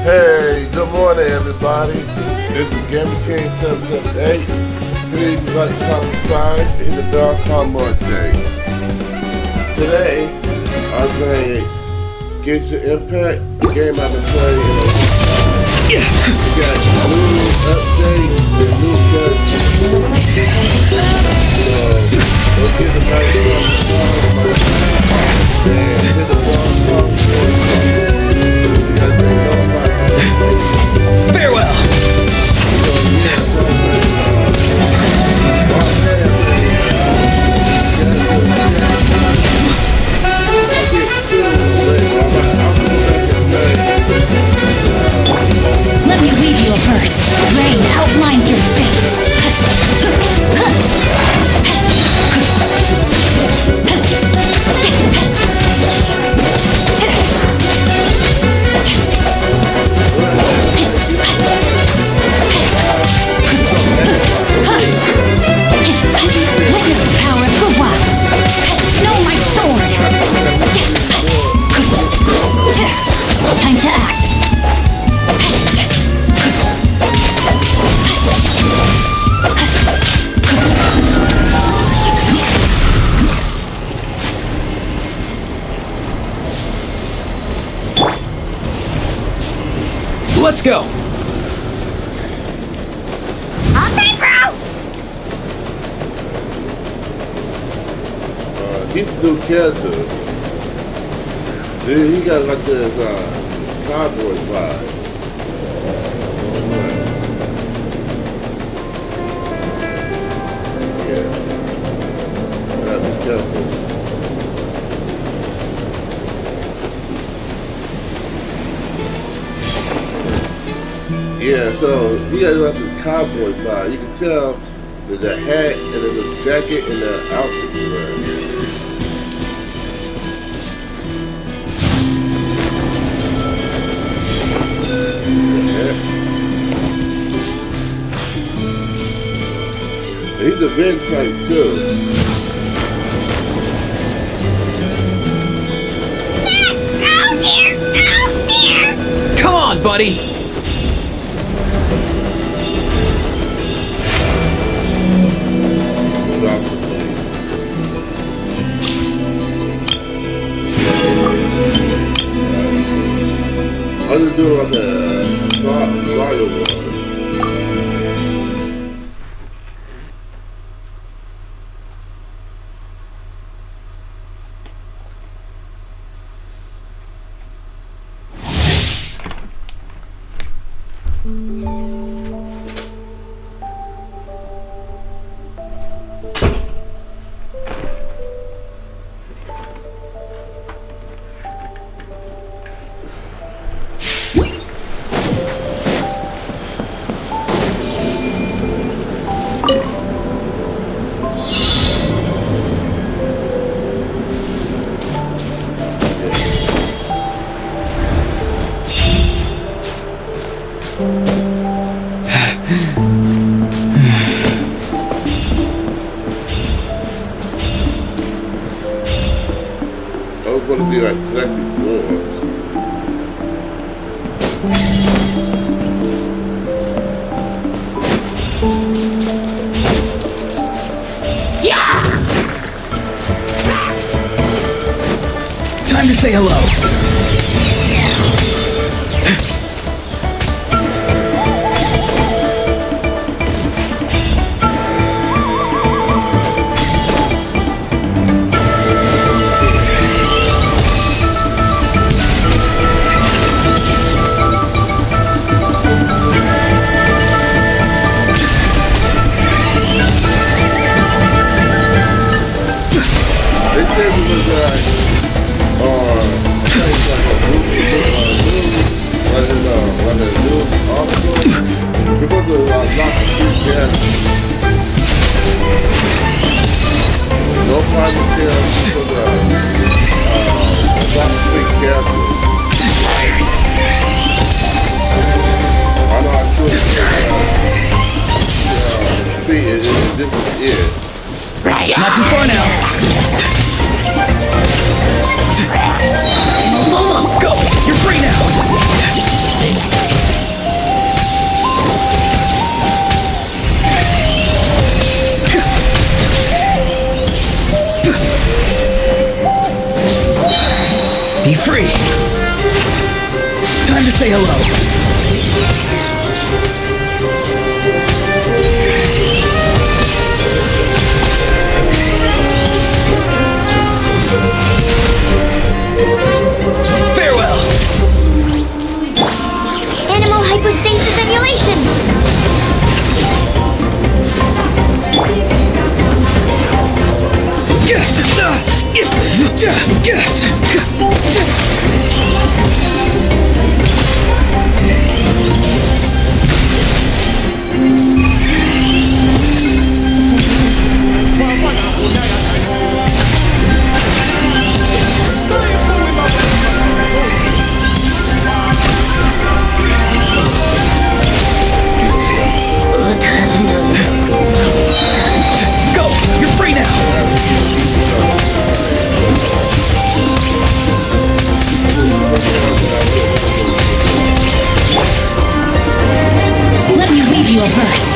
Hey, good morning everybody. This is Genshin 778. Please like, comment, subscribe, hit the bell, comment today. Today, I'm playing Genshin Impact, the game I've been playing. We got new updates and new characters. So, let's get the night and hit the bell, Farewell! Let me read you a verse. Rain outlines your fate. Witness the power of the wild. Know my sword. Time to act. Let's go! All day, bro! He's a new character. Dude, he got like this cowboy vibe. Yeah. Gotta be careful. Yeah, so he got like this cowboy vibe. You can tell that the hat and the jacket and the outfit he's wearing. He's a big type too. Oh dear! Oh dear! Come on, buddy! Drop the plane. I'll just do like a trial one. I was going to be like collecting dwarves. Time to say hello. They said it was like, say hello. Farewell. Animal hypostasis emulation. Go! You're free now! Let me read you a verse.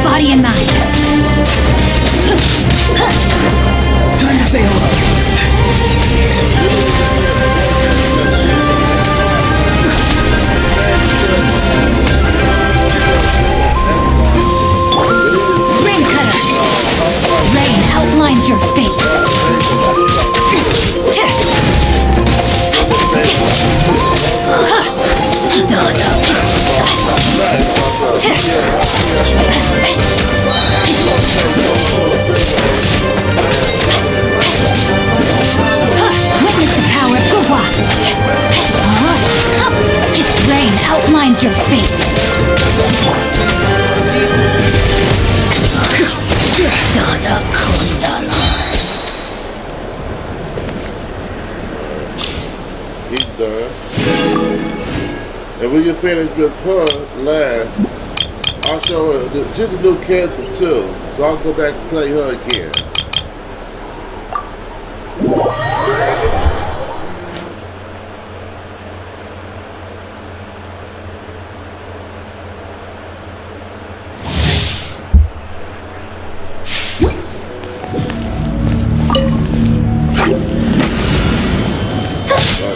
Body and mind. Time to say hello. Rain cutter. Rain outlines your fate. Witness the power of Gua. Rain outlines your fate. He's done. And when you finish with her last, I'll show her. She's a new character too, so I'll go back and play her again.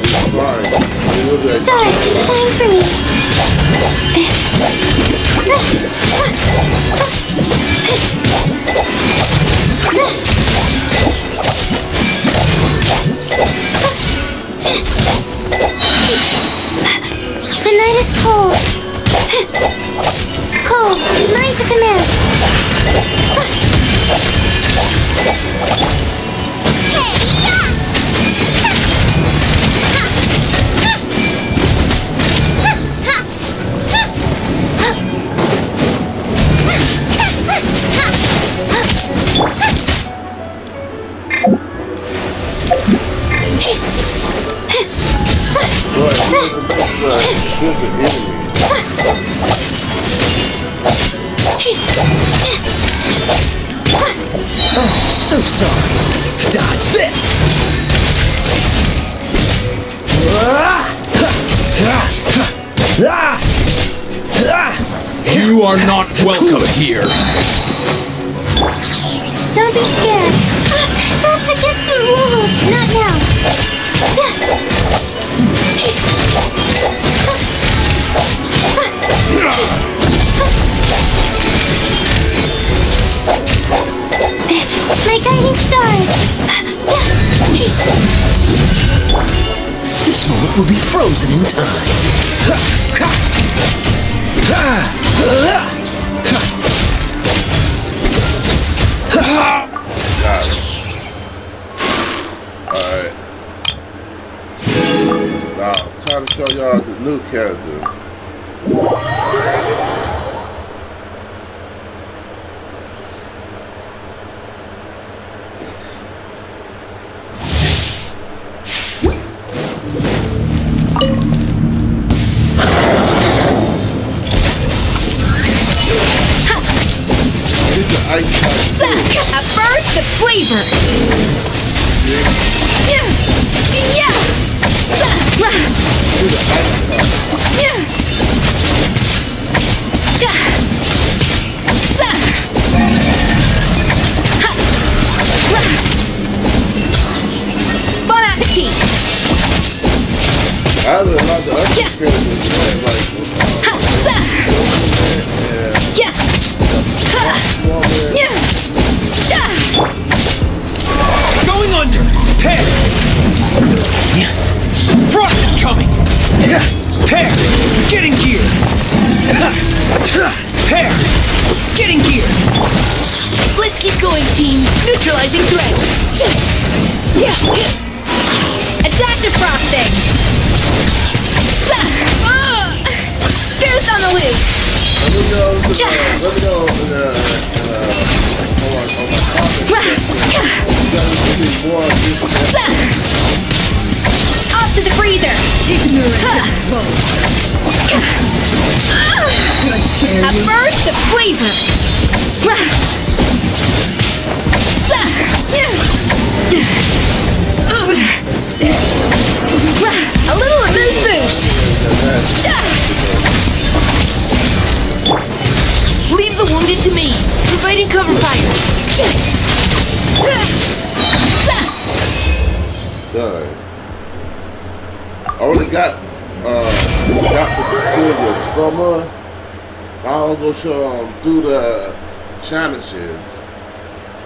He's flying. Stars, shine for me. The night is cold. Cold, mine to command. Oh, so sorry. Dodge this! You are not welcome here. Don't be scared. That's against the rules. Not now. My guiding stars. This moment will be frozen in time. Got it. Alright. Now, time to show y'all the new character. A burst of flavor. experience with like Yeah. Going under! Pair! Frost is coming! Pair! Get in gear! Pair! Get in gear! Let's keep going, team. Neutralizing threats. Attack defrosting. Goose on the loose. let me know on my Off to the freezer. A burst of flavor. A little of this boosh. Leave the wounded to me. Providing cover fire. done. I already got the material from her. I'll go show do the challenges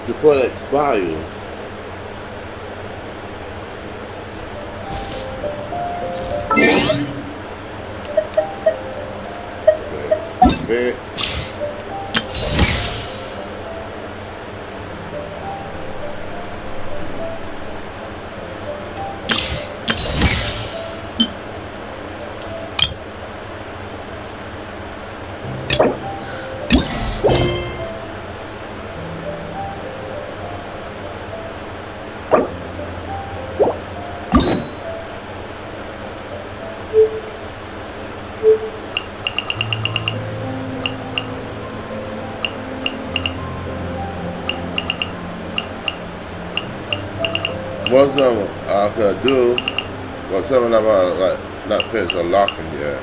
before it expires. Fix. One of them I could do, but some of them are like not finished unlocking yet.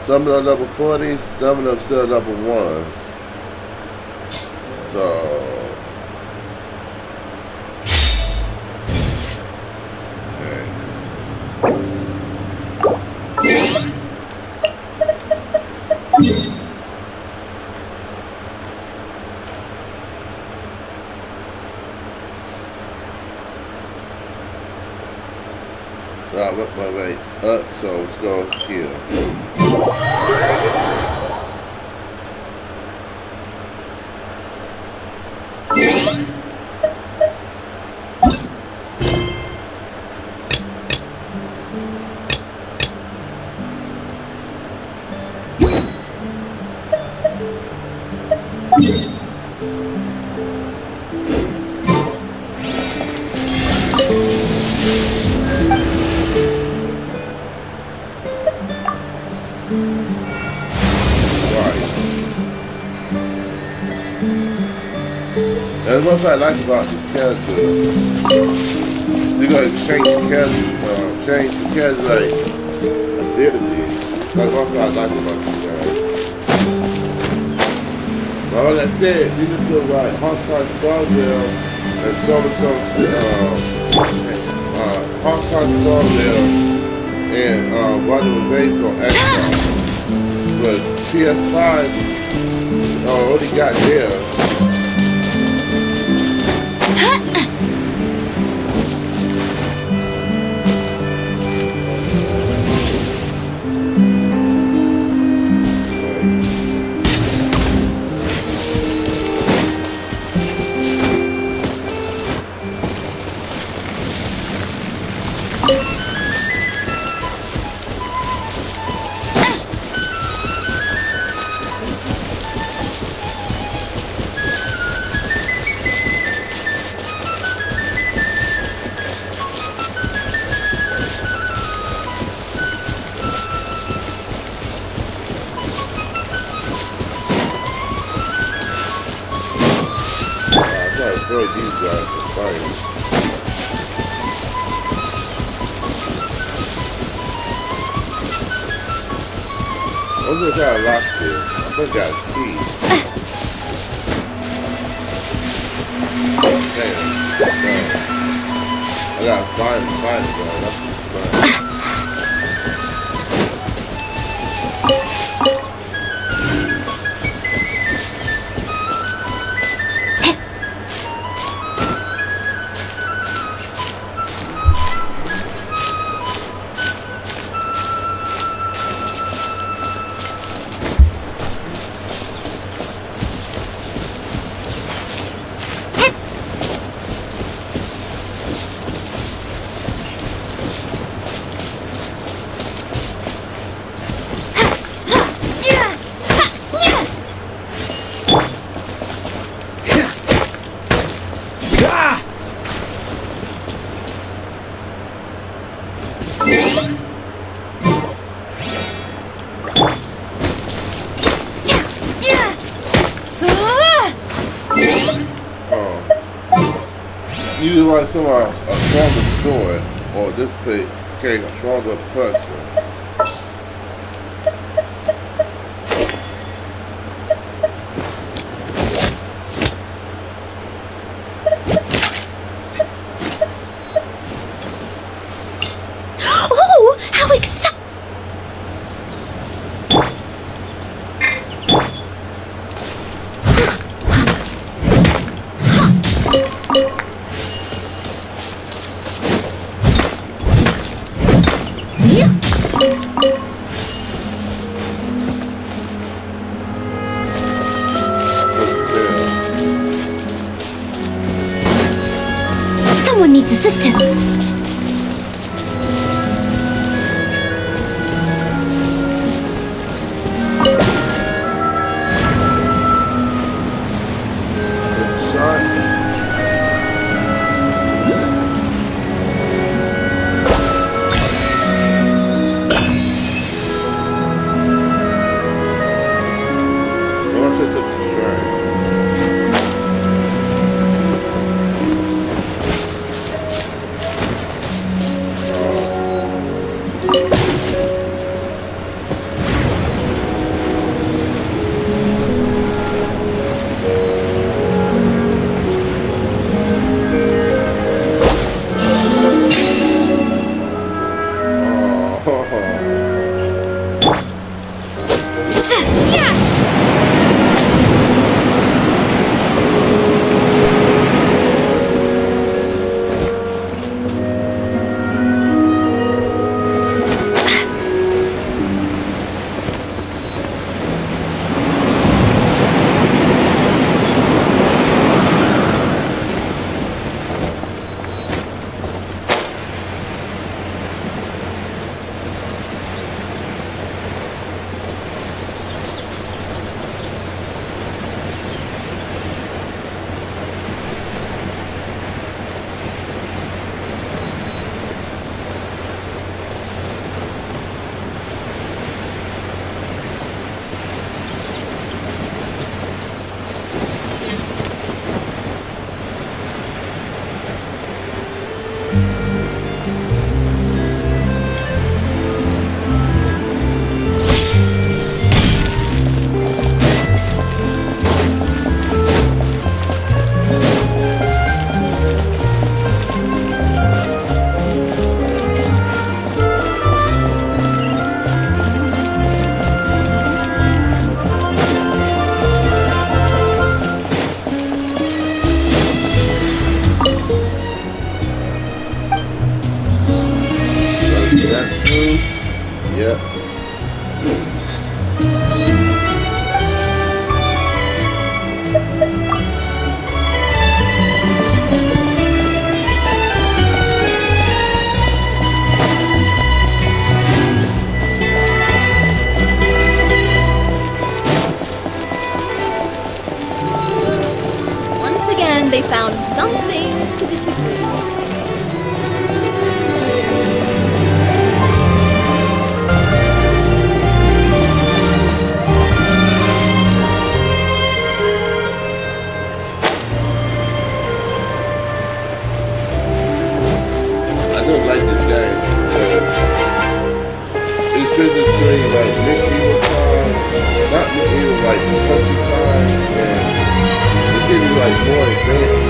Some of them level 40s, some of them still level 1s. So wait, up, so let's go here. That's what I like about this character. You gotta change the character like abilities. That's what I like about this guy. But all that said, you can do like Hong Kong Starville and some Hong Kong Starville and Running with Base on Xbox. But PS5 already got theirs. destroy these guys with fire. What was that locked here? I think I got a key. Damn. I gotta find it, though. That's what's fine. Either like someone a stronger sword or this case a stronger person. Oh, how exciting! Someone needs assistance. Yep. Once again, they found something to disagree on. more advanced.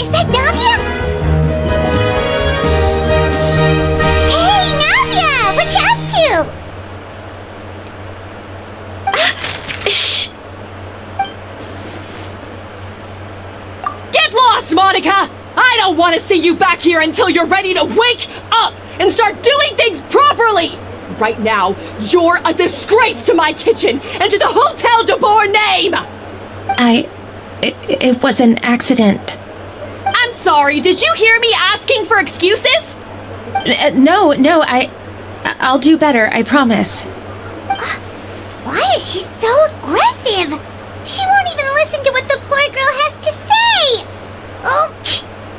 Is that Navia? Hey, Navia! What you up to? Shh! Get lost, Monica! I don't want to see you back here until you're ready to wake up and start doing things properly! Right now, you're a disgrace to my kitchen and to the Hotel de Boer name! It was an accident. I'm sorry, did you hear me asking for excuses? No, I'll do better, I promise. Why is she so aggressive? She won't even listen to what the poor girl has to say! Oh,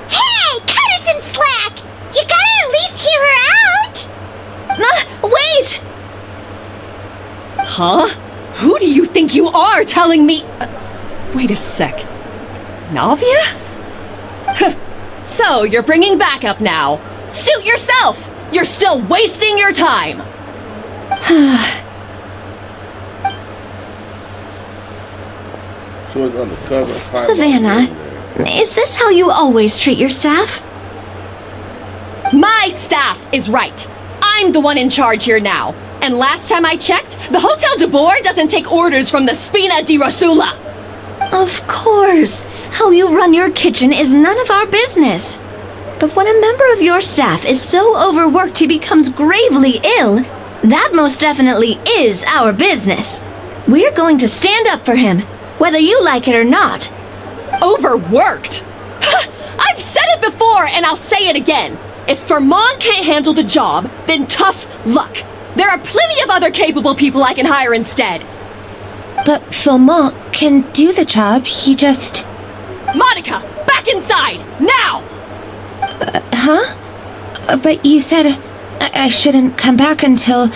hey, cut her some slack! You gotta at least hear her out! Wait! Huh? Who do you think you are telling me... wait a sec. Navia? So, you're bringing backup now. Suit yourself! You're still wasting your time! She was undercover. Savannah, is this how you always treat your staff? My staff is right. I'm the one in charge here now. And last time I checked, the Hotel de Boer doesn't take orders from the Spina di Rosula. Of course. How you run your kitchen is none of our business. But when a member of your staff is so overworked he becomes gravely ill, that most definitely is our business. We're going to stand up for him, whether you like it or not. Overworked? I've said it before and I'll say it again. If Fermont can't handle the job, then tough luck. There are plenty of other capable people I can hire instead. But Philmont can do the job, he just... Monica, back inside, now! But you said I shouldn't come back until...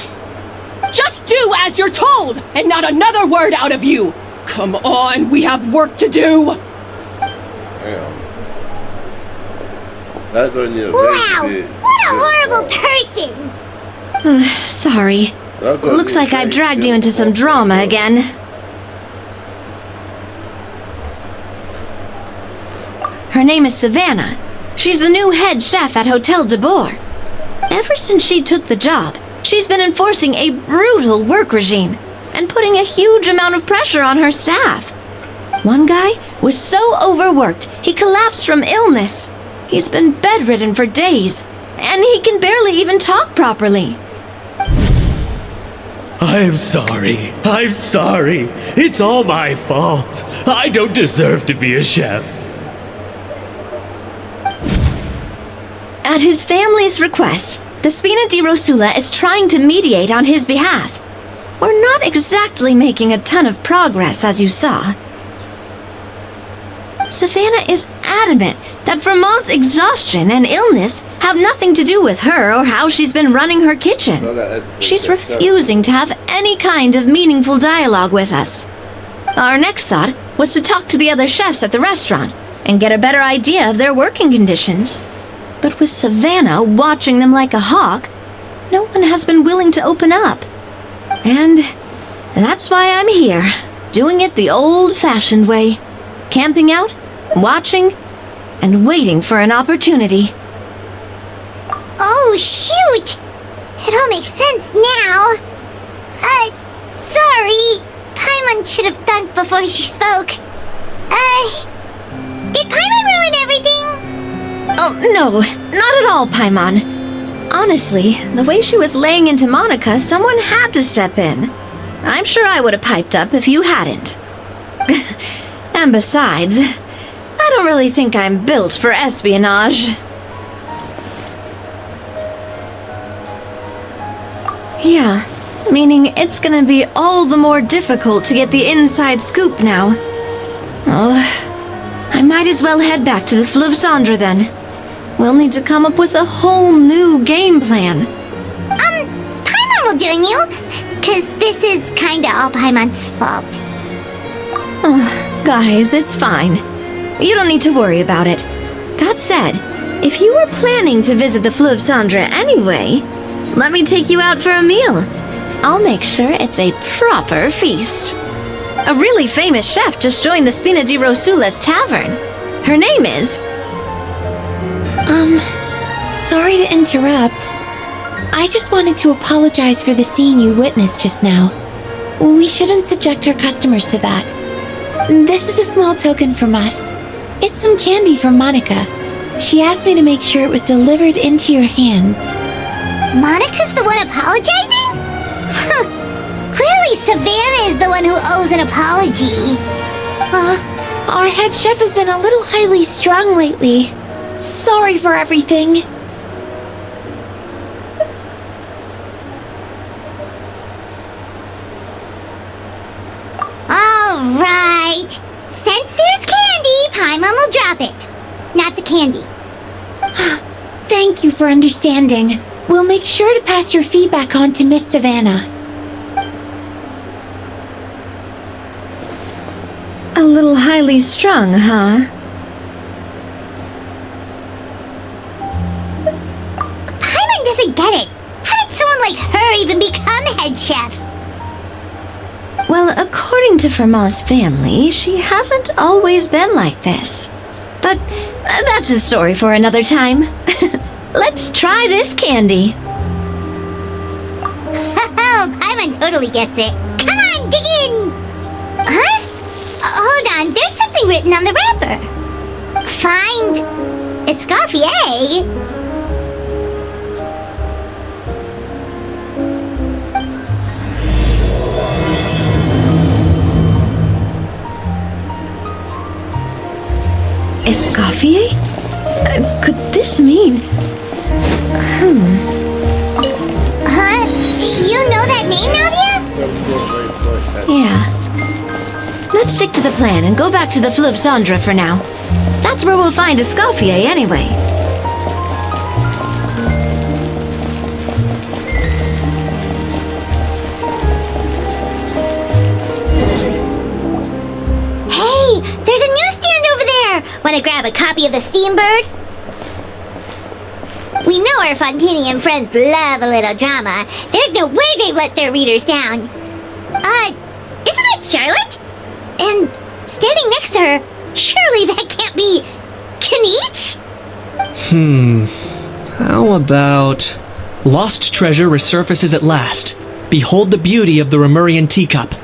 Just do as you're told, and not another word out of you! Come on, we have work to do! Damn. That's when you Wow, what a horrible person! Sorry. Looks like I've dragged you into some drama again. Her name is Savannah. She's the new head chef at Hotel de Boer. Ever since she took the job, she's been enforcing a brutal work regime and putting a huge amount of pressure on her staff. One guy was so overworked, he collapsed from illness. He's been bedridden for days, and he can barely even talk properly. I'm sorry. I'm sorry. It's all my fault. I don't deserve to be a chef. At his family's request, the Spina di Rosula is trying to mediate on his behalf. We're not exactly making a ton of progress, as you saw. Savannah is adamant that Vermont's exhaustion and illness have nothing to do with her or how she's been running her kitchen. She's refusing to have any kind of meaningful dialogue with us. Our next thought was to talk to the other chefs at the restaurant and get a better idea of their working conditions. But with Savannah watching them like a hawk, no one has been willing to open up. And that's why I'm here, doing it the old-fashioned way. Camping out, watching, and waiting for an opportunity. Oh, shoot! It all makes sense now. Sorry. Paimon should have thunk before she spoke. Did Paimon ruin everything? Oh, no, not at all, Paimon. Honestly, the way she was laying into Monica, someone had to step in. I'm sure I would have piped up if you hadn't. And besides, I don't really think I'm built for espionage. Yeah, meaning it's gonna be all the more difficult to get the inside scoop now. Oh, I might as well head back to the Fleuve Cendre then. We'll need to come up with a whole new game plan. trouble, don't you? Cause this is kinda all Paimon's fault. Oh, guys, it's fine. You don't need to worry about it. That said, if you were planning to visit the Fleuve Cendre anyway, let me take you out for a meal. I'll make sure it's a proper feast. A really famous chef just joined the Spina di Rosula's tavern. Her name is... Sorry to interrupt. I just wanted to apologize for the scene you witnessed just now. We shouldn't subject our customers to that. This is a small token from us. It's some candy from Monica. She asked me to make sure it was delivered into your hands. Monica's the one apologizing? Huh. Clearly Savannah is the one who owes an apology. Our head chef has been a little highly strung lately. Sorry for everything. Alright. Since there's candy, Paimon will drop it. Not the candy. Thank you for understanding. We'll make sure to pass your feedback on to Miss Savannah. A little highly strung, huh? Paimon doesn't get it. How did someone like her even become head chef? Well, according to Fermat's family, she hasn't always been like this. But that's a story for another time. Let's try this candy. Oh, Paimon totally gets it. Come on, dig in! Huh? Hold on, there's something written on the wrapper. Find Escoffier? Escoffier? Could this mean... Huh? You know that name, Nadia? Yeah. Let's stick to the plan and go back to the Fleuve Cendre for now. That's where we'll find Escoffier anyway. Hey, there's a newsstand over there! Wanna grab a copy of the Steambird? We know our Fontini and friends love a little drama. There's no way they let their readers down. Isn't that Charlotte? And standing next to her, surely that can't be Kaniche? How about... Lost treasure resurfaces at last. Behold the beauty of the Remurian teacup.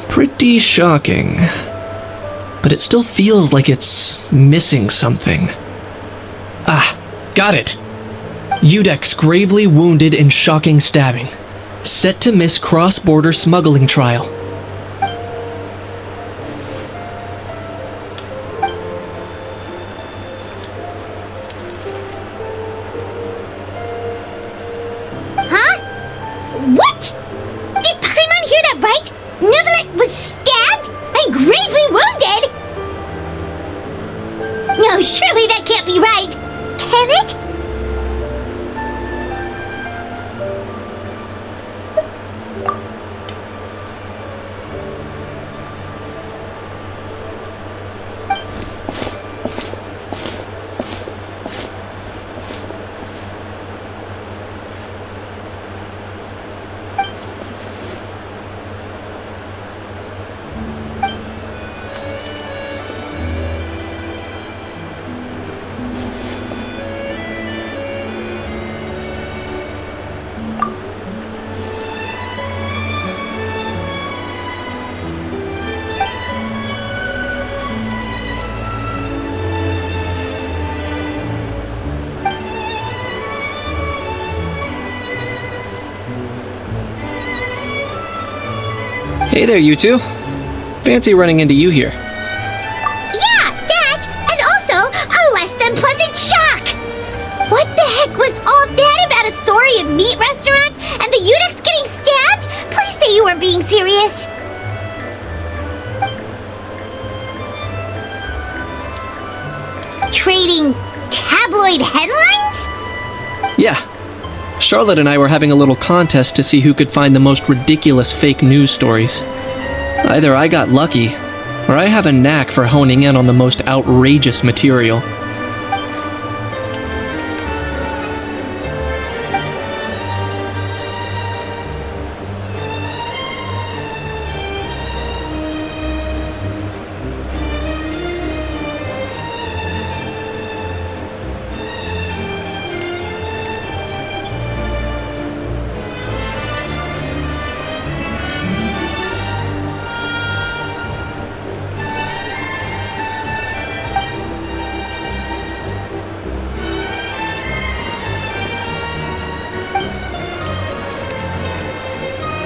Pretty shocking. But it still feels like it's missing something. Ah, got it. Udex gravely wounded in shocking stabbing. Set to miss cross-border smuggling trial. Huh? What? Did Paimon hear that right? Neuvillette was stabbed and gravely wounded? No, surely that can't be right. Can it? Hey there, you two. Fancy running into you here. Yeah, that, and also a less than pleasant shock. What the heck was all that about a story of meat restaurant and the Udex getting stabbed? Please say you were being serious. trading tabloid headlines? Yeah. Charlotte and I were having a little contest to see who could find the most ridiculous fake news stories. Either I got lucky, or I have a knack for honing in on the most outrageous material.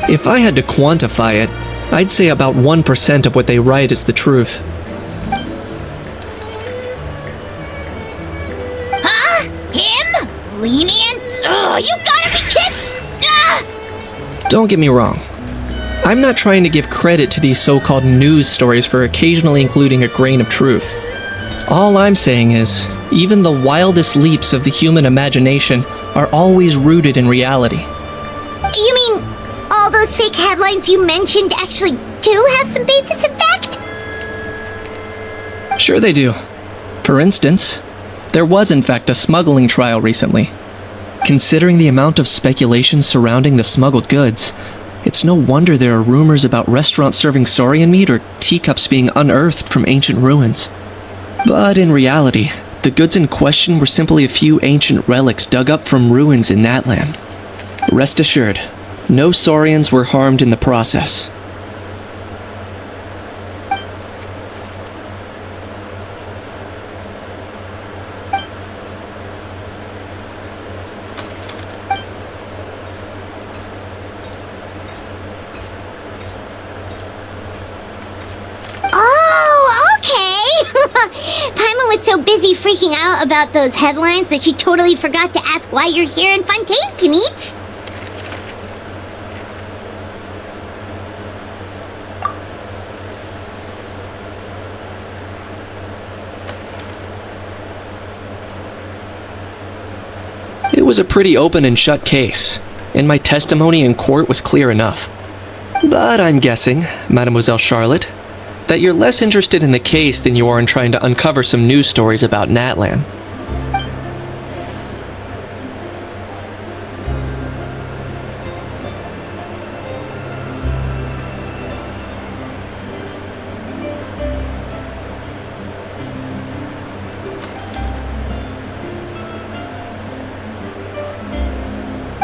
If I had to quantify it, I'd say about 1% of what they write is the truth. Huh? Him? Lenient? Oh, you gotta be kidding! Ah! Don't get me wrong. I'm not trying to give credit to these so-called news stories for occasionally including a grain of truth. All I'm saying is, even the wildest leaps of the human imagination are always rooted in reality. You mean all those fake headlines you mentioned actually do have some basis in fact? Sure they do. For instance, there was in fact a smuggling trial recently. Considering the amount of speculation surrounding the smuggled goods, it's no wonder there are rumors about restaurants serving saurian meat or teacups being unearthed from ancient ruins. But in reality, the goods in question were simply a few ancient relics dug up from ruins in that land. Rest assured, no saurians were harmed in the process. Oh, okay! Paimon was so busy freaking out about those headlines that she totally forgot to ask why you're here in Fontaine, Kenichi. It was a pretty open and shut case, and my testimony in court was clear enough. But I'm guessing, Mademoiselle Charlotte, that you're less interested in the case than you are in trying to uncover some news stories about Natlan.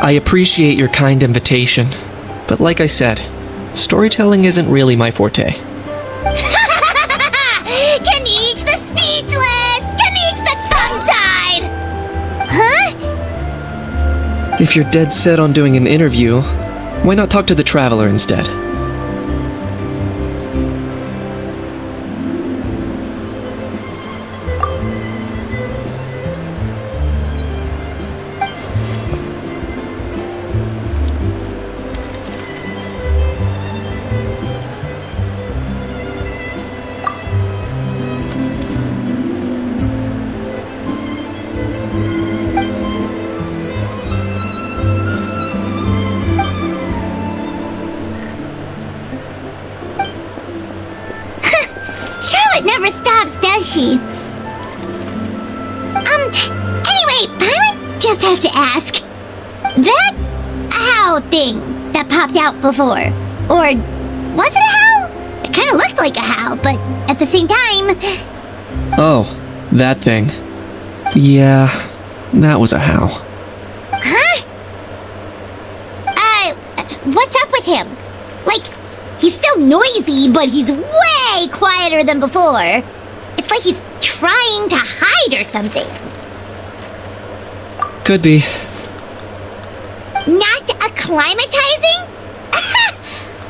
I appreciate your kind invitation, but like I said, storytelling isn't really my forte. Kenichi the speechless! Kenichi the tongue-tied! Huh? If you're dead set on doing an interview, why not talk to the Traveler instead? Charlotte never stops, does she? Anyway, Paimon just has to ask. That owl thing that popped out before, or was it a howl? It kind of looked like a howl, but at the same time... Oh, that thing. Yeah, that was a howl. Huh? What's up with him? Like, he's still noisy, but he's way quieter than before. It's like he's trying to hide or something. Could be. Not acclimatizing?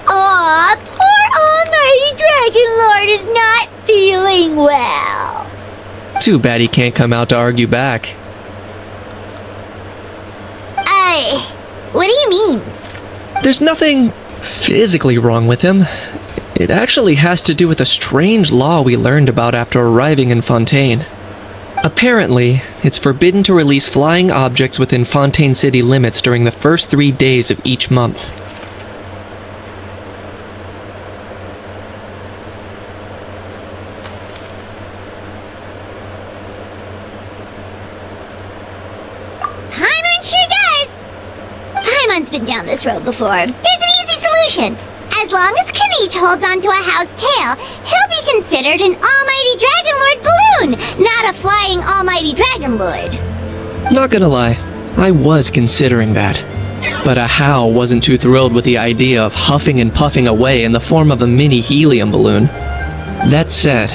Aw, poor almighty Dragon Lord is not feeling well. Too bad he can't come out to argue back. What do you mean? There's nothing physically wrong with him. It actually has to do with a strange law we learned about after arriving in Fontaine. Apparently, it's forbidden to release flying objects within Fontaine City limits during the first 3 days of each month. Paimon sure does! Paimon's been down this road before. There's an easy solution. As long as Kaniche holds onto a house tail, he'll be considered an almighty Dragon Lord balloon, not a flying almighty Dragon Lord. Not gonna lie, I was considering that. But Ahau wasn't too thrilled with the idea of huffing and puffing away in the form of a mini helium balloon. That said,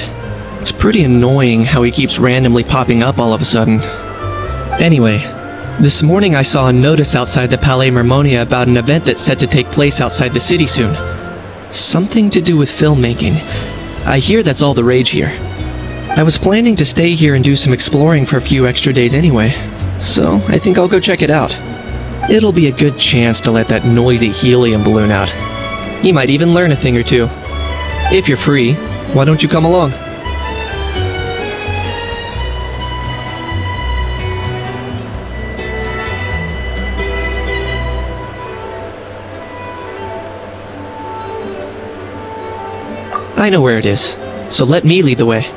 it's pretty annoying how he keeps randomly popping up all of a sudden. Anyway, this morning I saw a notice outside the Palais Mermonia about an event that's set to take place outside the city soon. Something to do with filmmaking. I hear that's all the rage here. I was planning to stay here and do some exploring for a few extra days anyway, so I think I'll go check it out. It'll be a good chance to let that noisy helium balloon out. He might even learn a thing or two. If you're free, why don't you come along? I know where it is, so let me lead the way.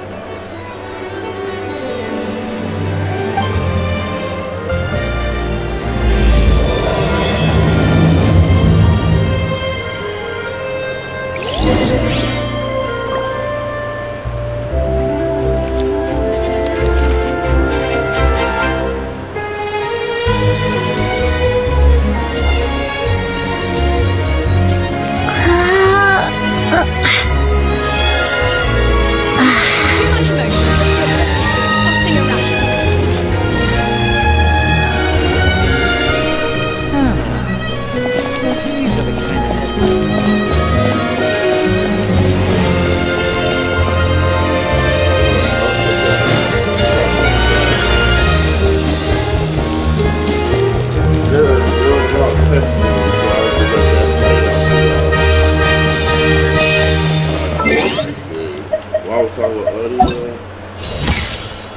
I was talking about earlier.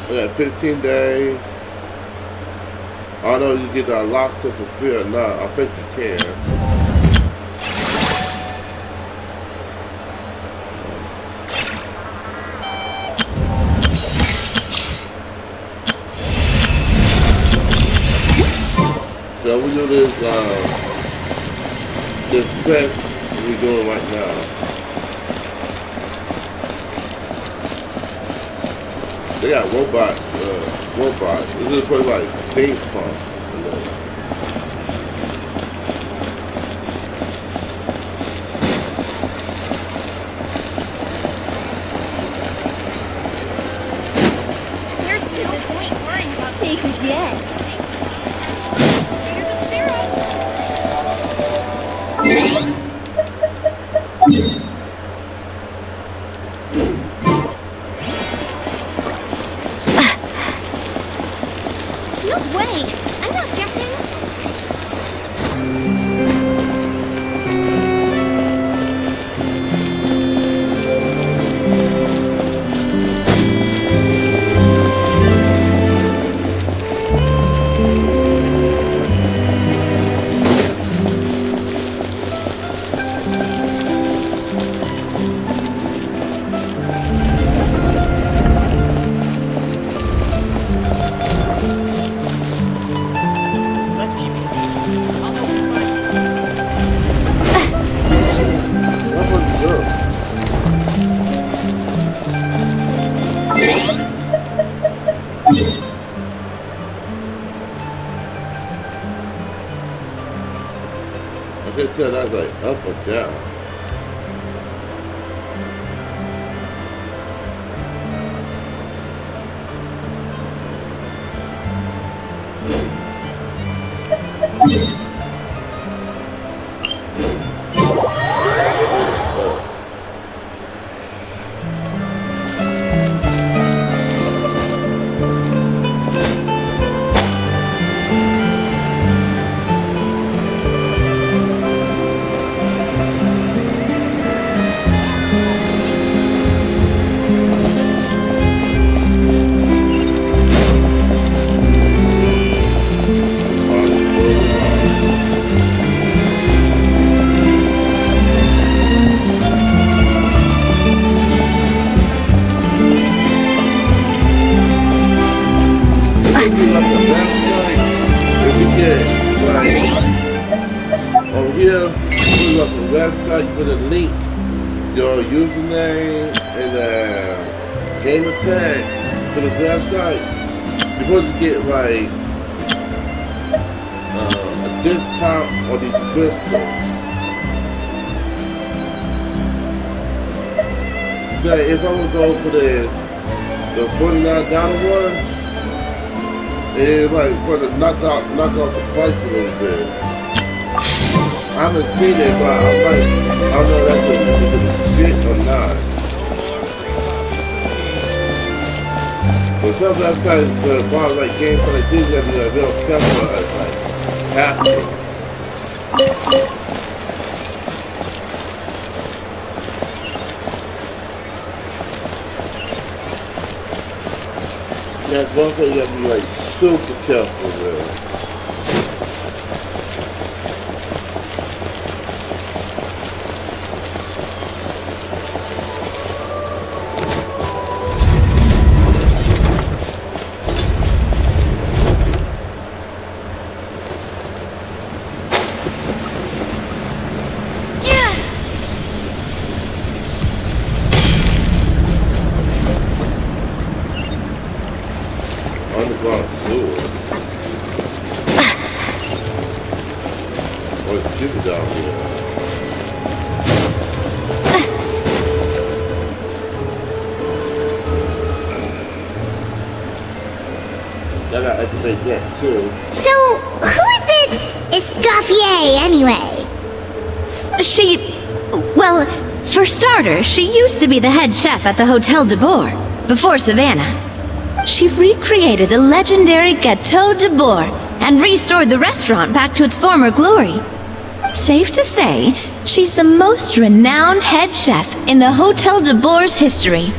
I got 15 days. I don't know if you get that locked to fulfill or not. I think you can. So we do this quest we're doing right now. They got robots. This is probably like steampunk. There's no point worrying about take a guess. No way! I'm not guessing. Let's keep it. I'll help you find That was good. I can tell that's like up or down. give you like a website, if you get like over here, put like a website, you put a link, your username and gamer tag to this website, you're supposed to get like a discount on these crystals. Say if I would go for the $49 one, it might put a knock off the price a little bit. I haven't seen it, but I don't know if that's shit or not. But some websites about like games like this, you have to be like real careful like hackers. That's one thing you have to be like super careful with. Underground sewer. There's people down here. I gotta activate that too. So, who is this Escoffier anyway? Well, for starters, she used to be the head chef at the Hotel de Bourg, before Savannah. She recreated the legendary Gâteau de Bourg and restored the restaurant back to its former glory. Safe to say, she's the most renowned head chef in the Hotel de Bourg's history,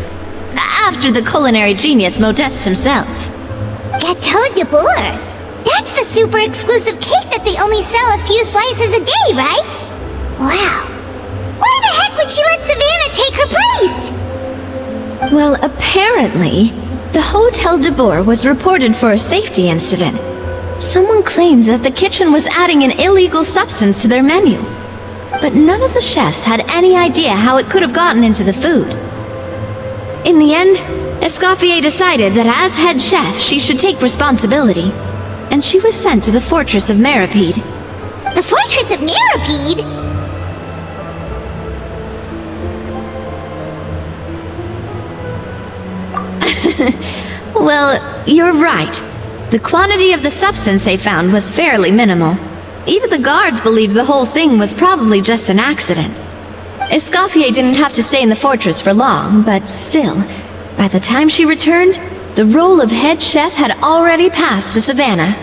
after the culinary genius Modeste himself. Gâteau de Bourg? That's the super exclusive cake that they only sell a few slices a day, right? Wow. Why the heck would she let Savannah take her place? Well, apparently, the Hotel de Bourg was reported for a safety incident. Someone claims that the kitchen was adding an illegal substance to their menu. But none of the chefs had any idea how it could have gotten into the food. In the end, Escoffier decided that as head chef, she should take responsibility. And she was sent to the Fortress of Meripede. The Fortress of Meripede? Well, you're right. The quantity of the substance they found was fairly minimal. Even the guards believed the whole thing was probably just an accident. Escoffier didn't have to stay in the fortress for long, but still, by the time she returned, the role of head chef had already passed to Savannah.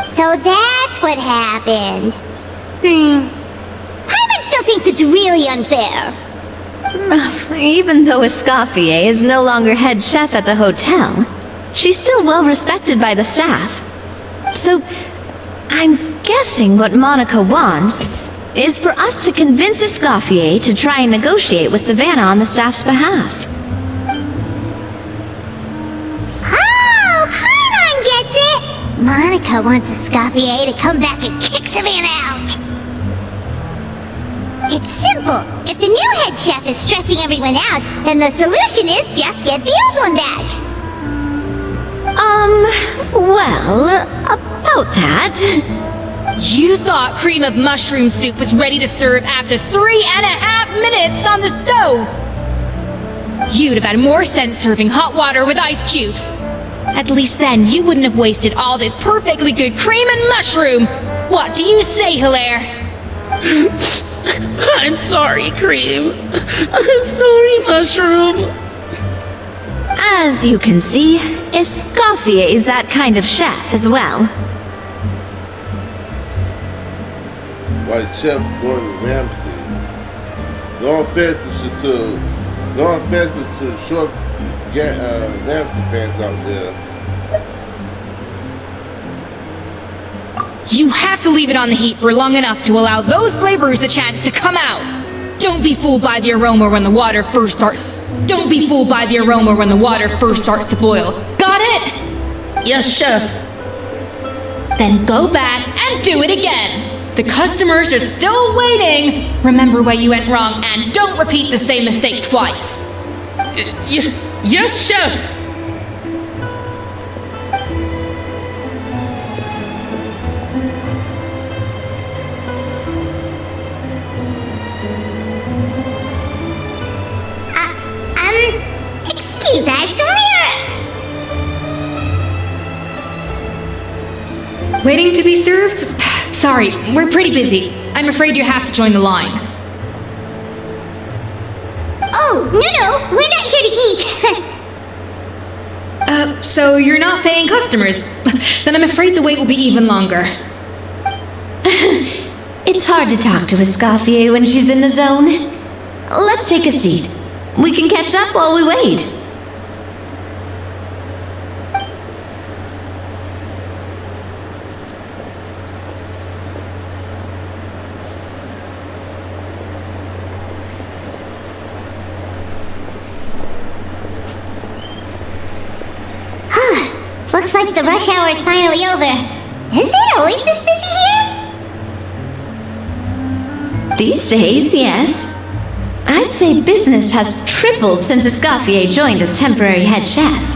So that's what happened. Hyman still thinks it's really unfair. Even though Escoffier is no longer head chef at the hotel, she's still well respected by the staff. So, I'm guessing what Monica wants is for us to convince Escoffier to try and negotiate with Savannah on the staff's behalf. Oh, Paimon gets it! Monica wants Escoffier to come back and kick Savannah out. It's simple. If the new head chef is stressing everyone out, then the solution is just get the old one back. Well, about that... You thought cream of mushroom soup was ready to serve after 3.5 minutes on the stove! You'd have had more sense serving hot water with ice cubes. At least then you wouldn't have wasted all this perfectly good cream and mushroom! What do you say, Hilaire? I'm sorry, Cream. I'm sorry, Mushroom. As you can see, Escoffier is that kind of chef as well. Like Chef Gordon Ramsay. No offense to short Ramsay fans out there. You have to leave it on the heat for long enough to allow those flavors the chance to come out. Don't be fooled by the aroma when the water first starts. Don't be fooled by the aroma when the water first starts to boil. Got it? Yes, chef. Then go back and do it again. The customers are still waiting. Remember where you went wrong and don't repeat the same mistake twice. Yes, chef. Excuse us, Waiting to be served? Sorry, we're pretty busy. I'm afraid you have to join the line. Oh, no, we're not here to eat. So you're not paying customers? Then I'm afraid the wait will be even longer. It's hard to talk to Escoffier when she's in the zone. Let's take a seat. We can catch up while we wait. Looks like the rush hour is finally over. Is it always this busy here? These days, yes. I'd say business has tripled since Escoffier joined as temporary head chef.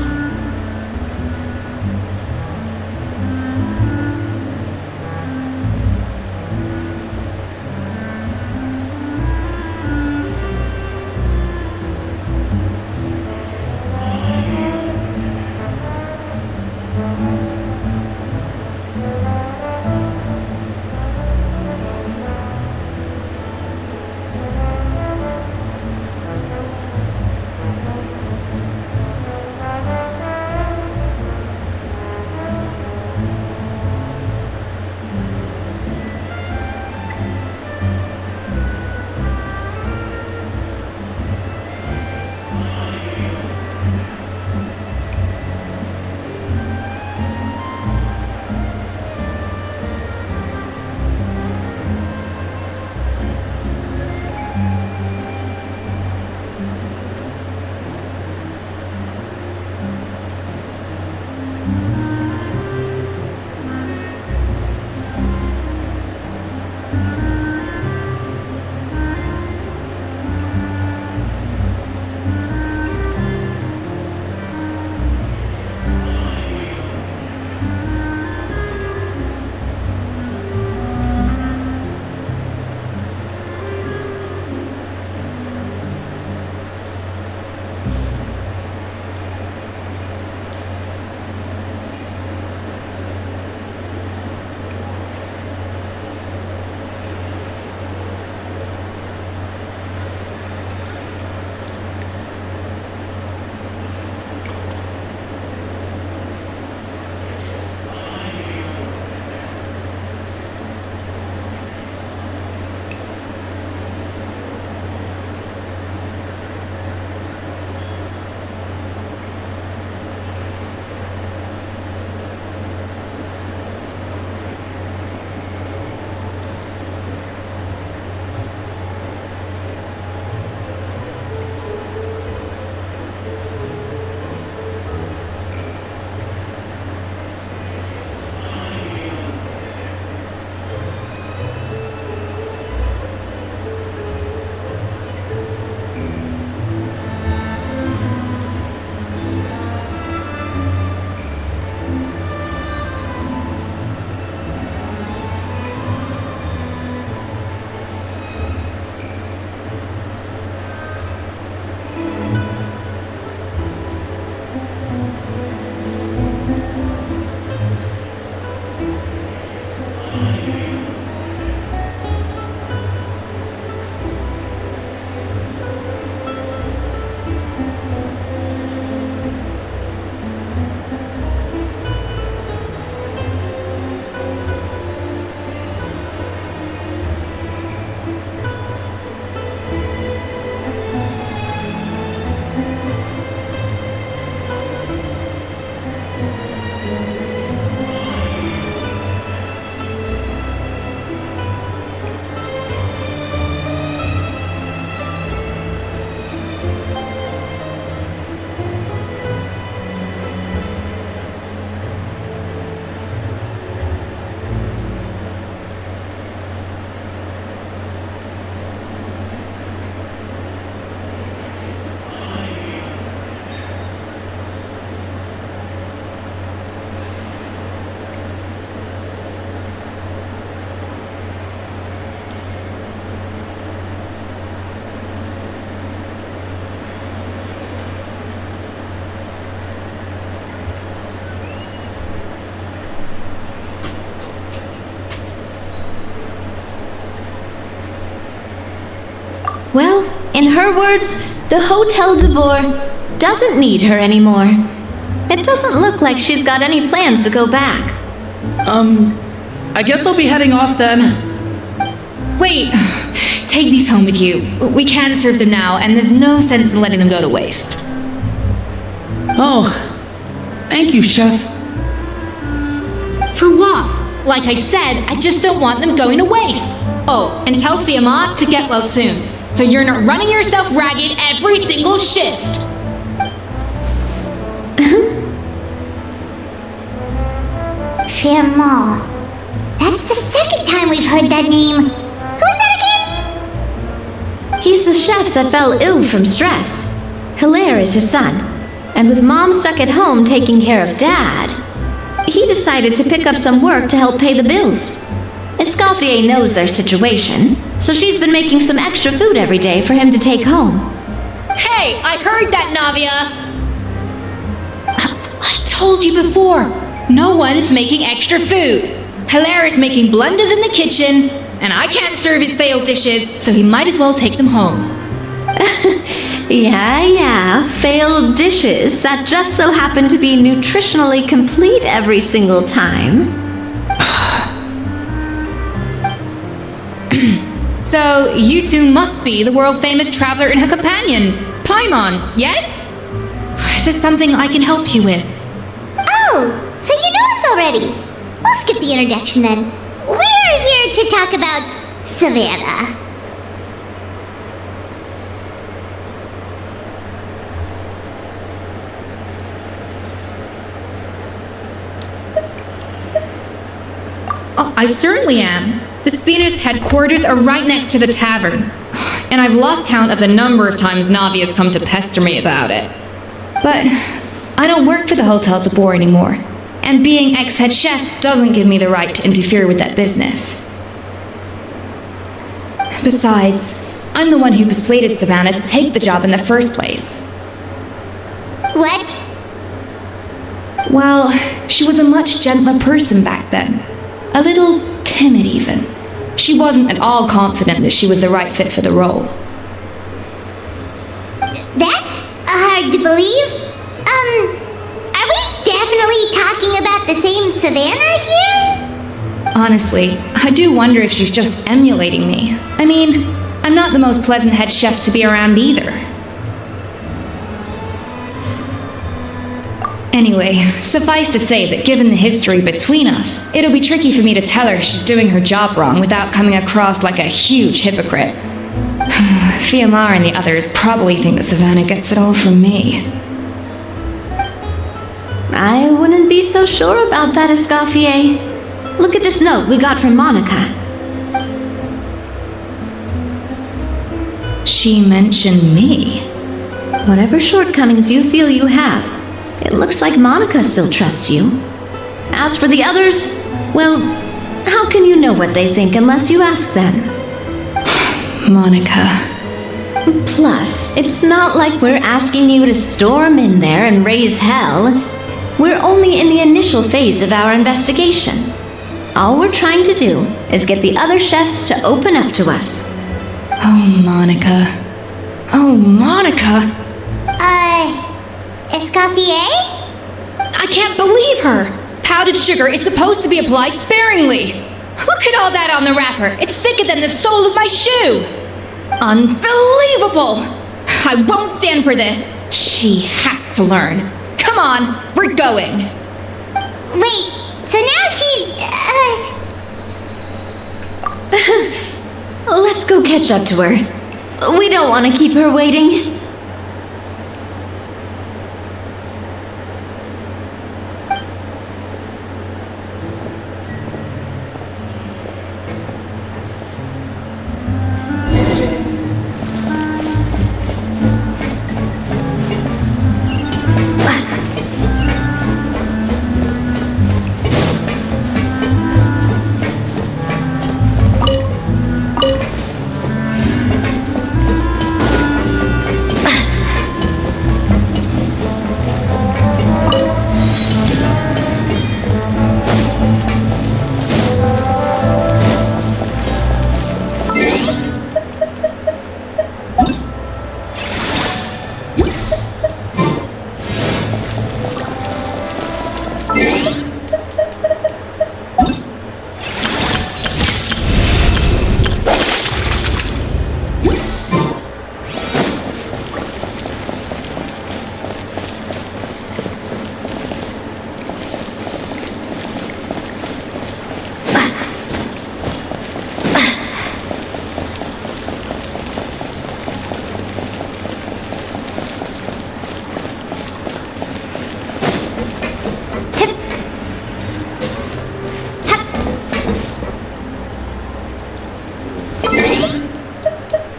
Well, in her words, the Hotel de Boer doesn't need her anymore. It doesn't look like she's got any plans to go back. I guess I'll be heading off then. Wait, take these home with you. We can't serve them now, and there's no sense in letting them go to waste. Oh, thank you, Chef. For what? Like I said, I just don't want them going to waste. Oh, and tell Fiamma to get well soon, so you're not running yourself ragged every single shift. Fiamma. That's the second time we've heard that name. Who is that again? He's the chef that fell ill from stress. Hilaire is his son. And with Mom stuck at home taking care of Dad, he decided to pick up some work to help pay the bills. Escoffier knows their situation, so she's been making some extra food every day for him to take home. Hey, I heard that, Navia! I've told you before, no one's making extra food. Hilaire is making blunders in the kitchen, and I can't serve his failed dishes, so he might as well take them home. Yeah, failed dishes that just so happen to be nutritionally complete every single time. So, you two must be the world-famous traveler and her companion, Paimon, yes? Is there something I can help you with? Oh, so you know us already. We'll skip the introduction then. We're here to talk about Savannah. Oh, I certainly am. The Spina's headquarters are right next to the tavern. And I've lost count of the number of times Navi has come to pester me about it. But I don't work for the Hotel de Boer anymore. And being ex-head chef doesn't give me the right to interfere with that business. Besides, I'm the one who persuaded Savannah to take the job in the first place. What? Well, she was a much gentler person back then. A little timid, even. She wasn't at all confident that she was the right fit for the role. That's hard to believe. Are we definitely talking about the same Savannah here? Honestly, I do wonder if she's just emulating me. I mean, I'm not the most pleasant head chef to be around either. Anyway, suffice to say that given the history between us, it'll be tricky for me to tell her she's doing her job wrong without coming across like a huge hypocrite. Fiamma and the others probably think that Savannah gets it all from me. I wouldn't be so sure about that, Escoffier. Look at this note we got from Monica. She mentioned me. Whatever shortcomings you feel you have, it looks like Monica still trusts you. As for the others, well, how can you know what they think unless you ask them? Monica. Plus, it's not like we're asking you to storm in there and raise hell. We're only in the initial phase of our investigation. All we're trying to do is get the other chefs to open up to us. Oh, Monica. Oh, Monica! Escoffier? I can't believe her! Powdered sugar is supposed to be applied sparingly. Look at all that on the wrapper. It's thicker than the sole of my shoe. Unbelievable! I won't stand for this. She has to learn. Come on, we're going. Wait, so now she's, Let's go catch up to her. We don't want to keep her waiting.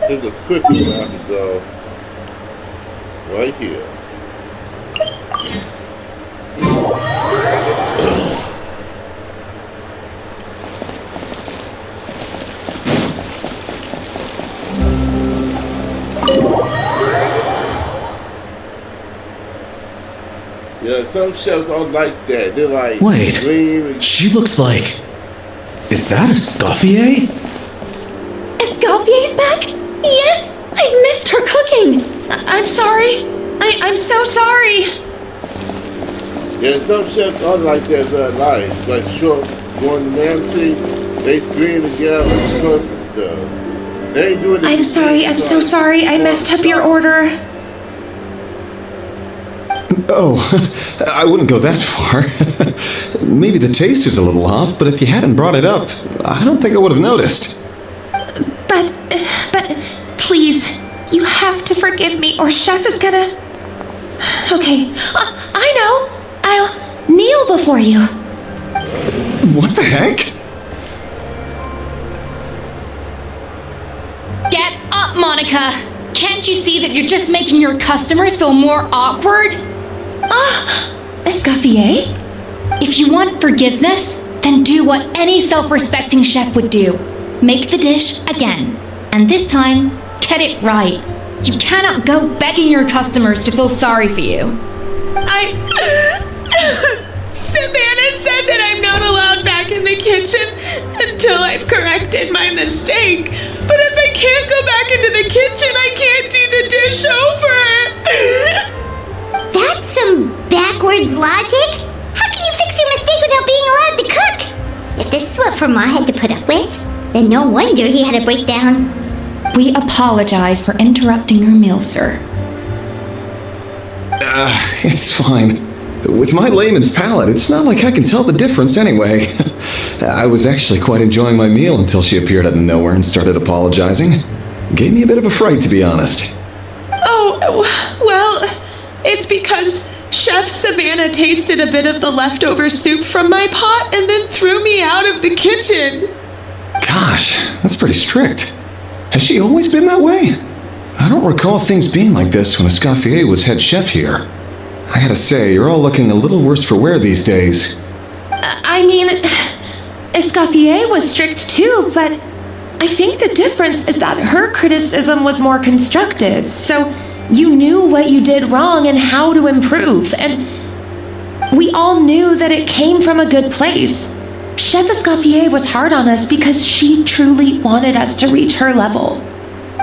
There's a quick one I have to go right here. Yeah, some chefs are like that. They're like, Wait, dream. she looks like... Is that Escoffier? Escoffier's back? Yes! I've missed her cooking! I'm sorry. I'm so sorry. Yeah, some chefs are like that in their life. Like Short, Gordon Ramsay, they scream together and curse and stuff. They ain't doing it. I'm sorry. I'm so sorry. I messed up your order. Oh, I wouldn't go that far. Maybe the taste is a little off, but if you hadn't brought it up, I don't think I would have noticed. But, please, you have to forgive me or Chef is gonna... Okay, I know. I'll kneel before you. What the heck? Get up, Monica! Can't you see that you're just making your customer feel more awkward? Escoffier? If you want forgiveness, then do what any self-respecting chef would do. Make the dish again. And this time, get it right. You cannot go begging your customers to feel sorry for you. Savannah said that I'm not allowed back in the kitchen until I've corrected my mistake. But if I can't go back into the kitchen, I can't do the dish over. That's some backwards logic. How can you fix your mistake without being allowed to cook? If this is what Fermat had to put up with, then no wonder he had a breakdown. We apologize for interrupting your meal, sir. It's fine. With my layman's palate, it's not like I can tell the difference anyway. I was actually quite enjoying my meal until she appeared out of nowhere and started apologizing. Gave me a bit of a fright, to be honest. Oh, well, it's because Chef Savannah tasted a bit of the leftover soup from my pot and then threw me out of the kitchen. Gosh, that's pretty strict. Has she always been that way? I don't recall things being like this when Escoffier was head chef here. I gotta say, you're all looking a little worse for wear these days. I mean, Escoffier was strict too, but I think the difference is that her criticism was more constructive, so you knew what you did wrong and how to improve, and we all knew that it came from a good place. Chef Escoffier was hard on us because she truly wanted us to reach her level.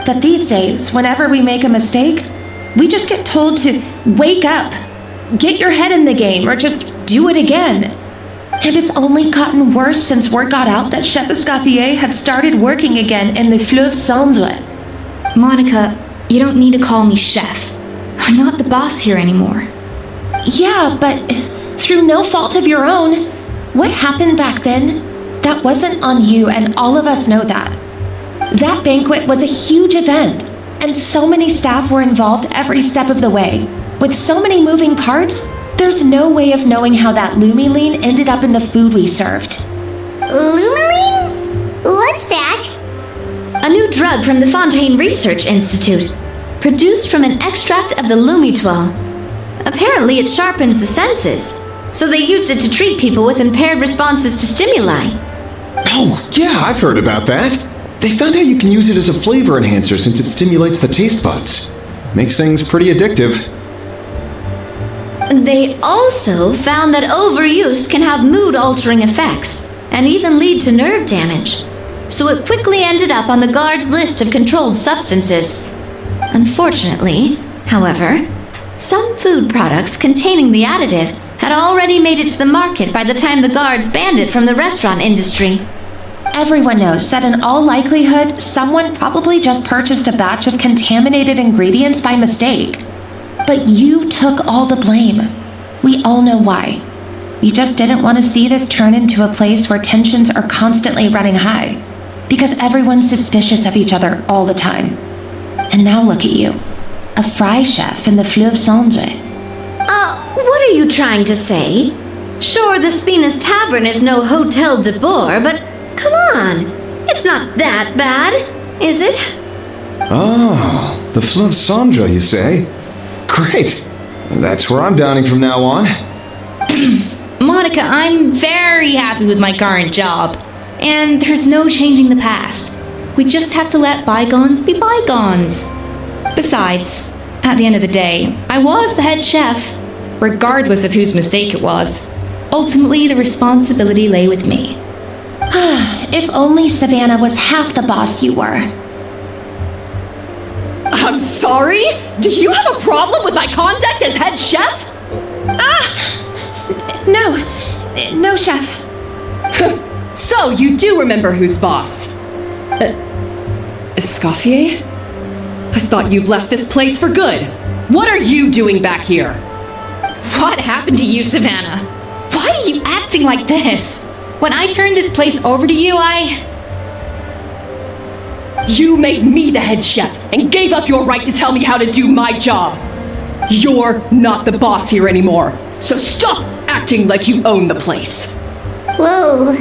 But these days, whenever we make a mistake, we just get told to wake up, get your head in the game, or just do it again. And it's only gotten worse since word got out that Chef Escoffier had started working again in the Fleuve Cendre. Monica, you don't need to call me chef. I'm not the boss here anymore. Yeah, but through no fault of your own, what happened back then, that wasn't on you, and all of us know that. That banquet was a huge event, and so many staff were involved every step of the way. With so many moving parts, there's no way of knowing how that Lumiline ended up in the food we served. Lumiline? What's that? A new drug from the Fontaine Research Institute, produced from an extract of the Lumitoile. Apparently it sharpens the senses, so they used it to treat people with impaired responses to stimuli. Oh, yeah, I've heard about that. They found out you can use it as a flavor enhancer since it stimulates the taste buds. Makes things pretty addictive. They also found that overuse can have mood-altering effects, and even lead to nerve damage. So it quickly ended up on the guards' list of controlled substances. Unfortunately, however, some food products containing the additive had already made it to the market by the time the guards banned it from the restaurant industry. Everyone knows that in all likelihood, someone probably just purchased a batch of contaminated ingredients by mistake. But you took all the blame. We all know why. We just didn't want to see this turn into a place where tensions are constantly running high, because everyone's suspicious of each other all the time. And now look at you, a fry chef in the Fleuve Cendre. What are you trying to say? Sure, the Spina's Tavern is no Hotel de Boer, but come on, it's not that bad, is it? Oh, the Fleuve Sandra, you say? Great. That's where I'm dining from now on. Monica, I'm very happy with my current job. And there's no changing the past. We just have to let bygones be bygones. Besides, at the end of the day, I was the head chef, regardless of whose mistake it was. Ultimately, the responsibility lay with me. If only Savannah was half the boss you were. I'm sorry? Do you have a problem with my conduct as head chef? No, chef. So, you do remember who's boss? Escoffier? I thought you'd left this place for good. What are you doing back here? What happened to you, Savannah? Why are you acting like this? When I turned this place over to you, You made me the head chef and gave up your right to tell me how to do my job. You're not the boss here anymore, so stop acting like you own the place. Whoa.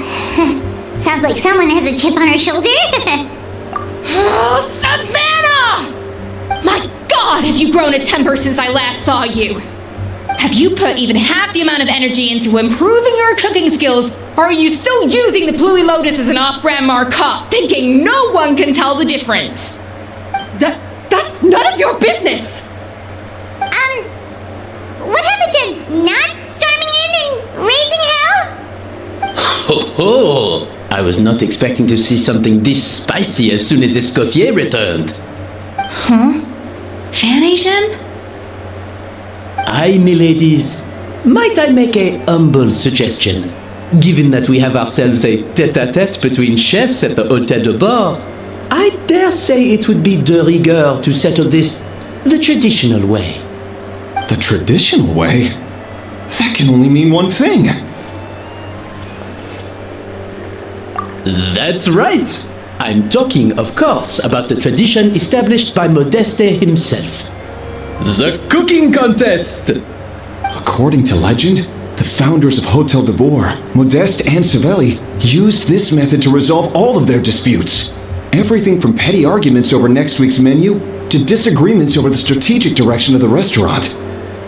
Sounds like someone has a chip on her shoulder. Oh, Savannah! My God, have you grown a temper since I last saw you? Have you put even half the amount of energy into improving your cooking skills, or are you still using the Bluey Lotus as an off-brand markup, thinking no one can tell the difference? That's none of your business! What happened to not storming in and raising hell? Ho ho! I was not expecting to see something this spicy as soon as Escoffier returned. Huh? Fanation? Aye, miladies. Might I make a humble suggestion? Given that we have ourselves a tête-à-tête between chefs at the Hôtel de Bord, I dare say it would be de rigueur to settle this the traditional way. The traditional way? That can only mean one thing. That's right. I'm talking, of course, about the tradition established by Modeste himself. The cooking contest! According to legend, the founders of Hôtel de Bord, Modeste and Savelli, used this method to resolve all of their disputes. Everything from petty arguments over next week's menu to disagreements over the strategic direction of the restaurant.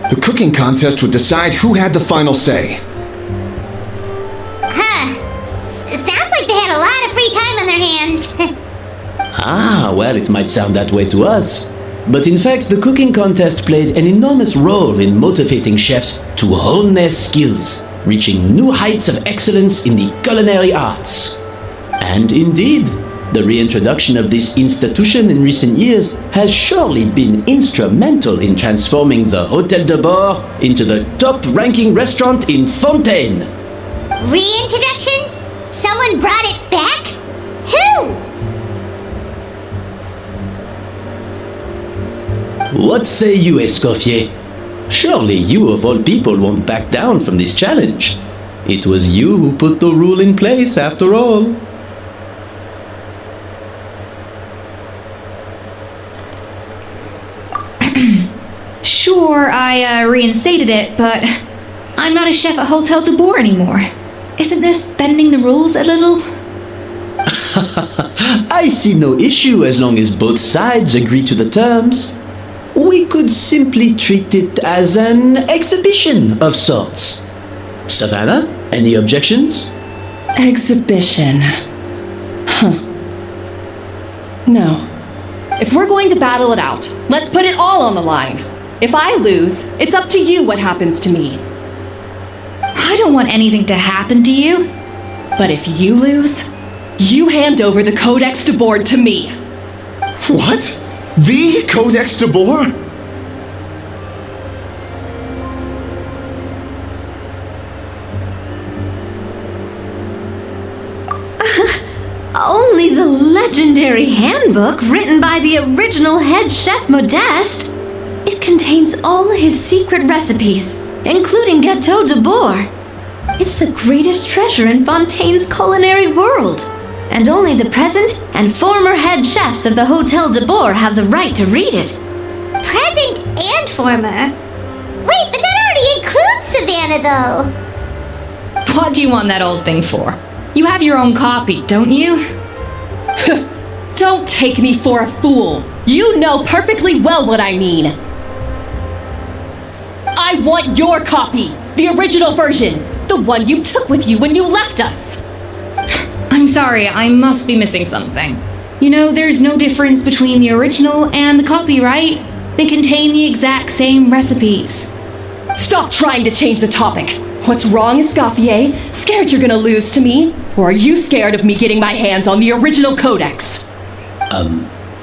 The cooking contest would decide who had the final say. It sounds like they had a lot of free time on their hands. Ah, well, it might sound that way to us. But in fact, the cooking contest played an enormous role in motivating chefs to hone their skills, reaching new heights of excellence in the culinary arts. And indeed, the reintroduction of this institution in recent years has surely been instrumental in transforming the Hôtel de Bord into the top-ranking restaurant in Fontaine. Reintroduction? Someone brought it back? Who? What say you, Escoffier? Surely you of all people won't back down from this challenge. It was you who put the rule in place after all. Sure, I reinstated it, but I'm not a chef at Hôtel de Bord anymore. Isn't this bending the rules a little? I see no issue as long as both sides agree to the terms. We could simply treat it as an exhibition of sorts. Savannah, any objections? Exhibition. Huh. No. If we're going to battle it out, let's put it all on the line. If I lose, it's up to you what happens to me. I don't want anything to happen to you. But if you lose, you hand over the Codex de Bord to me. What? The Codex de Bord? Only the legendary handbook written by the original head chef Modeste. It contains all his secret recipes, including Gâteau de Bord. It's the greatest treasure in Fontaine's culinary world. And only the present and former head chefs of the Hôtel de Bord have the right to read it. Present and former? Wait, but that already includes Savannah, though. What do you want that old thing for? You have your own copy, don't you? Don't take me for a fool. You know perfectly well what I mean. I want your copy, the original version, the one you took with you when you left us. I'm sorry, I must be missing something. You know, there's no difference between the original and the copy, right? They contain the exact same recipes. Stop trying to change the topic. What's wrong, Escoffier? Scared you're gonna lose to me? Or are you scared of me getting my hands on the original codex?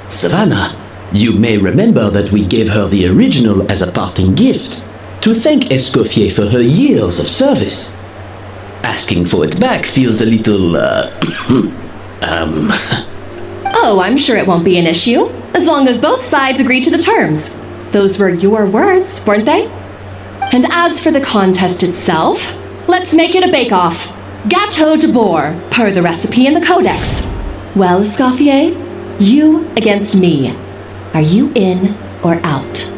Savannah, you may remember that we gave her the original as a parting gift to thank Escoffier for her years of service. Asking for it back feels a little, Oh, I'm sure it won't be an issue, as long as both sides agree to the terms. Those were your words, weren't they? And as for the contest itself, let's make it a bake-off. Gâteau de boar, per the recipe in the codex. Well, Escoffier, you against me. Are you in or out?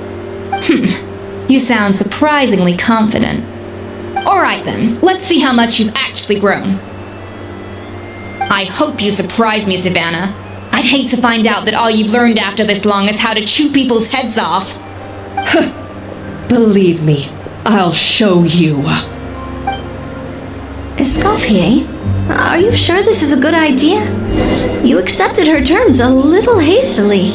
You sound surprisingly confident. Alright then, let's see how much you've actually grown. I hope you surprise me, Savannah. I'd hate to find out that all you've learned after this long is how to chew people's heads off. Believe me, I'll show you. Escoffier, are you sure this is a good idea? You accepted her terms a little hastily.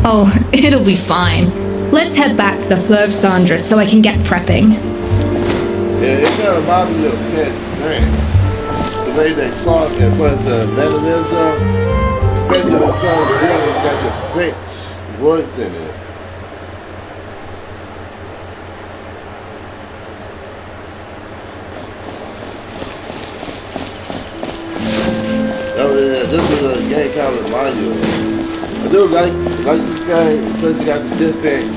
Oh, it'll be fine. Let's head back to the Fleuve Cendre so I can get prepping. Yeah, it kind of reminds me of French France. The way they talk and put the mechanism, especially when some buildings got the French words in it. This is a game kind of remind you of. I do like this game, especially got the different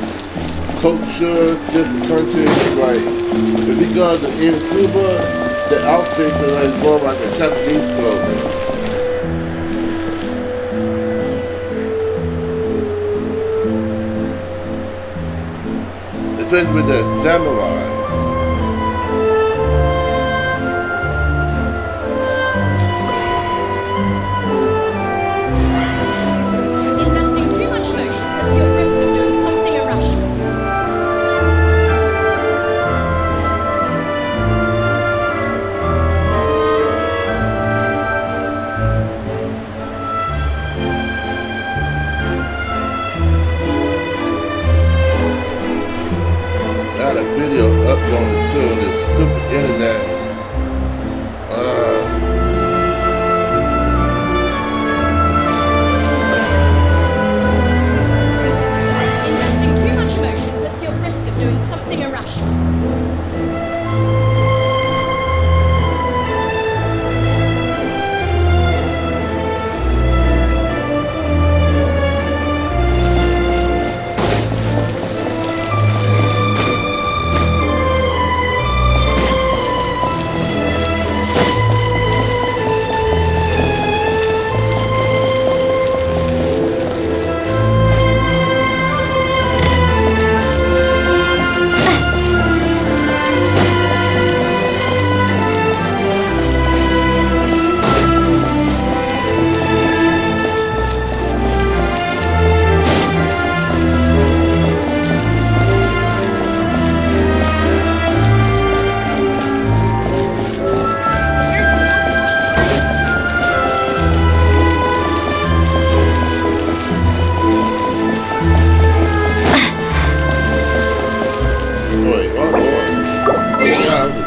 cultures, different countries. Like if you go to Cuba, the outfits are like more like a Japanese clothing. Especially with the samurai. Investing too much emotion puts you at risk of doing something irrational. Got a video uploaded to this stupid internet. Investing too much emotion puts you at risk of doing something irrational.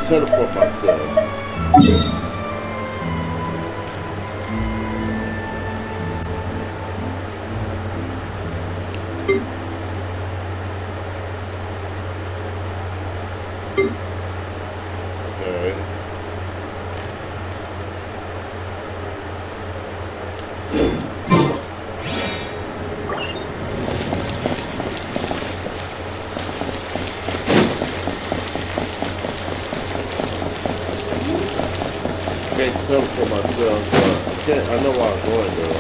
Teleport myself. Okay. Can't teleport myself, but I know where I'm going though.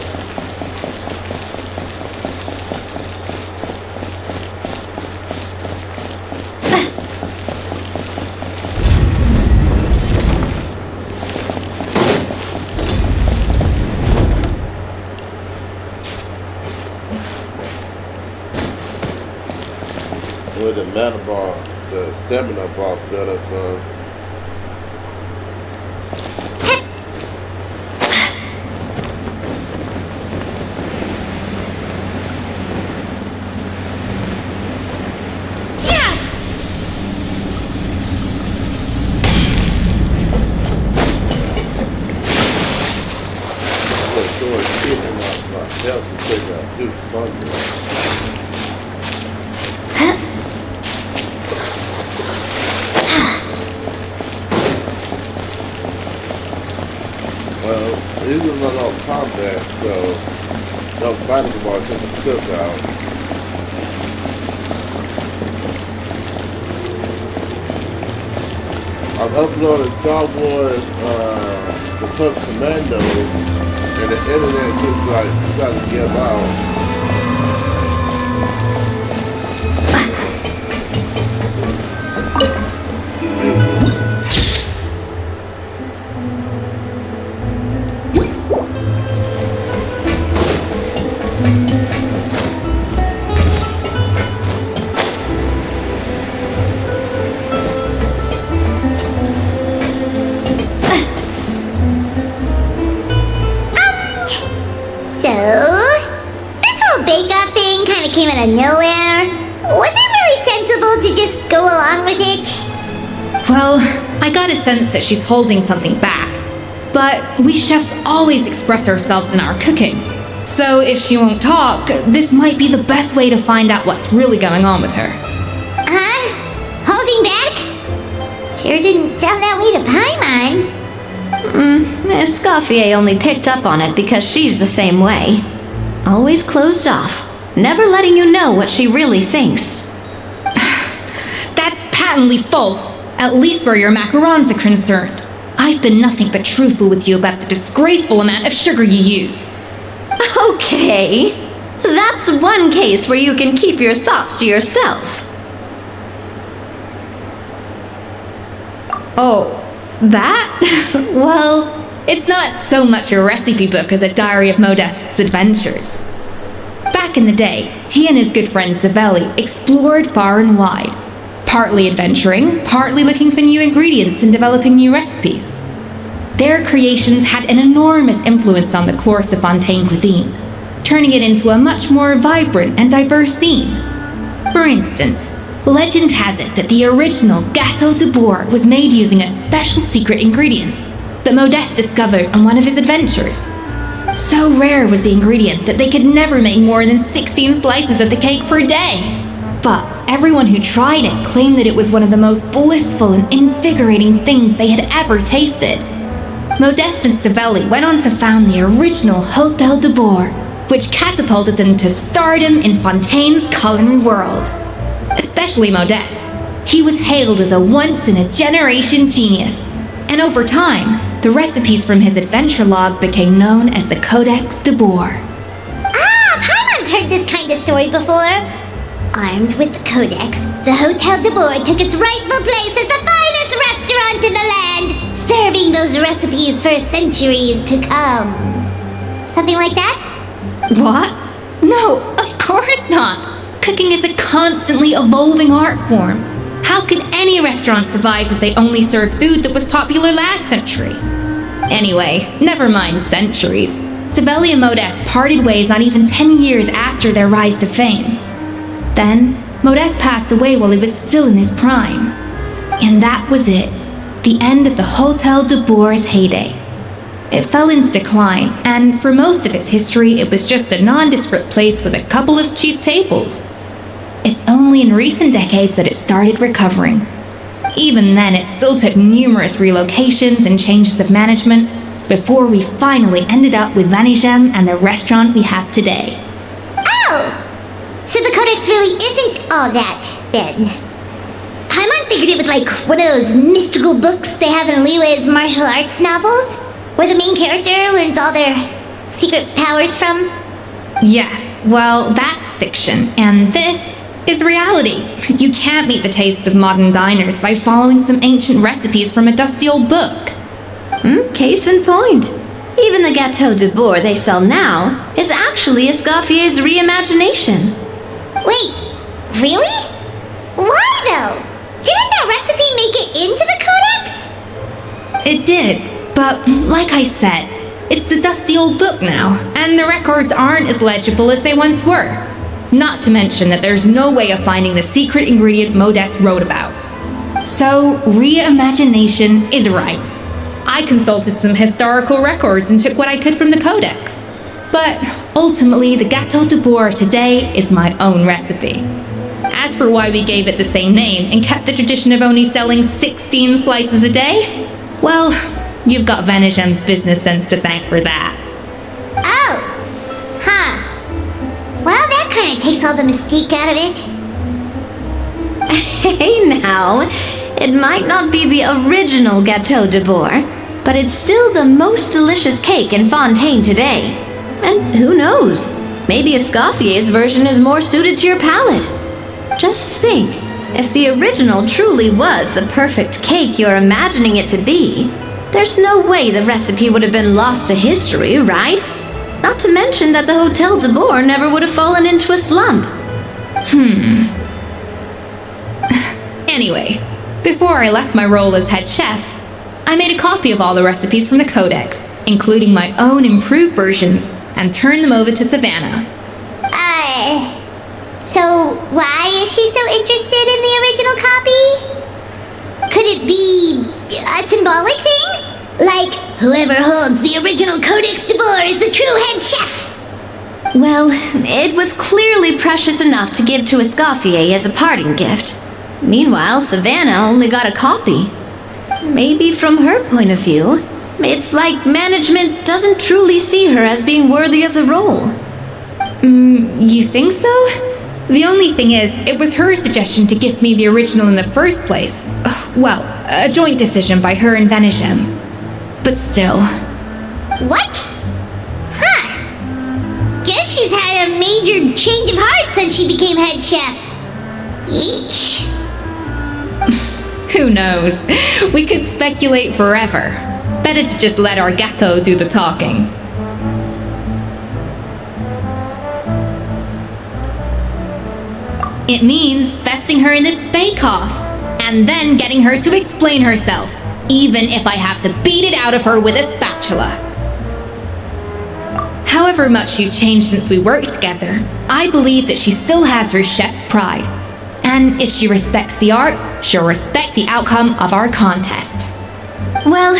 with the mana bar, the stamina bar filled up some. Well, these are not all combat, so no fighting bar, just a cookout. I've uploaded Star Wars, the Pup Commandos, and the internet just like decided to give out. Came out of nowhere. Was it really sensible to just go along with it? Well, I got a sense that she's holding something back. But we chefs always express ourselves in our cooking. So if she won't talk, this might be the best way to find out what's really going on with her. Huh? Holding back? Sure didn't sound that way to Paimon. Escoffier only picked up on it because she's the same way. Always closed off. Never letting you know what she really thinks. That's patently false, at least where your macarons are concerned. I've been nothing but truthful with you about the disgraceful amount of sugar you use. Okay, that's one case where you can keep your thoughts to yourself. Oh, that? Well, it's not so much a recipe book as a diary of Modest's adventures. Back in the day, he and his good friend Savelli explored far and wide, partly adventuring, partly looking for new ingredients and developing new recipes. Their creations had an enormous influence on the course of Fontaine cuisine, turning it into a much more vibrant and diverse scene. For instance, legend has it that the original Gâteau de Bourg was made using a special secret ingredient that Modeste discovered on one of his adventures. So rare was the ingredient that they could never make more than 16 slices of the cake per day. But everyone who tried it claimed that it was one of the most blissful and invigorating things they had ever tasted. Modeste and Savelli went on to found the original Hôtel de Bourg, which catapulted them to stardom in Fontaine's culinary world. Especially Modeste. He was hailed as a once-in-a-generation genius, and over time, the recipes from his adventure log became known as the Codex de Bourg. Paimon's heard this kind of story before. Armed with the Codex, the Hôtel de Bourg took its rightful place as the finest restaurant in the land, serving those recipes for centuries to come. Something like that? What? No, of course not! Cooking is a constantly evolving art form. How could any restaurant survive if they only served food that was popular last century? Anyway, never mind centuries. Savelli and Modeste parted ways not even 10 years after their rise to fame. Then, Modeste passed away while he was still in his prime. And that was it. The end of the Hôtel de Bourg's heyday. It fell into decline, and for most of its history, it was just a nondescript place with a couple of cheap tables. It's only in recent decades that it started recovering. Even then, it still took numerous relocations and changes of management before we finally ended up with Vanigem and the restaurant we have today. Oh! So the Codex really isn't all that, then. Paimon figured it was like one of those mystical books they have in Liue's martial arts novels, where the main character learns all their secret powers from. Yes, well, that's fiction, and this is reality. You can't meet the tastes of modern diners by following some ancient recipes from a dusty old book. Case in point. Even the Gâteau de Bourg they sell now is actually Escoffier's reimagination. Wait, really? it did. But like I said, it's a dusty old book now, and the records aren't as legible as they once were. Not to mention that there's no way of finding the secret ingredient Modeste wrote about. So, reimagination is right. I consulted some historical records and took what I could from the codex. But ultimately, the Gâteau de Bourg of today is my own recipe. As for why we gave it the same name and kept the tradition of only selling 16 slices a day, well, you've got Venegem's business sense to thank for that. Oh! Huh. Well, that kind of takes all the mystique out of it. Hey now, it might not be the original Gâteau de Bourg, but it's still the most delicious cake in Fontaine today. And who knows, maybe Escoffier's version is more suited to your palate. Just think, if the original truly was the perfect cake you're imagining it to be, there's no way the recipe would have been lost to history, right? Not to mention that the Hotel de Bourg never would have fallen into a slump. Anyway, before I left my role as head chef, I made a copy of all the recipes from the codex, including my own improved versions, and turned them over to Savannah. So why is she so interested in the original copy? Could it be a symbolic thing? Like, whoever holds the original Codex de Bourg is the true head chef? Well, it was clearly precious enough to give to Escoffier as a parting gift. Meanwhile, Savannah only got a copy. Maybe from her point of view, it's like management doesn't truly see her as being worthy of the role. You think so? The only thing is, it was her suggestion to give me the original in the first place. Well, a joint decision by her and Venegem. But still. What? Huh. Guess she's had a major change of heart since she became head chef. Yeesh. Who knows? We could speculate forever. Better to just let our gâteau do the talking. It means vesting her in this bake-off, and then getting her to explain herself, even if I have to beat it out of her with a spatula. However much she's changed since we worked together, I believe that she still has her chef's pride. And if she respects the art, she'll respect the outcome of our contest. Well,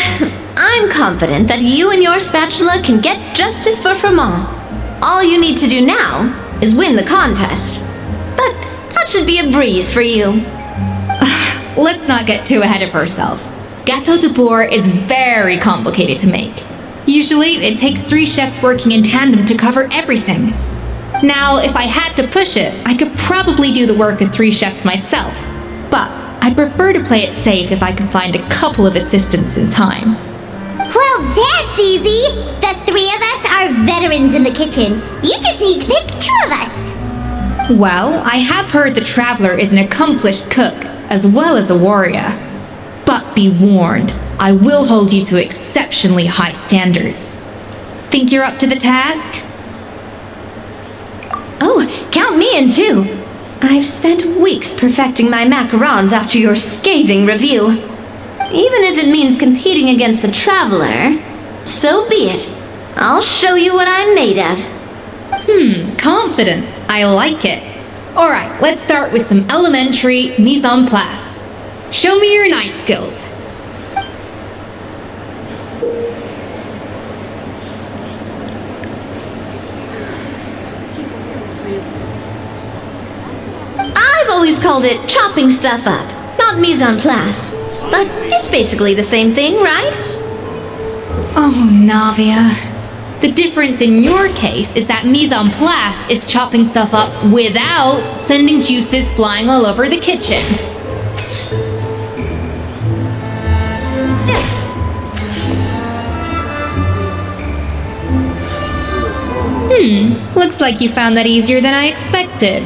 I'm confident that you and your spatula can get justice for Froment. All you need to do now is win the contest. But that should be a breeze for you. Let's not get too ahead of ourselves. Gâteau de Bourg is very complicated to make. Usually, it takes 3 chefs working in tandem to cover everything. Now, if I had to push it, I could probably do the work of 3 chefs myself. But I prefer to play it safe if I can find a couple of assistants in time. Well, that's easy. The 3 of us are veterans in the kitchen. You just need to pick 2 of us. Well, I have heard the Traveler is an accomplished cook, as well as a warrior. But be warned, I will hold you to exceptionally high standards. Think you're up to the task? Oh, count me in too. I've spent weeks perfecting my macarons after your scathing review. Even if it means competing against the Traveler, so be it. I'll show you what I'm made of. Confident. I like it. Alright, let's start with some elementary mise en place. Show me your knife skills. I've always called it chopping stuff up, not mise en place. But it's basically the same thing, right? Oh, Navia. The difference in your case is that mise en place is chopping stuff up without sending juices flying all over the kitchen. Looks like you found that easier than I expected.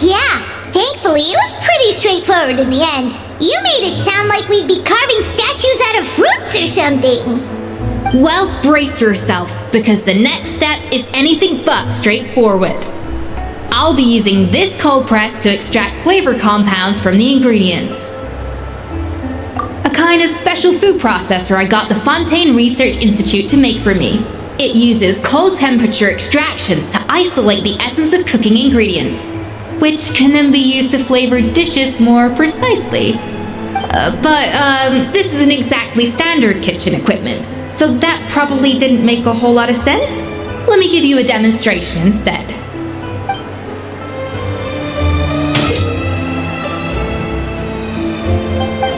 Yeah, thankfully it was pretty straightforward in the end. You made it sound like we'd be carving statues out of fruits or something. Well, brace yourself, because the next step is anything but straightforward. I'll be using this cold press to extract flavor compounds from the ingredients. A kind of special food processor I got the Fontaine Research Institute to make for me. It uses cold temperature extraction to isolate the essence of cooking ingredients, which can then be used to flavor dishes more precisely. But this isn't exactly standard kitchen equipment, so that probably didn't make a whole lot of sense. Let me give you a demonstration instead.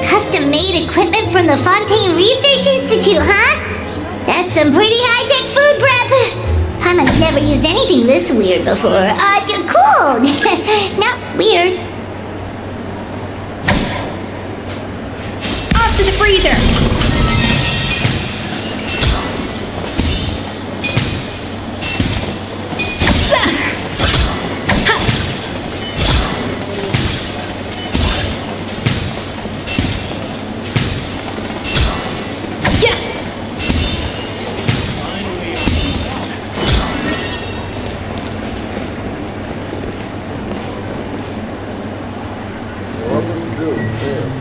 Custom-made equipment from the Fontaine Research Institute, huh? That's some pretty high-tech food prep. Paimon's never used anything this weird before. Cool. Not weird. Off to the freezer! What would you do? Damn.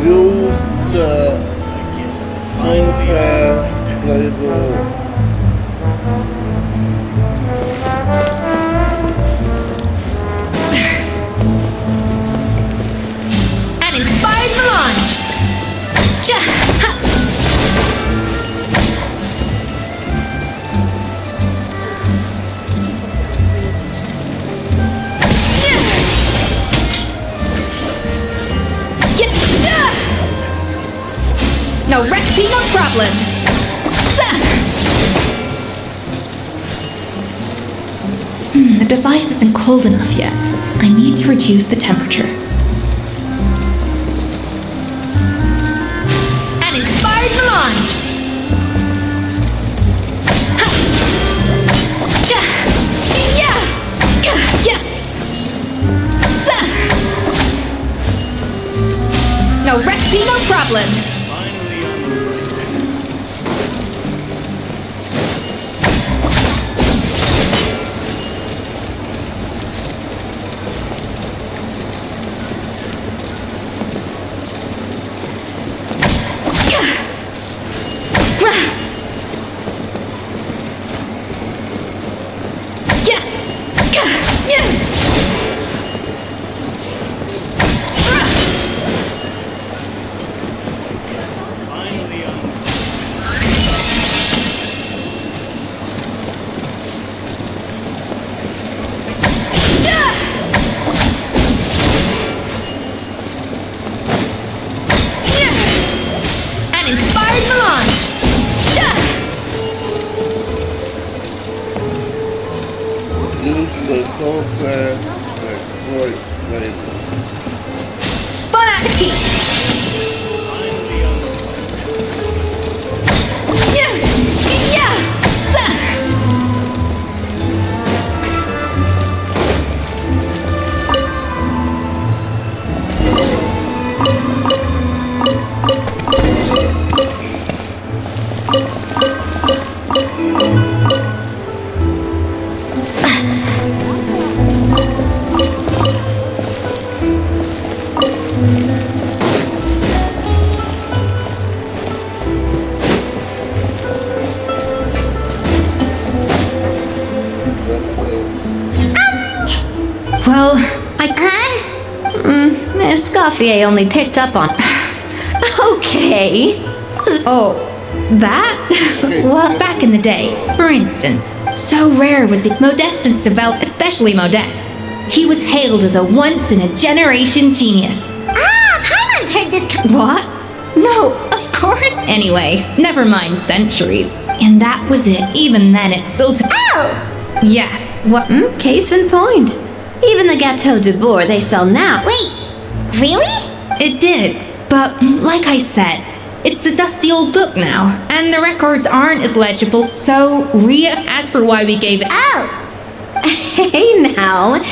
Use the final pass flavor. An inspired melange! No recipe, no problem. The device isn't cold enough yet. I need to reduce the temperature. An inspired melange! No recipe, no problem. Use the cold pass exploit flavor. Bon appetit! Well, Escoffier only picked up on... Okay. Oh, that? Well, back in the day, for instance, so rare was the Modestance developed, especially Modeste. He was hailed as a once-in-a-generation genius. Paimon's heard this What? No, of course. Anyway, never mind centuries. And that was it. Even then, it still took... Oh! Yes, what? Case in point. Even the Gâteau de Bourg they sell now. Wait, really? it did. But like I said, it's a dusty old book now, and the records aren't as legible, so Rhea asked for why we gave it— Oh! Hey now,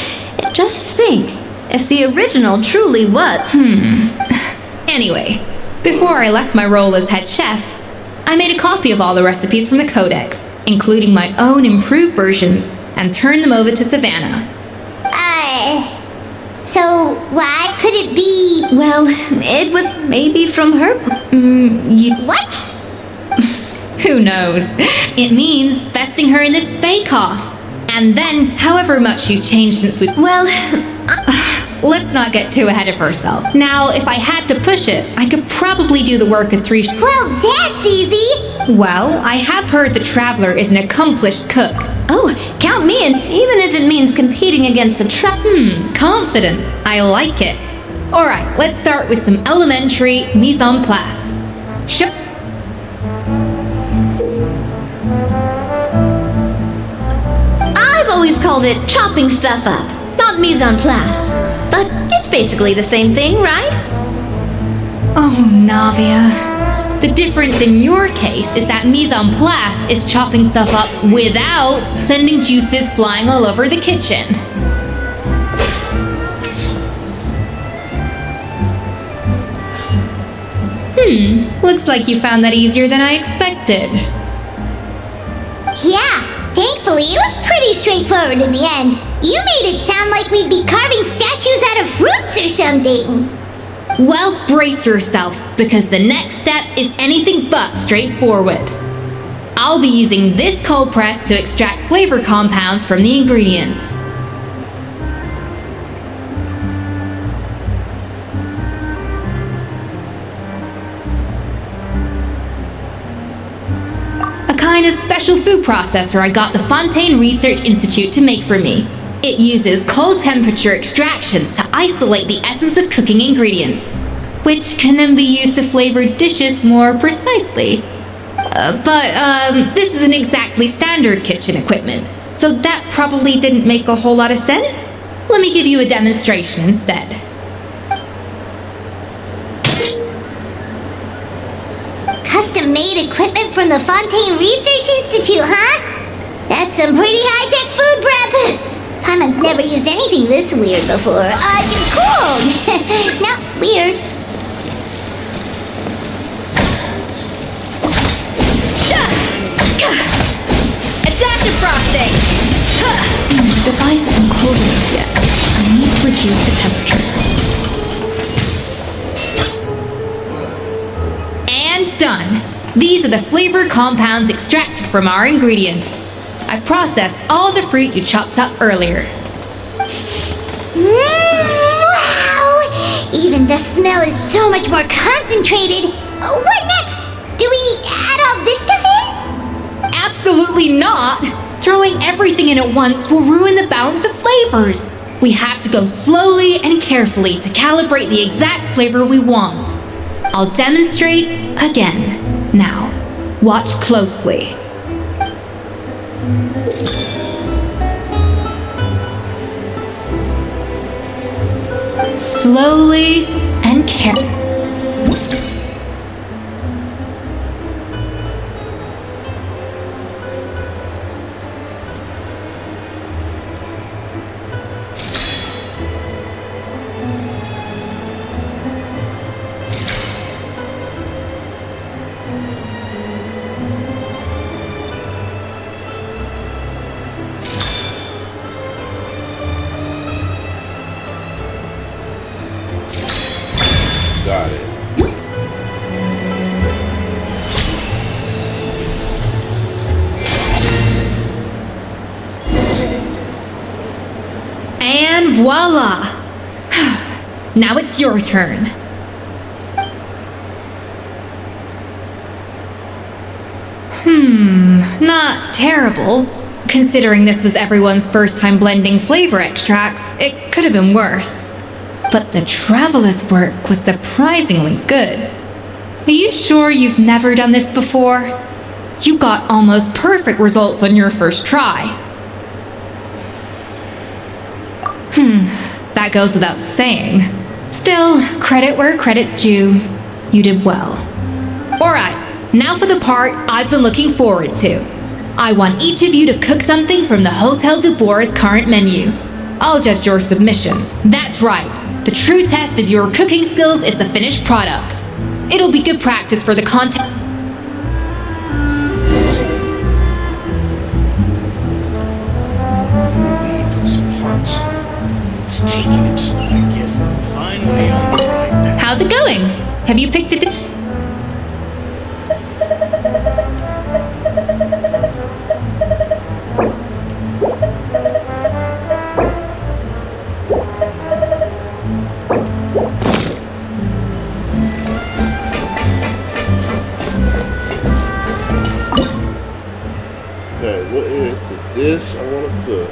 just think, if the original truly was— Anyway, before I left my role as head chef, I made a copy of all the recipes from the codex, including my own improved versions, and turned them over to Savannah. So why could it be? Well, it was maybe from her. What? Who knows? It means besting her in this bake-off. And then, however much she's changed since we— Well, let's not get too ahead of ourselves. Now, if I had to push it, I could probably do the work of 3— Well, that's easy. Well, I have heard the Traveler is an accomplished cook. oh, count me in, even if it means competing against the Confident. I like it. Alright, let's start with some elementary mise en place. I've always called it chopping stuff up, not mise en place. But it's basically the same thing, right? Oh, Navia. The difference in your case is that mise en place is chopping stuff up without sending juices flying all over the kitchen. Looks like you found that easier than I expected. Yeah, thankfully it was pretty straightforward in the end. You made it sound like we'd be carving statues out of fruits or something. Well, brace yourself, because the next step is anything but straightforward. I'll be using this cold press to extract flavor compounds from the ingredients. A kind of special food processor I got the Fontaine Research Institute to make for me. It uses cold temperature extraction to isolate the essence of cooking ingredients, which can then be used to flavor dishes more precisely. But this isn't exactly standard kitchen equipment, so that probably didn't make a whole lot of sense. Let me give you a demonstration instead. Custom-made equipment from the Fontaine Research Institute, huh? That's some pretty high-tech food prep. Paimon's never used anything this weird before. Cool! Not weird. Adaptive frosting! The device isn't cold enough yet. I need to reduce the temperature. And done! These are the flavor compounds extracted from our ingredients. I've processed all the fruit you chopped up earlier. Wow! Even the smell is so much more concentrated. What next? Do we add all this stuff in? Absolutely not! Throwing everything in at once will ruin the balance of flavors. We have to go slowly and carefully to calibrate the exact flavor we want. I'll demonstrate again. Now, watch closely. Slowly and carefully. Got it. And voila! Now it's your turn. Not terrible. Considering this was everyone's first time blending flavor extracts, it could have been worse. But the Traveler's work was surprisingly good. Are you sure you've never done this before? You got almost perfect results on your first try. That goes without saying. Still, credit where credit's due. You did well. Alright, now for the part I've been looking forward to. I want each of you to cook something from the Hotel du Bois' current menu. I'll judge your submissions. That's right. The true test of your cooking skills is the finished product. It'll be good practice for the content. How's it going? Have you picked it? Okay, what is the dish I want to cook?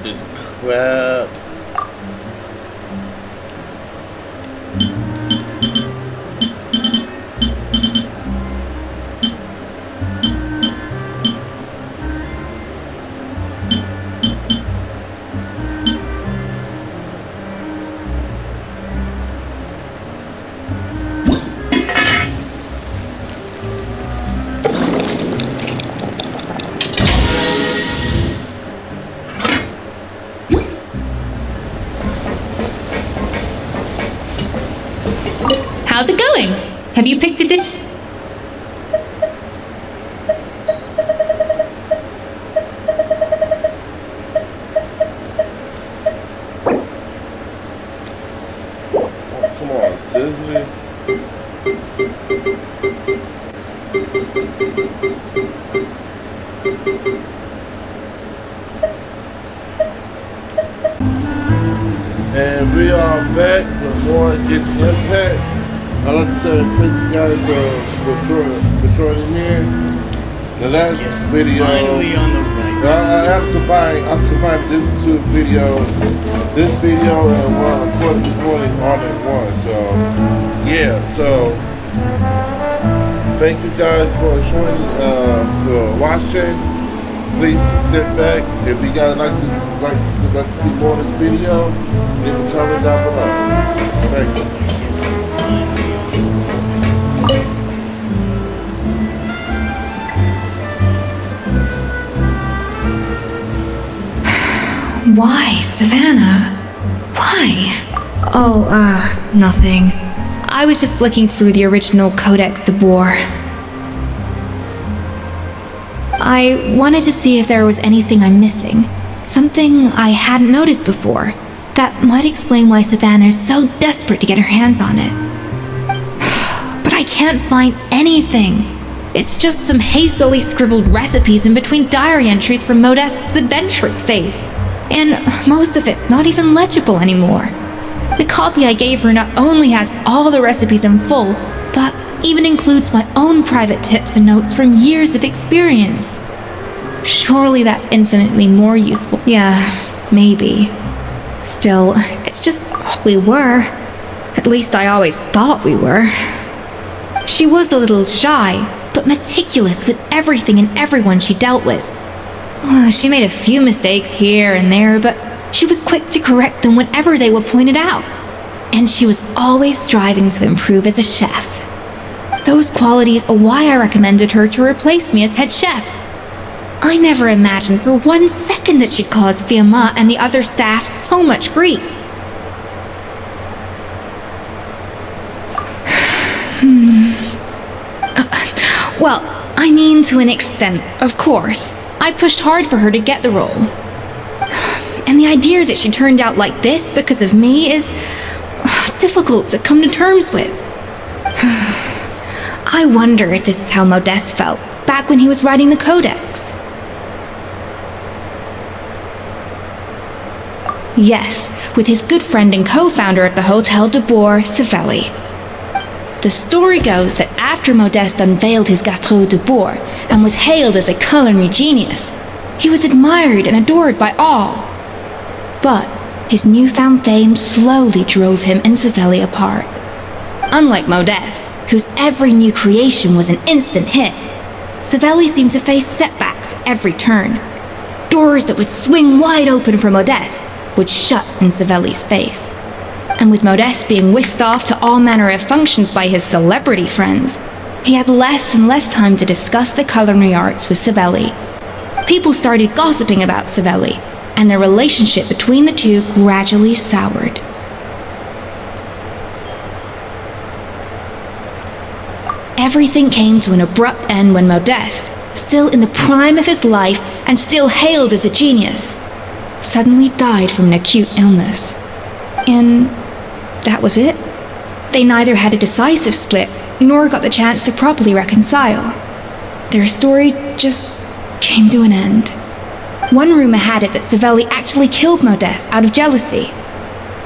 It's crab. How's it going? Have you picked it? Oh, come on, Sizzly. And we are back with more Genshin Impact. I'd like to say thank you guys for joining in. The last video, I'm combining these two videos, this video and one recording all in one. So yeah, so thank you guys for joining, for watching. Please sit back. If you guys like to see more of this video, leave a comment down below. Thank you. Why, Savannah? Why? Oh, nothing. I was just flicking through the original Codex de Boer. I wanted to see if there was anything I'm missing. Something I hadn't noticed before. That might explain why Savannah's so desperate to get her hands on it. But I can't find anything. It's just some hastily scribbled recipes in between diary entries from Modeste's adventuring phase. And most of it's not even legible anymore. The copy I gave her not only has all the recipes in full, but even includes my own private tips and notes from years of experience. Surely that's infinitely more useful. Yeah, maybe. Still, it's just we were. At least I always thought we were. She was a little shy, but meticulous with everything and everyone she dealt with. She made a few mistakes here and there, but she was quick to correct them whenever they were pointed out. And she was always striving to improve as a chef. Those qualities are why I recommended her to replace me as head chef. I never imagined for 1 second that she'd cause Fiamma and the other staff so much grief. Well, I mean to an extent, of course. I pushed hard for her to get the role. And the idea that she turned out like this because of me is difficult to come to terms with. I wonder if this is how Modeste felt back when he was writing the Codex. Yes, with his good friend and co-founder at the Hotel de Boer, Savelli. The story goes that after Modeste unveiled his Gâteau de Boer and was hailed as a culinary genius, he was admired and adored by all. But his newfound fame slowly drove him and Savelli apart. Unlike Modeste, whose every new creation was an instant hit, Savelli seemed to face setbacks every turn. Doors that would swing wide open for Modeste would shut in Savelli's face. And with Modeste being whisked off to all manner of functions by his celebrity friends, he had less and less time to discuss the culinary arts with Savelli. People started gossiping about Savelli, and their relationship between the two gradually soured. Everything came to an abrupt end when Modeste, still in the prime of his life and still hailed as a genius, suddenly died from an acute illness. And that was it. They neither had a decisive split nor got the chance to properly reconcile. Their story just came to an end. One rumor had it that Savelli actually killed Modeste out of jealousy,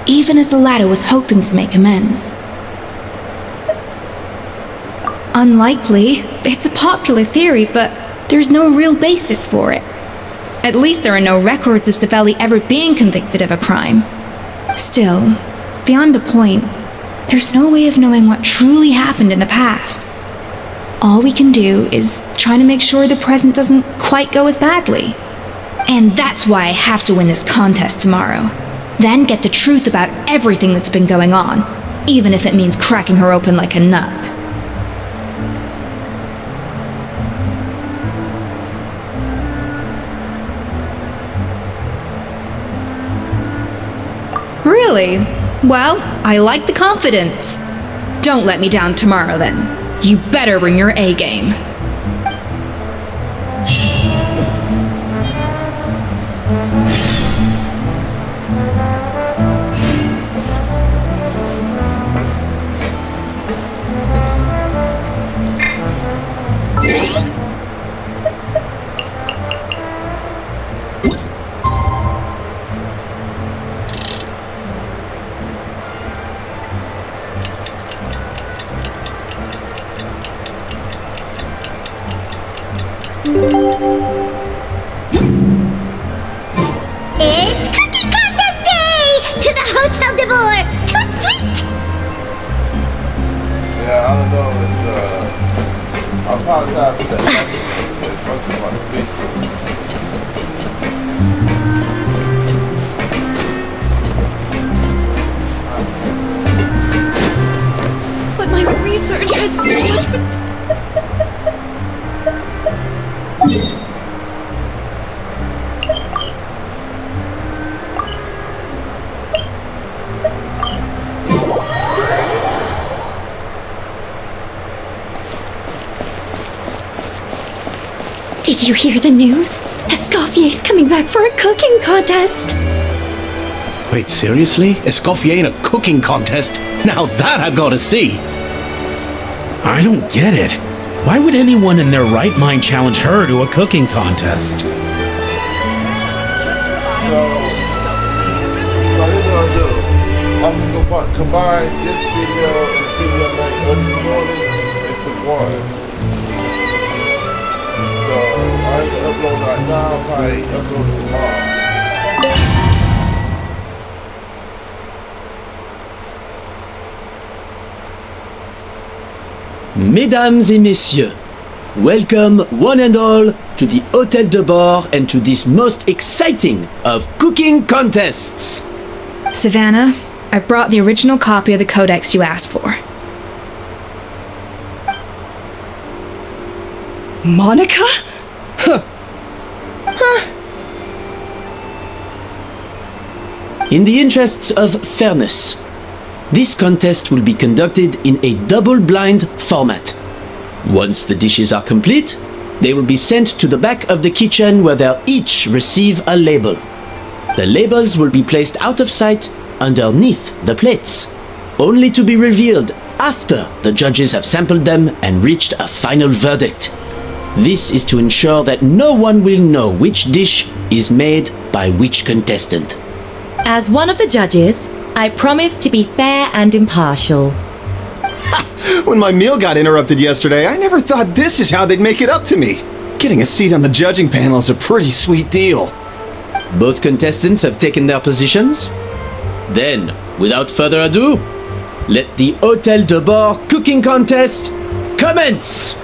even as the latter was hoping to make amends. Unlikely. It's a popular theory, but there's no real basis for it. At least there are no records of Savelli ever being convicted of a crime. Still, beyond a point, there's no way of knowing what truly happened in the past. All we can do is try to make sure the present doesn't quite go as badly. And that's why I have to win this contest tomorrow. Then get the truth about everything that's been going on, even if it means cracking her open like a nut. Really? Well, I like the confidence. Don't let me down tomorrow, then. You better bring your A game. It's Cooking Contest Day! To the Hotel de Boer! Toot sweet! Yeah, I don't know. It's, I apologize for that. It's much of my speech. But my research had so much potential. Did you hear the news? Escoffier's coming back for a cooking contest. Wait, seriously? Escoffier in a cooking contest? Now that I've got to see! I don't get it. Why would anyone in their right mind challenge her to a cooking contest? So here's what I'll do. I'm gonna combine this video and the video I made early in the morning into one. So I ain't gonna upload that now, I'll probably upload it tomorrow. Mesdames et messieurs, welcome one and all to the Hotel de Boer and to this most exciting of cooking contests. Savannah, I brought the original copy of the codex you asked for. Monica? Huh. In the interests of fairness, this contest will be conducted in a double-blind format. Once the dishes are complete, they will be sent to the back of the kitchen where they'll each receive a label. The labels will be placed out of sight underneath the plates, only to be revealed after the judges have sampled them and reached a final verdict. This is to ensure that no one will know which dish is made by which contestant. As one of the judges, I promise to be fair and impartial. When my meal got interrupted yesterday, I never thought this is how they'd make it up to me. Getting a seat on the judging panel is a pretty sweet deal. Both contestants have taken their positions? Then, without further ado, let the Hotel de Boer cook cooking contest, commence!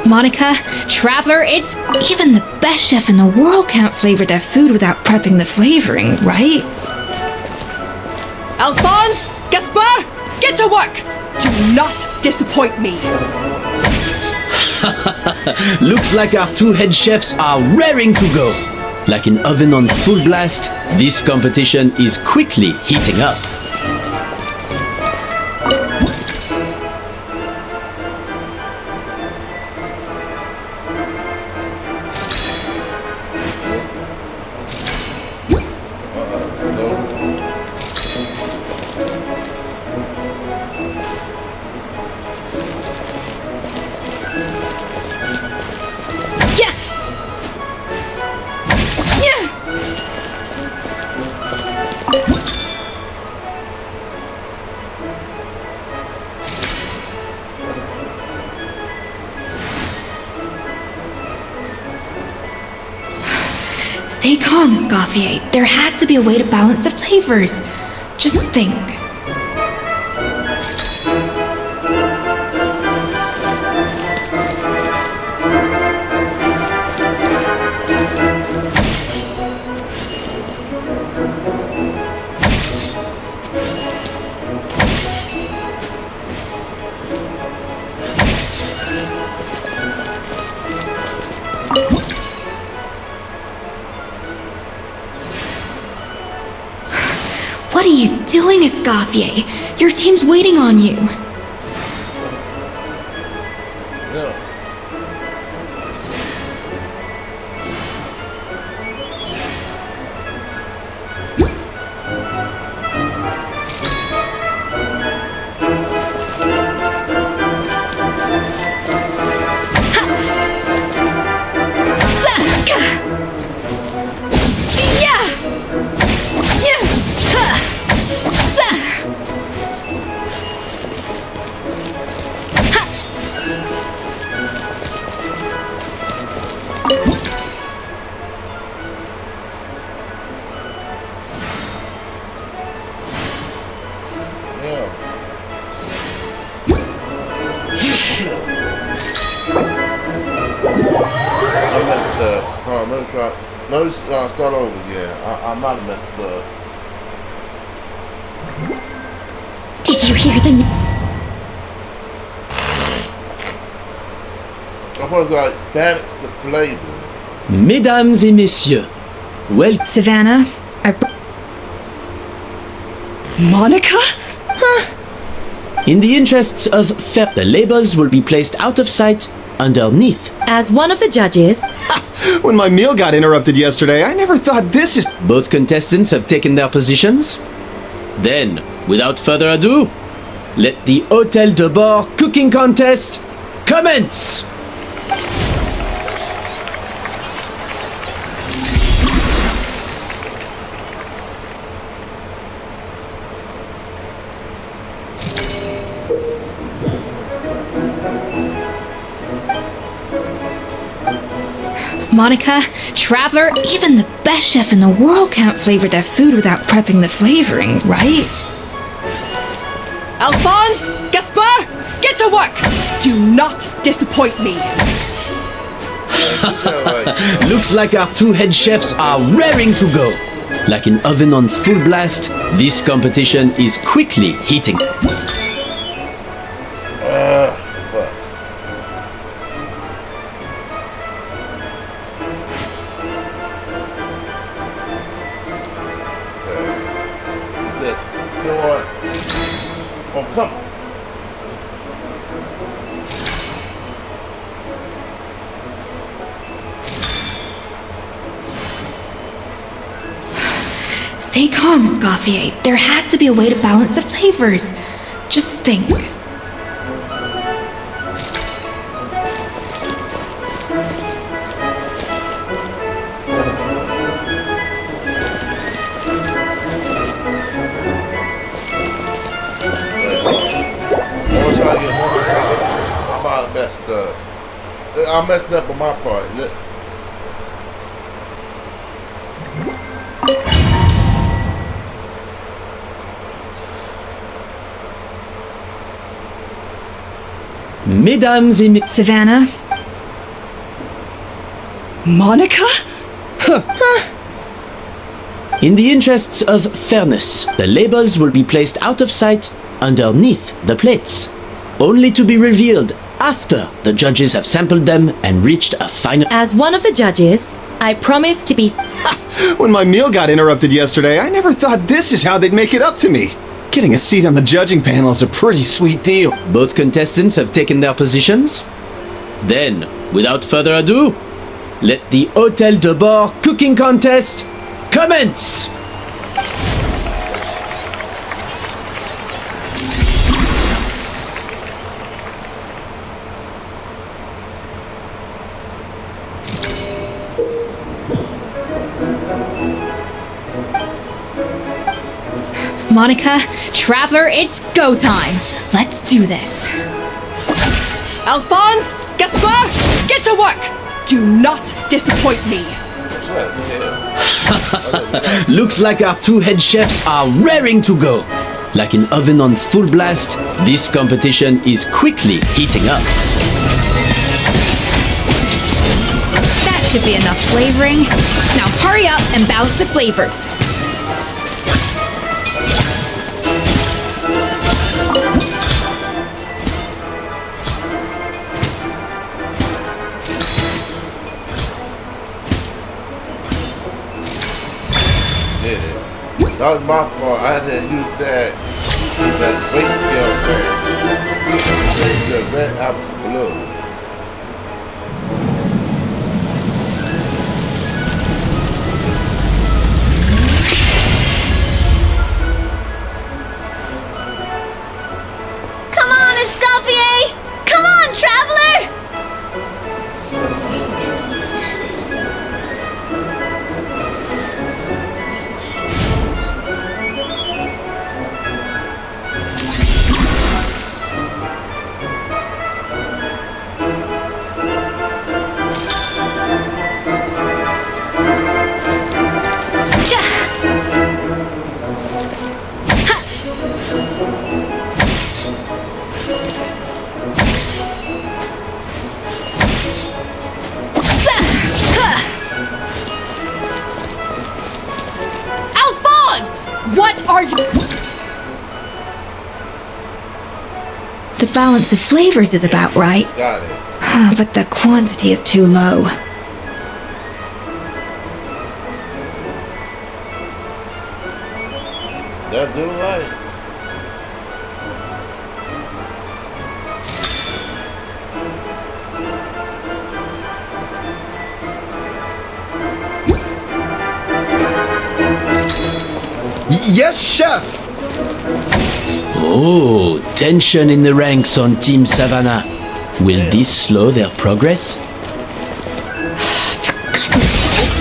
Monica, Traveler, it's even the best chef in the world can't flavor their food without prepping the flavoring, right? Alphonse! Gaspar! Get to work! Do not disappoint me! Looks like our two head chefs are raring to go. Like an oven on full blast, this competition is quickly heating up. Stay calm, Escoffier. There has to be a way to balance the flavors. Just think. What are you doing, Escoffier? Your team's waiting on you. Yeah. No, start over again. I might have messed up. Did you hear the... I was like, balance the flavor. Mesdames et messieurs, well... Savannah, Monica? In the interests of fair, the labels will be placed out of sight underneath. As one of the judges... When my meal got interrupted yesterday, I never thought this is... Both contestants have taken their positions. Then, without further ado, let the Hôtel de Bord cooking contest commence! Monica, Traveler, even the best chef in the world can't flavor their food without prepping the flavoring, right? Alphonse! Gaspar! Get to work! Do not disappoint me! Looks like our two head chefs are raring to go. Like an oven on full blast, this competition is quickly heating. Fuck. It says 4. Oh, come on. Stay calm, Escoffier. There has to be a way to balance the flavors. Just think. messed up. I messed up on my part. Mesdames et messieurs. Savannah? Monica? In the interests of fairness, the labels will be placed out of sight underneath the plates, only to be revealed after the judges have sampled them and reached a final. As one of the judges, I promise to be. When my meal got interrupted yesterday, I never thought this is how they'd make it up to me. Getting a seat on the judging panel is a pretty sweet deal. Both contestants have taken their positions. Then, without further ado, let the Hôtel de Bord cooking contest commence! Monica, Traveler, it's go time. Let's do this. Alphonse, Gaspar, get to work. Do not disappoint me. Looks like our two head chefs are raring to go. Like an oven on full blast, this competition is quickly heating up. That should be enough flavoring. Now hurry up and balance the flavors. That was my fault. I had to use that weight scale thing. The red apple blue. Come on, Escoffier! Come on, Traveler! What are you? The balance of flavors is about right. Got it. But the quantity is too low. That do right. Yes, chef! Oh, tension in the ranks on Team Savannah. Will this slow their progress?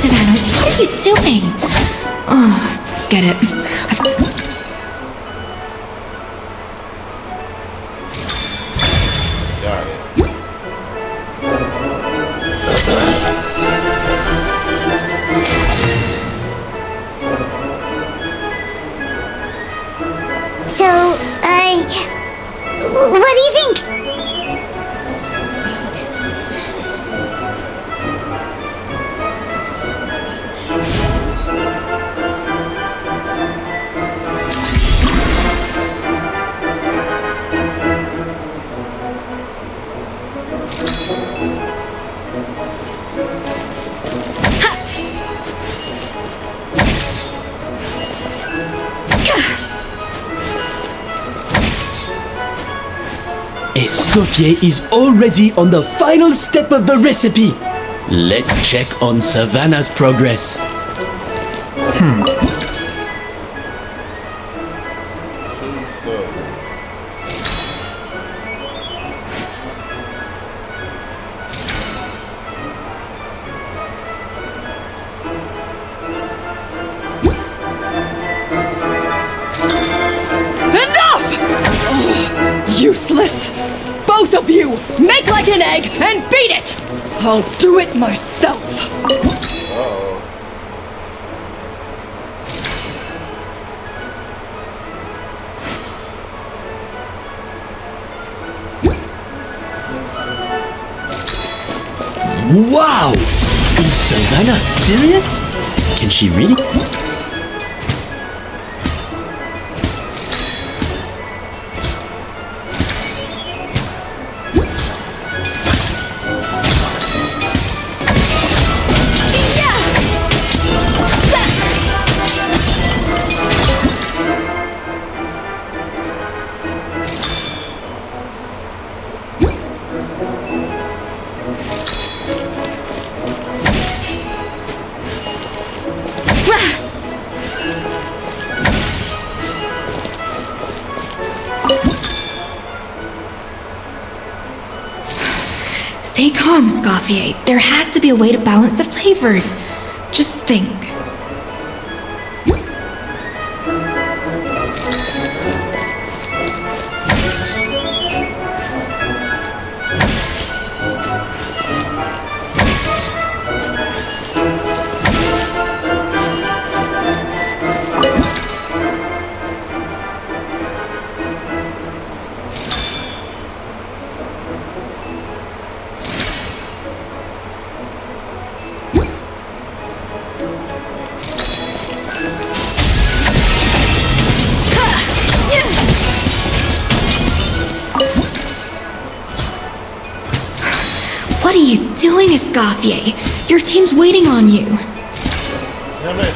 Savannah, what are you doing? Oh, get it. Got it. So, what do you think? Escoffier is already on the final step of the recipe. Let's check on Savannah's progress. Enough! Useless! Both Both of you, make like an egg and beat it! I'll do it myself. Wow! Is Savannah serious? Can she really? Stay calm, Escoffier. There has to be a way to balance the flavors. Just think. What are you doing, Escoffier? Your team's waiting on you. Damn it.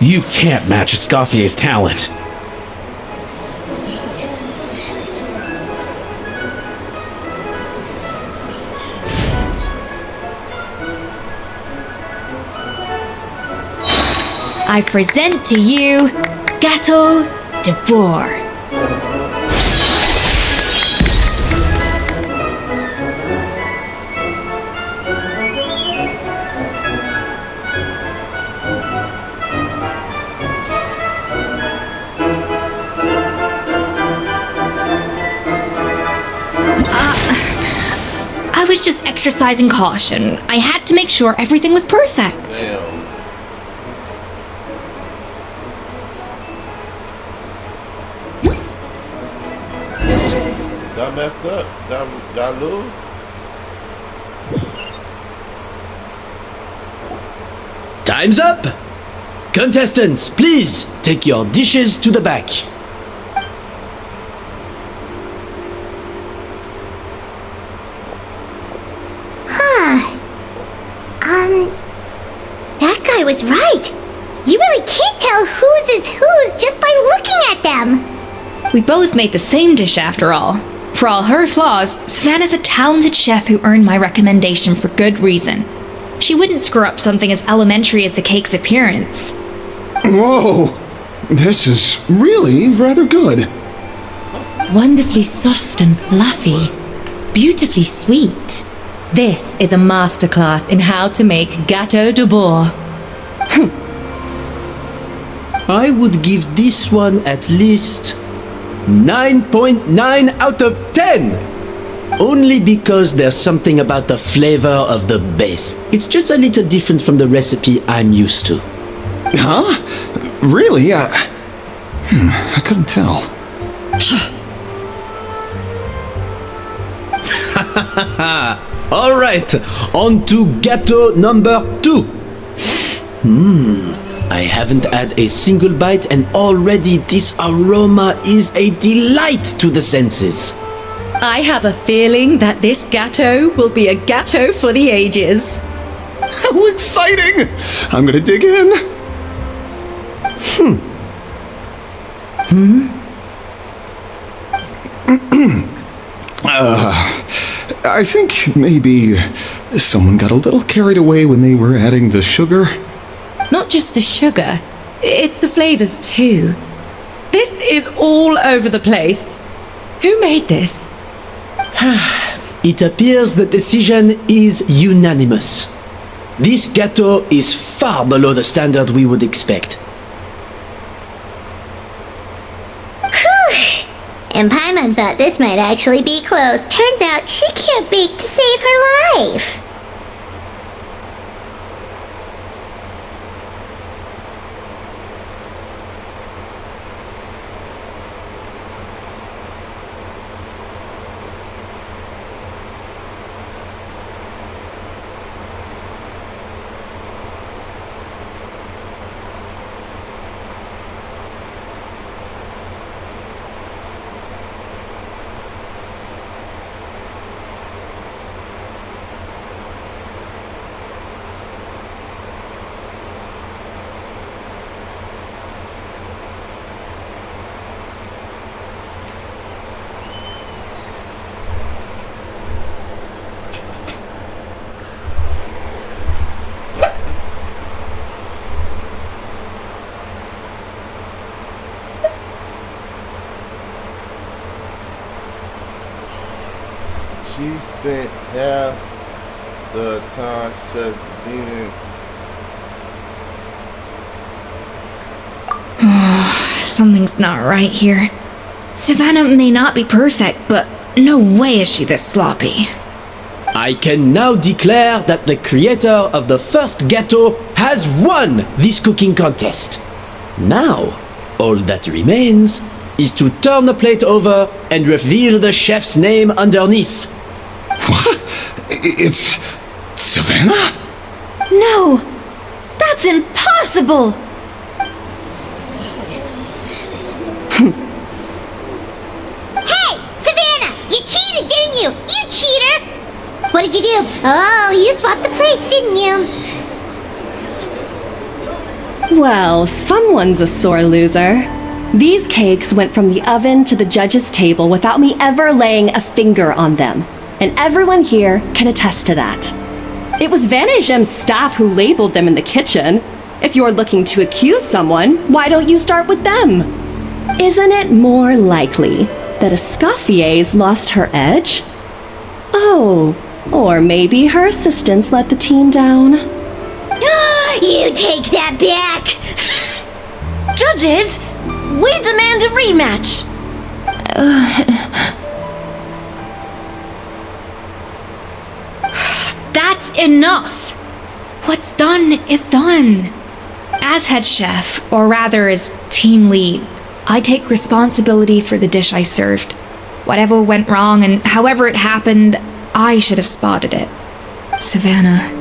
You can't match Escoffier's talent. I present to you Gâteau de Bourg. I was just exercising caution. I had to make sure everything was perfect. Damn. Did I mess up? Did I lose? Time's up! Contestants, please take your dishes to the back. That guy was right. You really can't tell whose is whose just by looking at them. We both made the same dish after all. For all her flaws, Savannah's a talented chef who earned my recommendation for good reason. She wouldn't screw up something as elementary as the cake's appearance. Whoa! This is really rather good. Wonderfully soft and fluffy. Beautifully sweet. This is a masterclass in how to make Gâteau de Bourg. I would give this one at least 9.9 out of 10! only because there's something about the flavor of the base. It's just a little different from the recipe I'm used to. Huh? Really? I couldn't tell. All right, on to gâteau number 2. I haven't had a single bite and already this aroma is a delight to the senses. I have a feeling that this gâteau will be a gâteau for the ages. How exciting! I'm gonna dig in. I think maybe someone got a little carried away when they were adding the sugar. Not just the sugar, it's the flavors too. This is all over the place. Who made this? It appears the decision is unanimous. This gâteau is far below the standard we would expect. And Paimon thought this might actually be close. Turns out she can't bake to save her life. She spent half the time just being. Something's not right here. Savannah may not be perfect, but no way is she this sloppy. I can now declare that the creator of the first gâteau has won this cooking contest. Now, all that remains is to turn the plate over and reveal the chef's name underneath. What? It's Savannah? No! That's impossible! Hey, Savannah! You cheated, didn't you? You cheater! What did you do? Oh, you swapped the plates, didn't you? Well, someone's a sore loser. These cakes went from the oven to the judge's table without me ever laying a finger on them. And everyone here can attest to that. It was Van Gem's staff who labeled them in the kitchen. If you're looking to accuse someone, why don't you start with them? Isn't it more likely that Escoffier's lost her edge? Oh, or maybe her assistants let the team down. You take that back! Judges, we demand a rematch! That's enough! What's done is done. As head chef, or rather as team lead, I take responsibility for the dish I served. Whatever went wrong and however it happened, I should have spotted it. Savannah,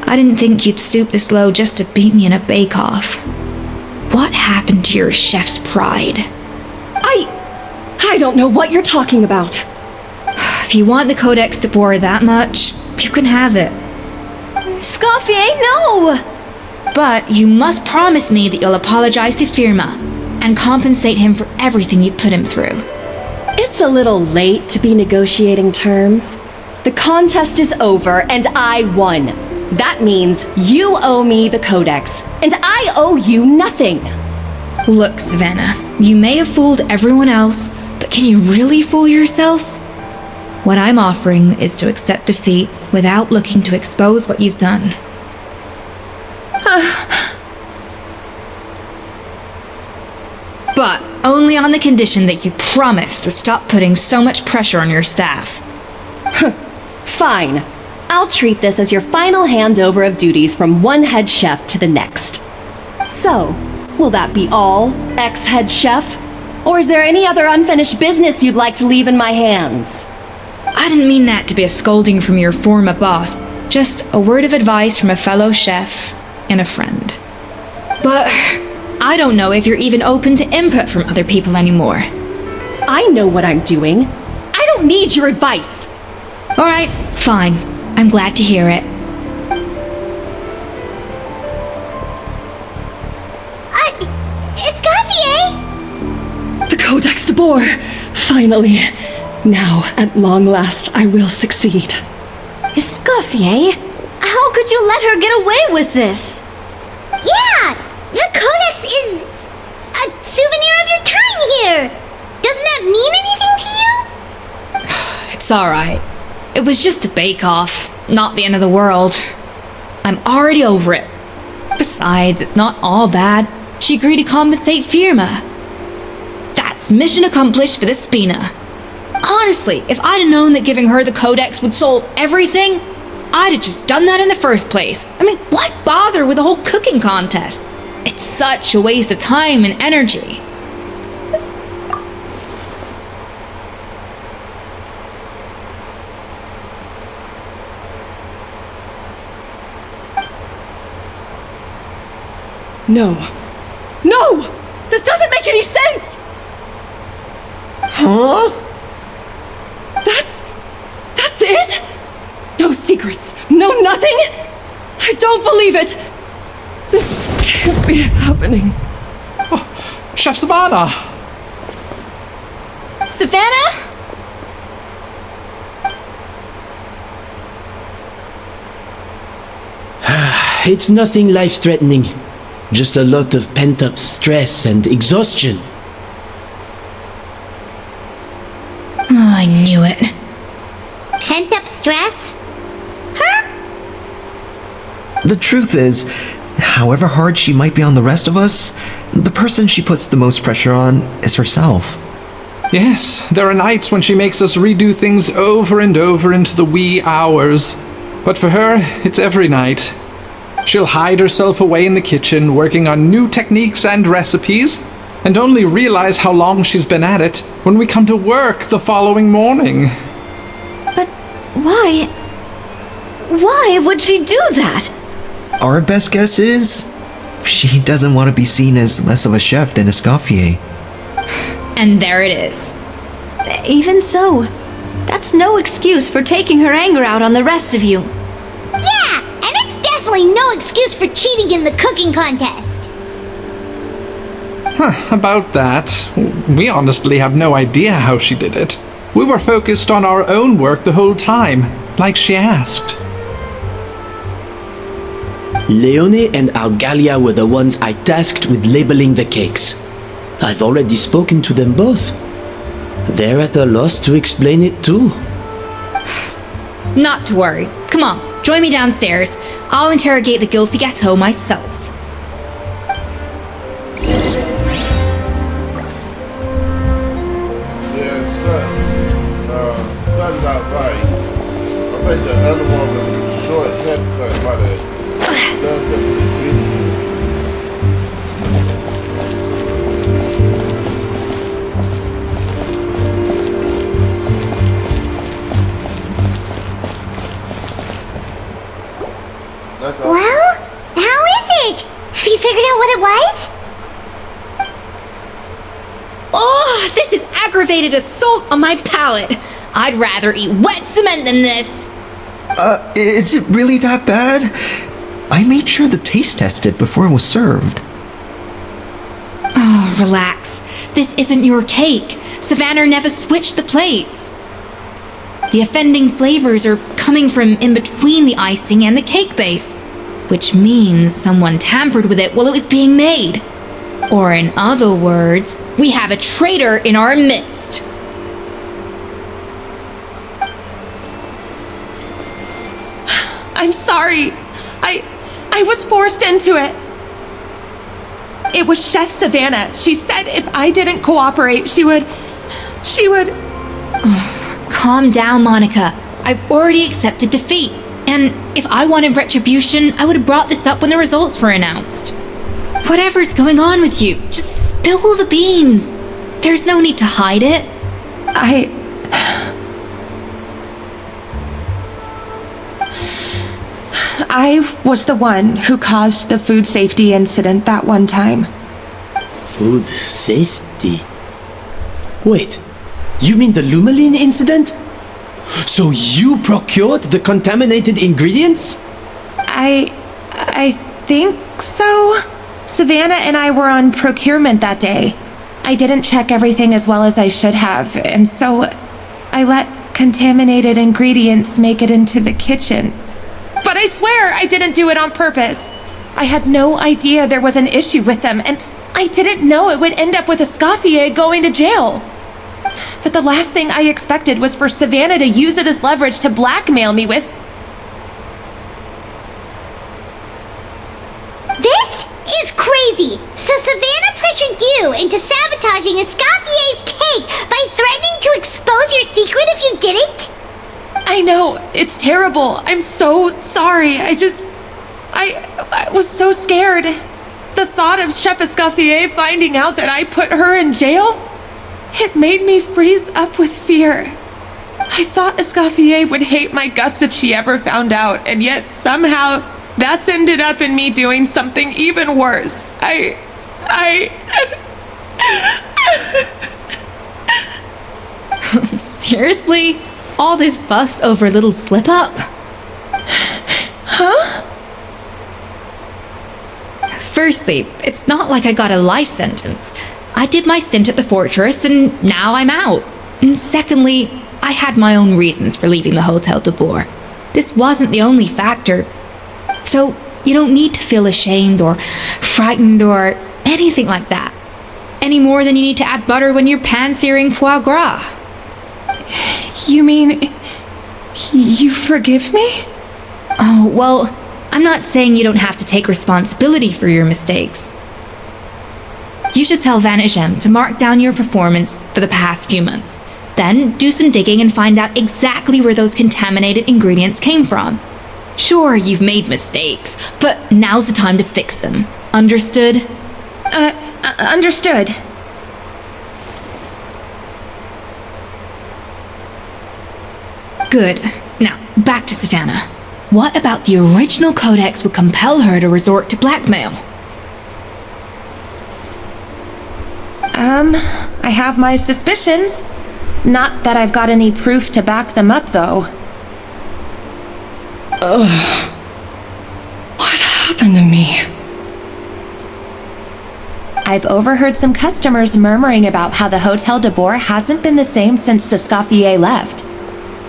I didn't think you'd stoop this low just to beat me in a bake-off. What happened to your chef's pride? I don't know what you're talking about. If you want the Codex to bore that much, you can have it. Escoffier, no! But you must promise me that you'll apologize to Firma and compensate him for everything you put him through. It's a little late to be negotiating terms. The contest is over and I won. That means you owe me the Codex, and I owe you nothing. Look, Savannah, you may have fooled everyone else, but can you really fool yourself? What I'm offering is to accept defeat without looking to expose what you've done. But only on the condition that you promise to stop putting so much pressure on your staff. Fine. I'll treat this as your final handover of duties from one head chef to the next. So, will that be all, ex-head chef? Or is there any other unfinished business you'd like to leave in my hands? I didn't mean that to be a scolding from your former boss. Just a word of advice from a fellow chef and a friend. But I don't know if you're even open to input from other people anymore. I know what I'm doing. I don't need your advice. All right, fine. I'm glad to hear it. Escoffier! The Codex de Boer! Finally. Now, at long last, I will succeed. Escoffier? How could you let her get away with this? Yeah! The Codex is a souvenir of your time here! Doesn't that mean anything to you? It's alright. It was just a bake-off, not the end of the world. I'm already over it. Besides, it's not all bad. She agreed to compensate Firma. That's mission accomplished for the Spina. Honestly, if I'd have known that giving her the Codex would solve everything, I'd have just done that in the first place. I mean, why bother with the whole cooking contest? It's such a waste of time and energy. No. No! This doesn't make any sense! Huh? That's it? No secrets, no nothing? I don't believe it! This can't be happening. Oh, Chef Savannah! Savannah? It's nothing life-threatening. Just a lot of pent-up stress and exhaustion. Oh, I knew it. Pent-up stress? Her? The truth is, however hard she might be on the rest of us, the person she puts the most pressure on is herself. Yes, there are nights when she makes us redo things over and over into the wee hours. But for her, it's every night. She'll hide herself away in the kitchen, working on new techniques and recipes, and only realize how long she's been at it when we come to work the following morning. But why? Why would she do that? Our best guess is, she doesn't want to be seen as less of a chef than Escoffier. And there it is. Even so, that's no excuse for taking her anger out on the rest of you. Yeah, and it's definitely no excuse for cheating in the cooking contest. About that, we honestly have no idea how she did it. We were focused on our own work the whole time, like she asked. Leone and Argalia were the ones I tasked with labeling the cakes. I've already spoken to them both. They're at a loss to explain it too. Not to worry. Come on, join me downstairs. I'll interrogate the guilty ghetto myself. Yeah, son not right. I think the other one with the short haircut might have done something to the video. Well, how is it? Have you figured out what it was? Oh, this is aggravated assault on my palate. I'd rather eat wet cement than this. Is it really that bad? I made sure to taste test it before it was served. Oh, relax. This isn't your cake. Savannah never switched the plates. The offending flavors are coming from in between the icing and the cake base, which means someone tampered with it while it was being made. Or in other words, we have a traitor in our midst. I'm sorry. I was forced into it. It was Chef Savannah. She said if I didn't cooperate, she would... Calm down, Monica. I've already accepted defeat. And if I wanted retribution, I would have brought this up when the results were announced. Whatever's going on with you, just spill the beans. There's no need to hide it. I was the one who caused the food safety incident that one time. Food safety? Wait, you mean the Lumaline incident? So you procured the contaminated ingredients? I think so. Savannah and I were on procurement that day. I didn't check everything as well as I should have, and so I let contaminated ingredients make it into the kitchen. But I swear I didn't do it on purpose. I had no idea there was an issue with them, and I didn't know it would end up with Escoffier going to jail. But the last thing I expected was for Savannah to use it as leverage to blackmail me with. This is crazy! So Savannah pressured you into sabotaging Escoffier's cake by threatening to expose your secret if you didn't? I know, it's terrible. I'm so sorry. I was so scared. The thought of Chef Escoffier finding out that I put her in jail, it made me freeze up with fear. I thought Escoffier would hate my guts if she ever found out, and yet somehow that's ended up in me doing something even worse. Seriously? All this fuss over a little slip-up? Huh? Firstly, it's not like I got a life sentence. I did my stint at the fortress and now I'm out. And secondly, I had my own reasons for leaving the Hotel de Boer. This wasn't the only factor. So you don't need to feel ashamed or frightened or anything like that. Any more than you need to add butter when you're pan-searing foie gras. You mean, you forgive me? Oh, well, I'm not saying you don't have to take responsibility for your mistakes. You should tell Vanagem to mark down your performance for the past few months. Then do some digging and find out exactly where those contaminated ingredients came from. Sure, you've made mistakes, but now's the time to fix them. Understood? Understood. Good. Now, back to Savannah. What about the original codex would compel her to resort to blackmail? I have my suspicions. Not that I've got any proof to back them up, though. Ugh. What happened to me? I've overheard some customers murmuring about how the Hotel de Boer hasn't been the same since Escoffier left.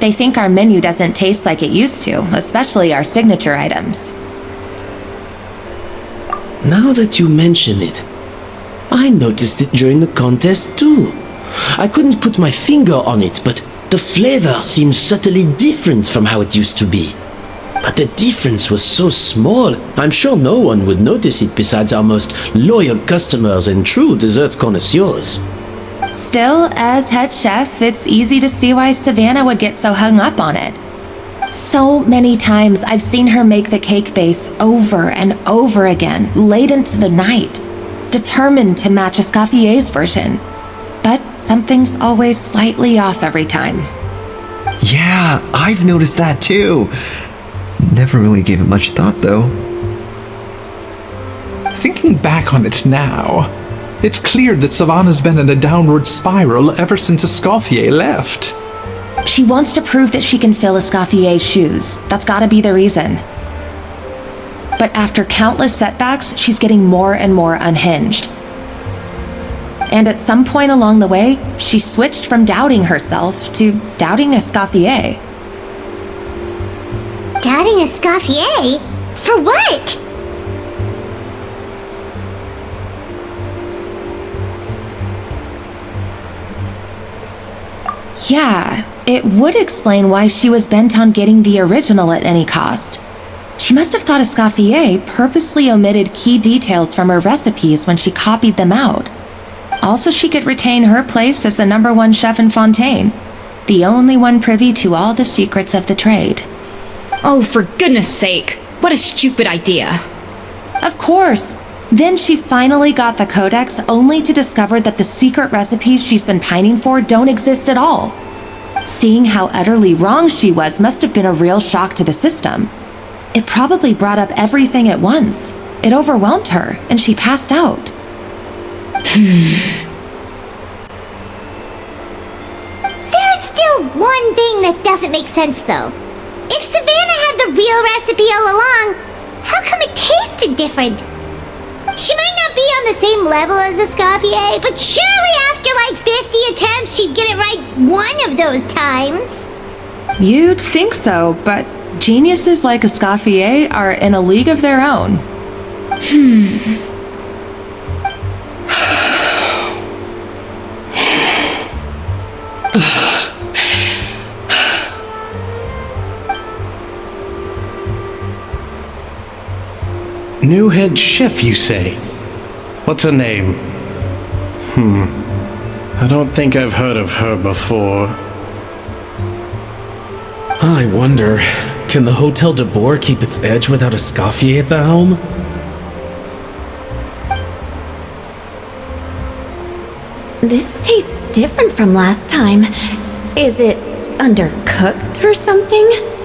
They think our menu doesn't taste like it used to, especially our signature items. Now that you mention it, I noticed it during the contest too. I couldn't put my finger on it, but the flavor seems subtly different from how it used to be. But the difference was so small, I'm sure no one would notice it besides our most loyal customers and true dessert connoisseurs. Still, as head chef, it's easy to see why Savannah would get so hung up on it. So many times I've seen her make the cake base over and over again, late into the night, determined to match Escoffier's version. But something's always slightly off every time. Yeah, I've noticed that too. Never really gave it much thought, though. Thinking back on it now, it's clear that Savannah's been in a downward spiral ever since Escoffier left. She wants to prove that she can fill Escoffier's shoes. That's gotta be the reason. But after countless setbacks, she's getting more and more unhinged. And at some point along the way, she switched from doubting herself to doubting Escoffier. Doubting Escoffier? For what? Yeah, it would explain why she was bent on getting the original at any cost. She must have thought Escoffier purposely omitted key details from her recipes when she copied them out. Also, she could retain her place as the #1 chef in Fontaine. the only one privy to all the secrets of the trade. Oh, for goodness sake, what a stupid idea. Of course. Then she finally got the codex only to discover that the secret recipes she's been pining for don't exist at all. Seeing how utterly wrong she was must have been a real shock to the system. It probably brought up everything at once. It overwhelmed her, and she passed out. There's still one thing that doesn't make sense, though. If Savannah had the real recipe all along, how come it tasted different? She might not be on the same level as Escoffier, but surely after like 50 attempts she'd get it right one of those times. You'd think so, but geniuses like Escoffier are in a league of their own. New head chef, you say? What's her name? I don't think I've heard of her before. I wonder, can the Hotel de Boer keep its edge without Escoffier at the helm? This tastes different from last time. Is it undercooked or something?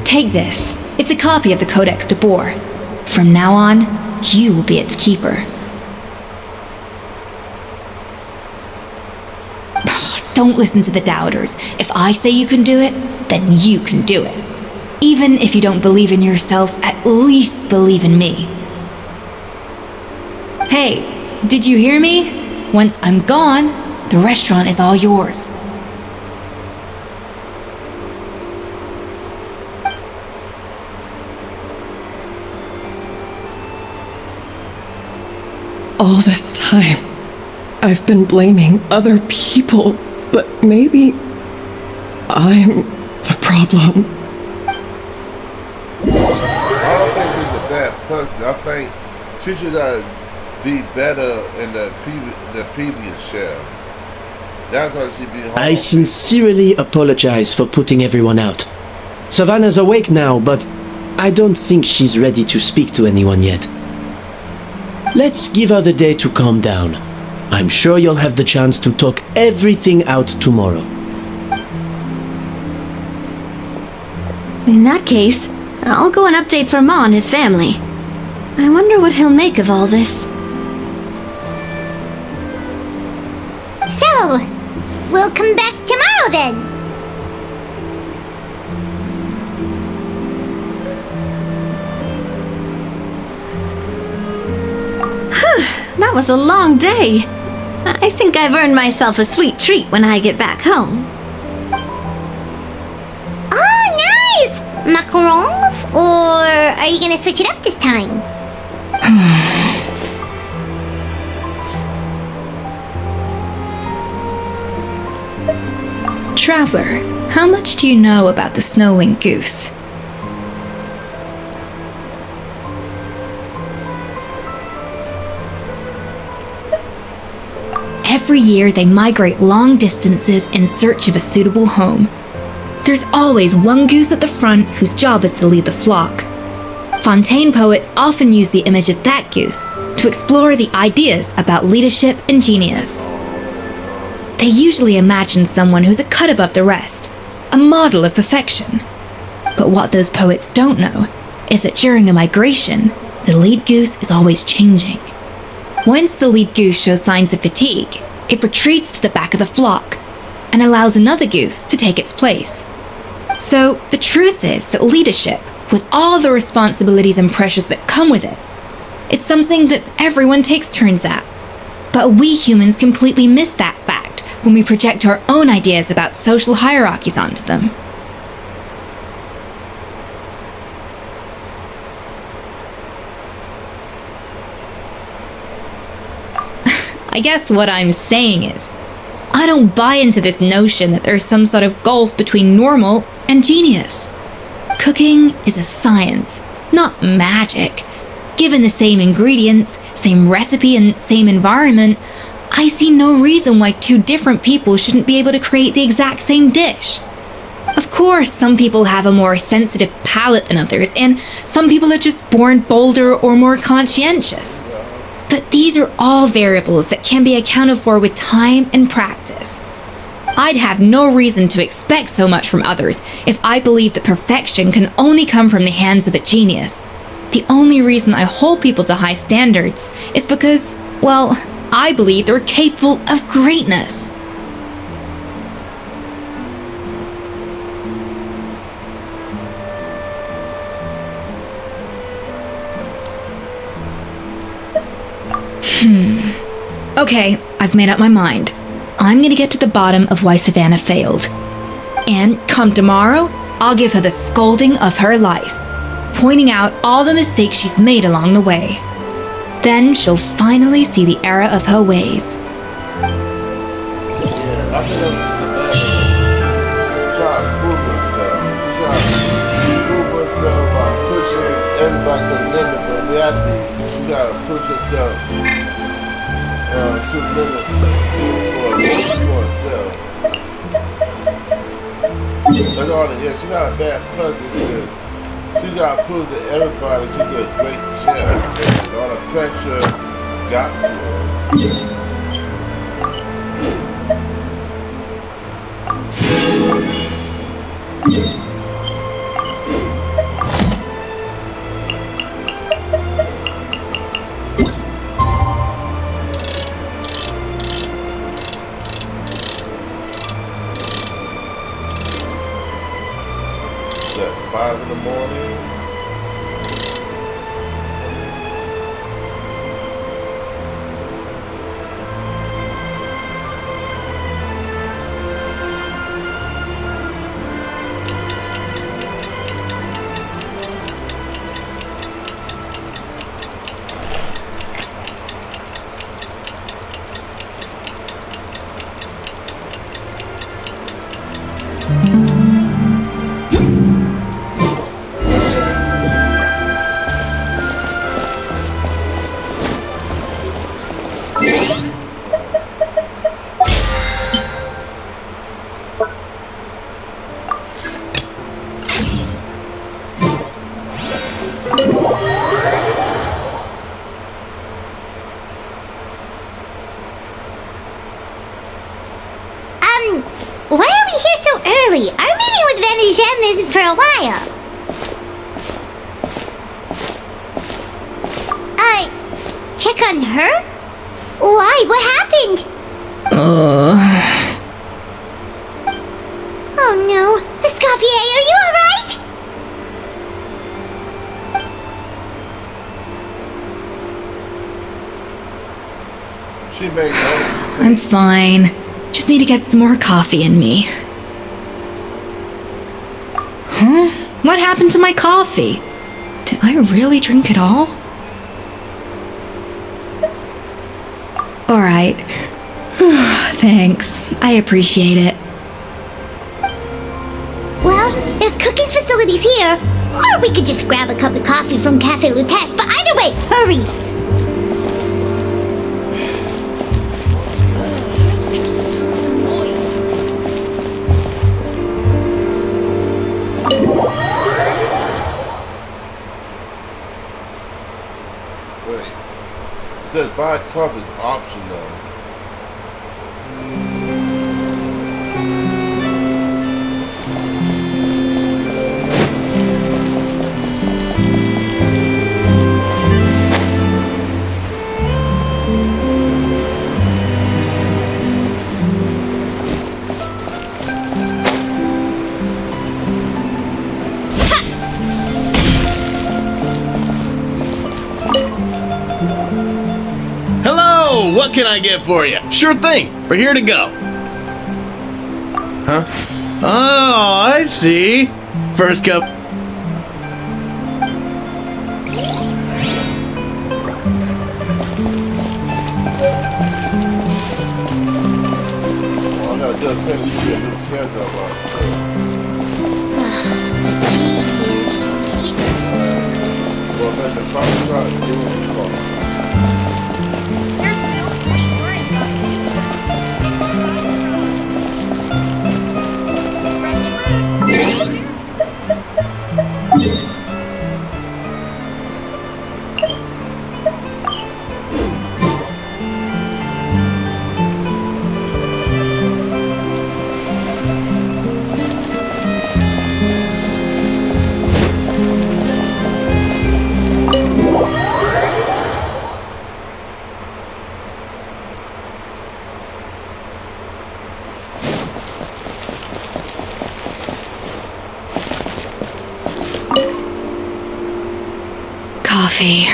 Take this. It's a copy of the Codex de Boer. From now on, you will be its keeper. Don't listen to the doubters. If I say you can do it, then you can do it. Even if you don't believe in yourself, at least believe in me. Hey, did you hear me? Once I'm gone, the restaurant is all yours. All this time, I've been blaming other people, but maybe I'm the problem. I don't think she's a bad person. I think she should be better in the previous chef. That's why she be home. I sincerely apologize for putting everyone out. Savannah's awake now, but I don't think she's ready to speak to anyone yet. Let's give her the day to calm down. I'm sure you'll have the chance to talk everything out tomorrow. In that case, I'll go and update for Ma and his family. I wonder what he'll make of all this. So, we'll come back tomorrow then. That was a long day. I think I've earned myself a sweet treat when I get back home. Oh, nice! Macarons? Or are you gonna switch it up this time? Traveler, how much do you know about the snow-winged goose? Every year they migrate long distances in search of a suitable home. There's always one goose at the front whose job is to lead the flock. Fontaine poets often use the image of that goose to explore the ideas about leadership and genius. They usually imagine someone who's a cut above the rest, a model of perfection. But what those poets don't know is that during a migration, the lead goose is always changing. Once the lead goose shows signs of fatigue, it retreats to the back of the flock and allows another goose to take its place. So the truth is that leadership, with all the responsibilities and pressures that come with it, it's something that everyone takes turns at. But we humans completely miss that fact when we project our own ideas about social hierarchies onto them. I guess what I'm saying is, I don't buy into this notion that there's some sort of gulf between normal and genius. Cooking is a science, not magic. Given the same ingredients, same recipe, and same environment, I see no reason why two different people shouldn't be able to create the exact same dish. Of course, some people have a more sensitive palate than others, and some people are just born bolder or more conscientious. But these are all variables that can be accounted for with time and practice. I'd have no reason to expect so much from others if I believed that perfection can only come from the hands of a genius. The only reason I hold people to high standards is because, well, I believe they're capable of greatness. Okay, I've made up my mind. I'm gonna get to the bottom of why Savannah failed. And come tomorrow, I'll give her the scolding of her life, pointing out all the mistakes she's made along the way. Then she'll finally see the error of her ways. Yeah, I think that was Savannah trying to prove herself. She's trying to prove herself by pushing everybody to the limit, but in reality, she's trying to push herself to the limit for herself. That's all it is. She's not a bad person. She's got to prove to everybody she's a great chef. And all the pressure got to her. That's 5 in the morning. Why are we here so early? Our meeting with Van isn't for a while. Check on her? Why? What happened? Oh no. Escoffier, are you alright? She made notes. I'm fine. Just need to get some more coffee in me. Huh? What happened to my coffee? Did I really drink it all? Alright. Thanks. I appreciate it. Well, there's cooking facilities here. Or we could just grab a cup of coffee from Cafe Lutece, but either way, hurry! Wait. It says buy coffee is optional. Hello! What can I get for you? Sure thing. We're here to go. Huh? Oh, I see. First cup. All I gotta do is finish getting the kids up. The tea here just keeps... Alright, give me some coffee. There's no point worrying about the future. Fresh fruits. Coffee.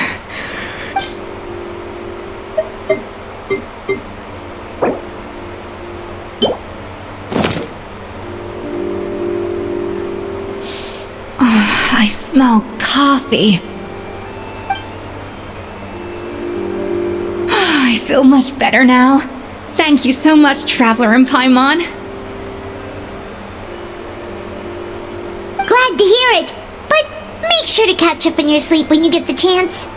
I smell coffee. I feel much better now. Thank you so much, Traveler and Paimon. Glad to hear it. But make sure to catch up in your sleep when you get the chance.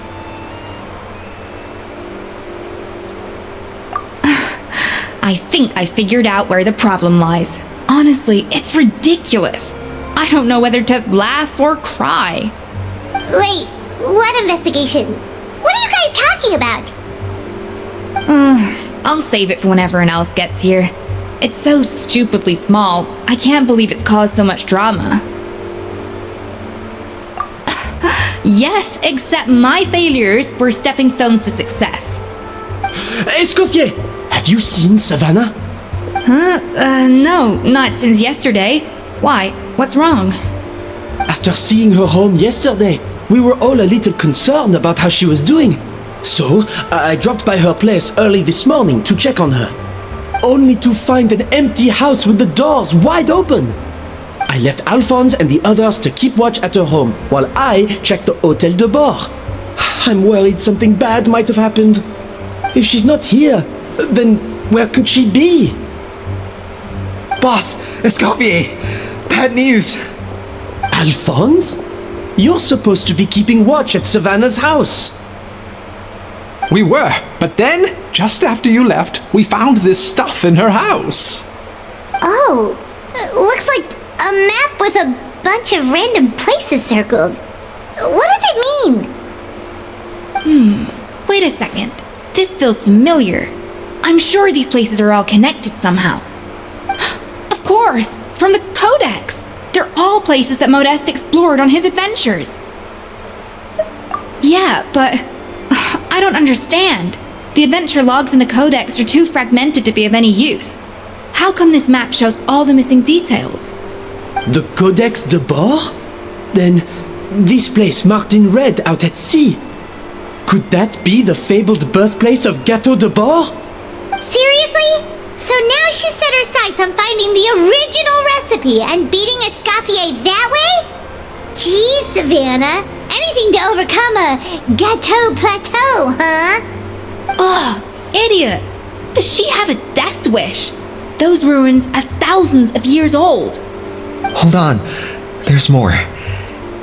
I think I figured out where the problem lies. Honestly, it's ridiculous. I don't know whether to laugh or cry. Wait, what investigation? What are you guys talking about? I'll save it for when everyone else gets here. It's so stupidly small. I can't believe it's caused so much drama. Yes, except my failures were stepping stones to success. Escoffier! Have you seen Savannah? Huh? No, not since yesterday. Why? What's wrong? After seeing her home yesterday, we were all a little concerned about how she was doing. So, I dropped by her place early this morning to check on her. Only to find an empty house with the doors wide open. I left Alphonse and the others to keep watch at her home, while I checked the Hotel de Bord. I'm worried something bad might have happened. If she's not here, then where could she be? Boss, Escoffier, bad news. Alphonse? You're supposed to be keeping watch at Savannah's house. We were, but then, just after you left, we found this stuff in her house. Oh, looks like a map with a bunch of random places circled. What does it mean? Wait a second. This feels familiar. I'm sure these places are all connected somehow. Of course, from the Codex. They're all places that Modeste explored on his adventures. Yeah, but I don't understand. The adventure logs in the Codex are too fragmented to be of any use. How come this map shows all the missing details? The Codex de Bord? Then, this place marked in red out at sea. Could that be the fabled birthplace of Gâteau de Bord? Seriously? So now she set her sights on finding the original recipe and beating Escoffier that way? Geez, Savannah. Anything to overcome a Gâteau plateau, huh? Ugh, idiot! Does she have a death wish? Those ruins are thousands of years old. Hold on, there's more.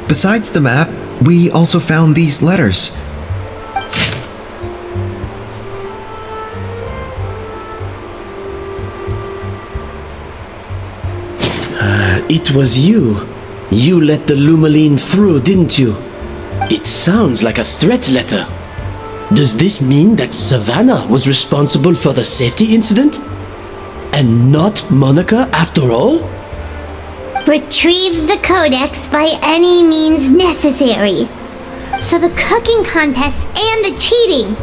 Besides the map, we also found these letters. It was you. You let the Lumaline through, didn't you? It sounds like a threat letter. Does this mean that Savannah was responsible for the safety incident? And not Monica after all? Retrieve the Codex by any means necessary. So the cooking contest and the cheating.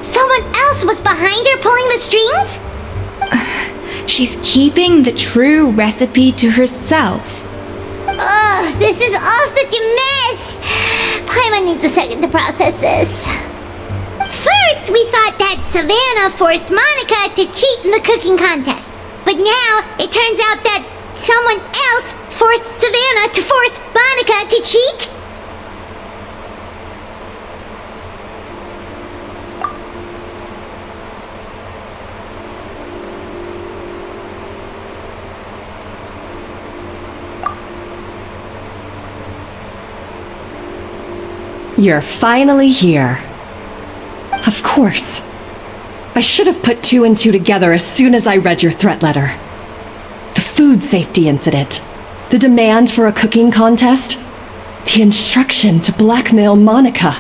Someone else was behind her pulling the strings? She's keeping the true recipe to herself. Ugh, this is all such a mess. Paimon needs a second to process this. First, we thought that Savannah forced Monica to cheat in the cooking contest. But now, it turns out that someone else forced Savannah to force Monica to cheat? You're finally here. Of course. I should have put two and two together as soon as I read your threat letter. The food safety incident, the demand for a cooking contest, the instruction to blackmail Monica,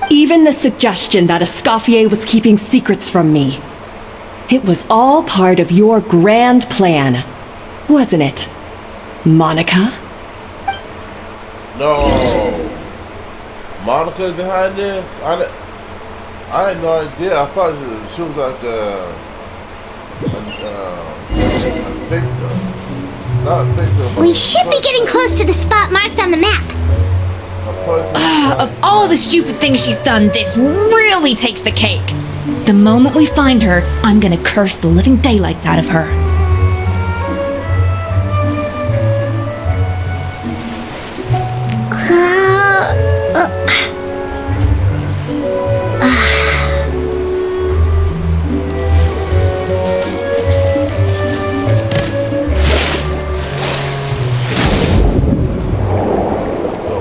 even the suggestion that Escoffier was keeping secrets from me. It was all part of your grand plan, wasn't it, Monica? No. Monica's behind this? I had no idea. I thought she was like a victim. Not a victim, but We should be getting close to the spot marked on the map. Of all the stupid things she's done, this really takes the cake. The moment we find her, I'm gonna curse the living daylights out of her.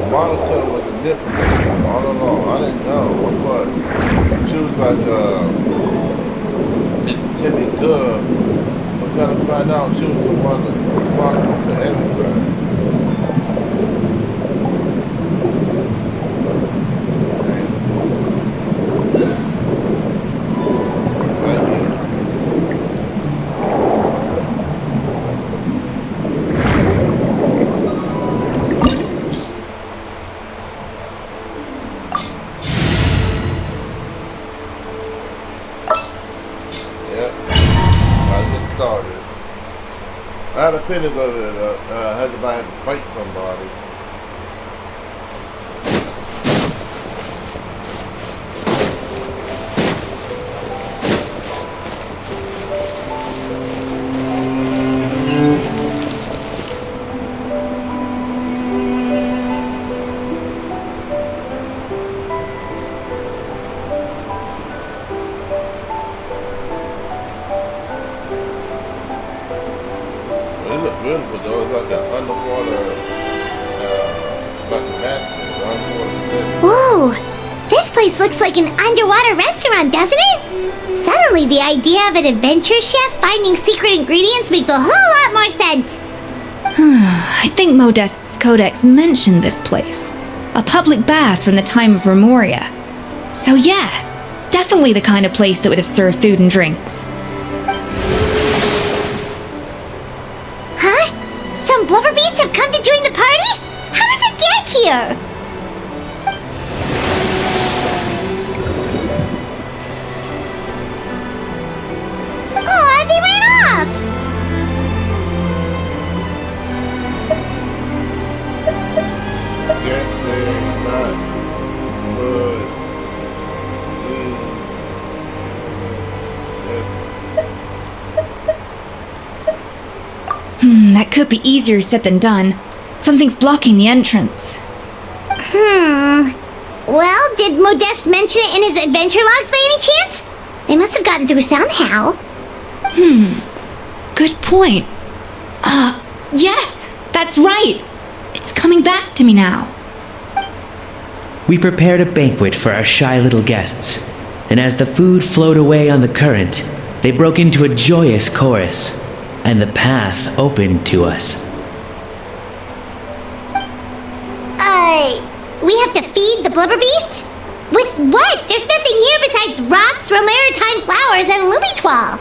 Monica was a manipulator all along. I didn't know. I thought she was like Miss Timmy Good. We're gonna find out she was the one responsible for everything. Right here. I had a feeling that I had to fight somebody. It looked beautiful though. It's like an underwater, like a mansion, underwater city. Whoa! This place looks like an underwater restaurant, doesn't it? Suddenly, the idea of an adventure chef finding secret ingredients makes a whole lot more sense. I think Modest's codex mentioned this place. A public bath from the time of Remoria. So yeah, definitely the kind of place that would have served food and drinks. Huh? Some blubber beasts have come to join the party? How did they get here? Aw, they ran off! Guess they're not good. That could be easier said than done. Something's blocking the entrance. Well, did Modeste mention it in his adventure logs by any chance? They must have gotten through somehow. Good point. Yes, that's right. It's coming back to me now. We prepared a banquet for our shy little guests, and as the food flowed away on the current, they broke into a joyous chorus, and the path opened to us. We have to feed the blubber beasts? With what? There's nothing here besides rocks, romaritime flowers, and lumitoil.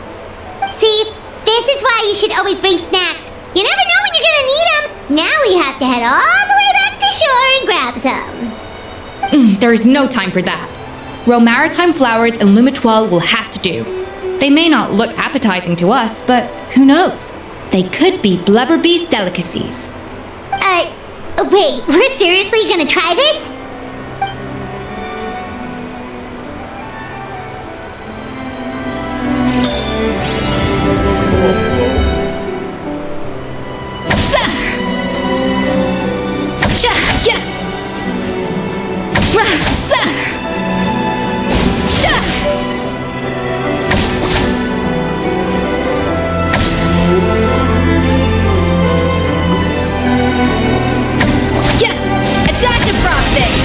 See, this is why you should always bring snacks. You never know when you're gonna need them. Now we have to head all the way back to shore and grab some. There is no time for that. Romaritime flowers and lumitoil will have to do. They may not look appetizing to us, but who knows? They could be blubber beast delicacies. Wait, we're seriously gonna try this? A dash of frosting!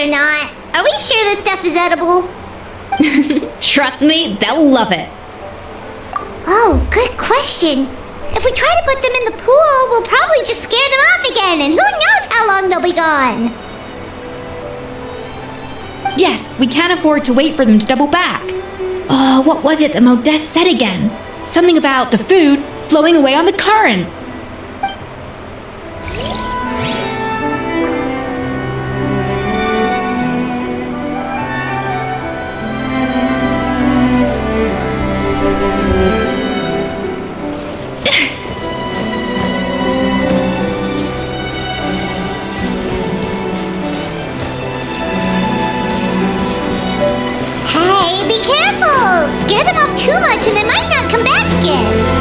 they're not. Are we sure this stuff is edible? Trust me, they'll love it. Oh, good question. If we try to put them in the pool, we'll probably just scare them off again, and who knows how long they'll be gone. Yes, we can't afford to wait for them to double back. Oh, what was it that Modeste said again? Something about the food flowing away on the current. Hey, be careful! Scare them off too much and they might not come back again.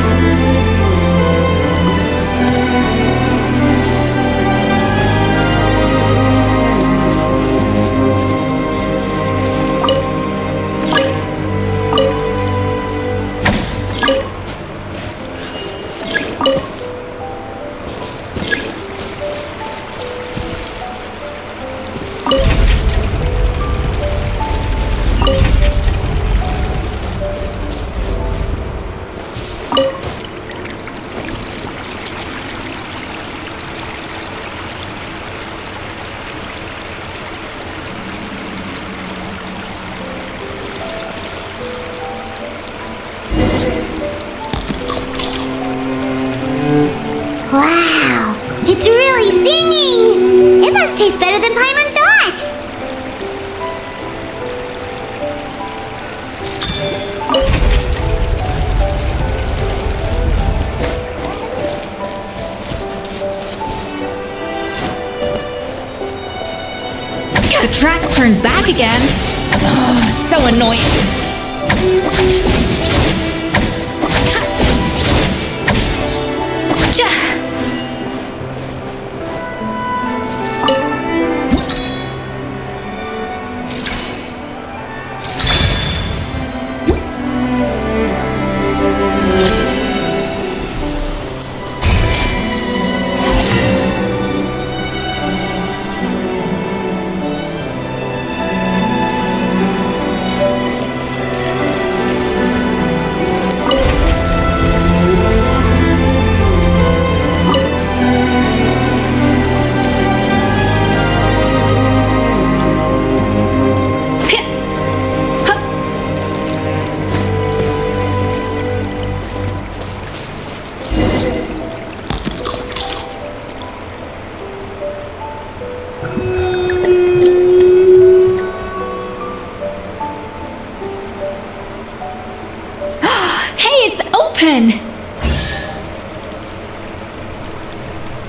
Wow, it's really singing! It must taste better than Paimon thought! The track's turned back again. Oh, so annoying.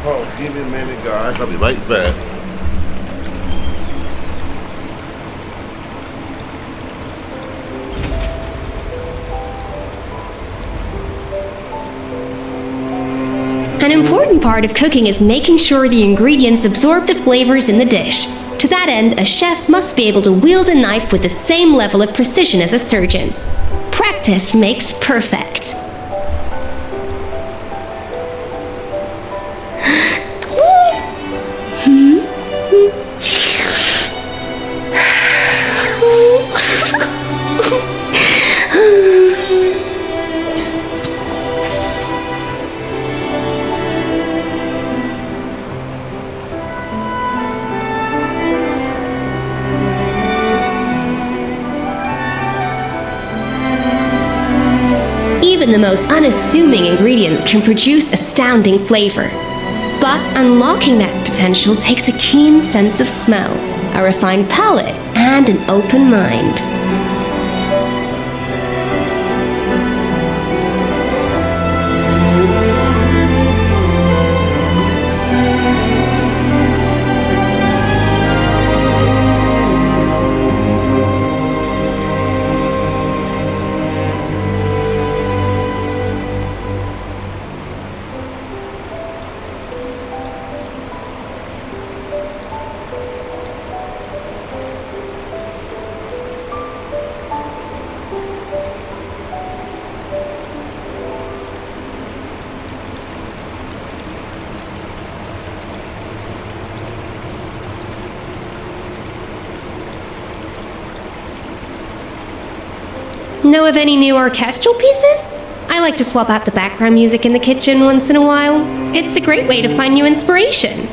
Oh, give me a minute, guys. I'll be right back. An important part of cooking is making sure the ingredients absorb the flavors in the dish. To that end, a chef must be able to wield a knife with the same level of precision as a surgeon. Practice makes perfect. Even the most unassuming ingredients can produce astounding flavor. But unlocking that potential takes a keen sense of smell, a refined palate, and an open mind. Know of any new orchestral pieces? I like to swap out the background music in the kitchen once in a while. It's a great way to find new inspiration.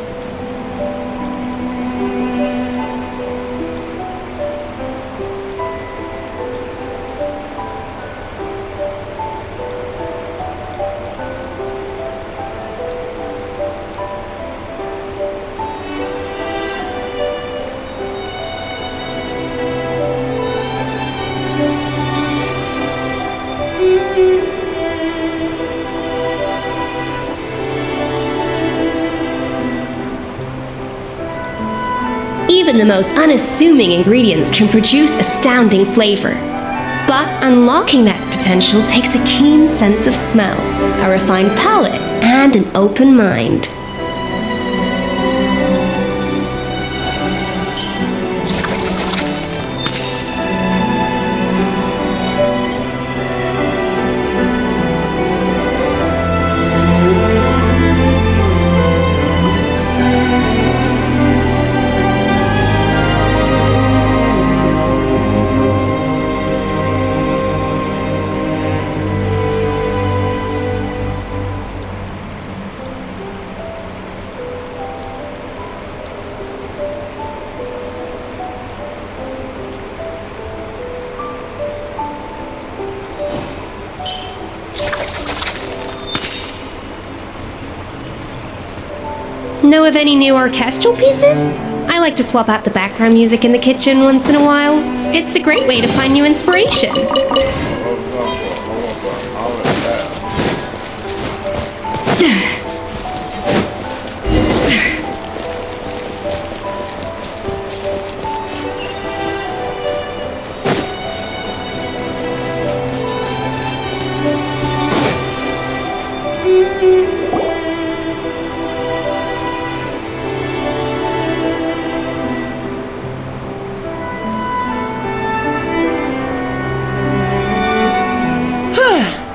Even the most unassuming ingredients can produce astounding flavor. But unlocking that potential takes a keen sense of smell, a refined palate, and an open mind. Know of any new orchestral pieces? I like to swap out the background music in the kitchen once in a while. It's a great way to find new inspiration.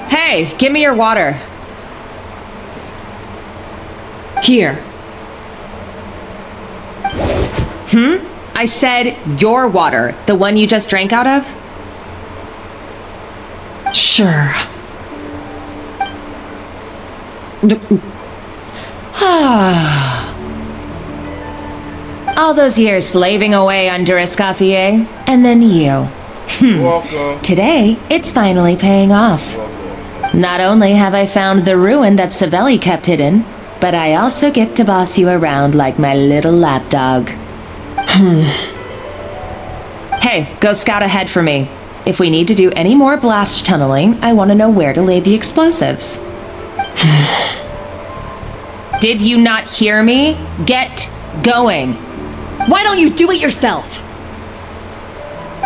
Hey, give me your water. Here. I said your water, the one you just drank out of? Sure. All those years slaving away under Escoffier, and then you. Welcome. Today, it's finally paying off. Not only have I found the ruin that Savelli kept hidden, but I also get to boss you around like my little lapdog. Hey, go scout ahead for me. If we need to do any more blast tunneling, I want to know where to lay the explosives. Did you not hear me? Get going. Why don't you do it yourself?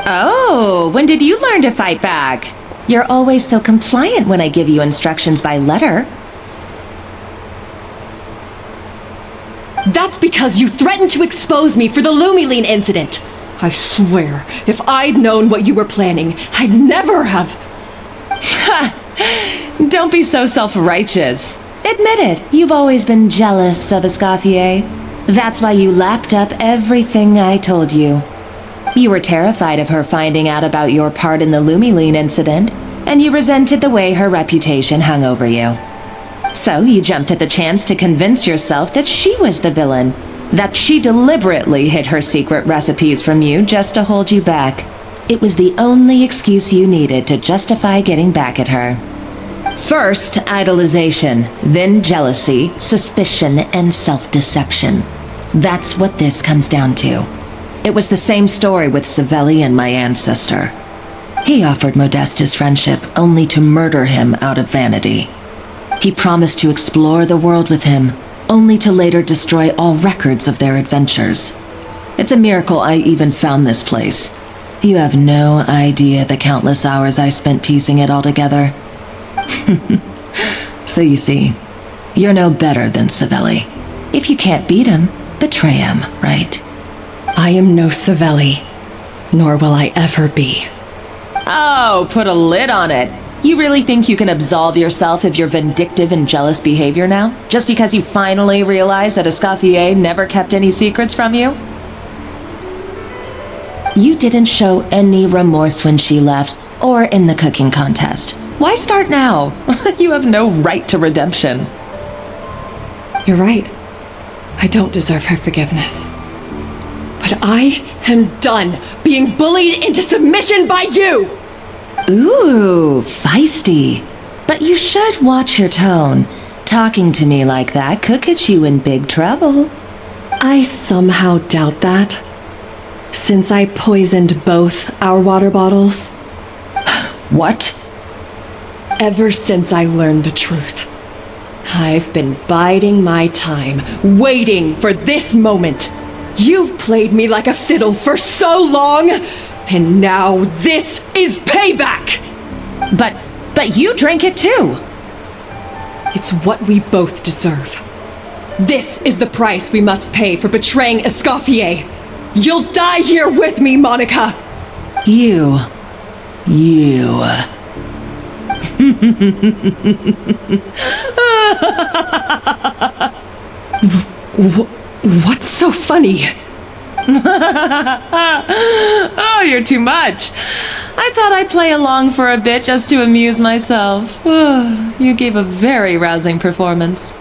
Oh, when did you learn to fight back? You're always so compliant when I give you instructions by letter. That's because you threatened to expose me for the Lumiline incident. I swear, if I'd known what you were planning, I'd never have... Don't be so self-righteous. Admit it, you've always been jealous of Escoffier. That's why you lapped up everything I told you. You were terrified of her finding out about your part in the Lumiline incident, and you resented the way her reputation hung over you. So you jumped at the chance to convince yourself that she was the villain, that she deliberately hid her secret recipes from you just to hold you back. It was the only excuse you needed to justify getting back at her. First, idolization, then jealousy, suspicion, and self-deception. That's what this comes down to. It was the same story with Savelli and my ancestor. He offered Modeste his friendship only to murder him out of vanity. He promised to explore the world with him, only to later destroy all records of their adventures. It's a miracle I even found this place. You have no idea the countless hours I spent piecing it all together. So you see, you're no better than Savelli. If you can't beat him, betray him, right? I am no Savelli, nor will I ever be. Oh, put a lid on it. You really think you can absolve yourself of your vindictive and jealous behavior now? Just because you finally realize that Escoffier never kept any secrets from you? You didn't show any remorse when she left, or in the cooking contest. Why start now? You have no right to redemption. You're right. I don't deserve her forgiveness. But I am done being bullied into submission by you! Ooh, feisty. But you should watch your tone. Talking to me like that could get you in big trouble. I somehow doubt that. Since I poisoned both our water bottles. What? Ever since I learned the truth, I've been biding my time, waiting for this moment. You've played me like a fiddle for so long, and now this is payback! But you drank it too! It's what we both deserve. This is the price we must pay for betraying Escoffier. You'll die here with me, Monica! You. What's so funny? Oh, you're too much. I thought I'd play along for a bit just to amuse myself. You gave a very rousing performance.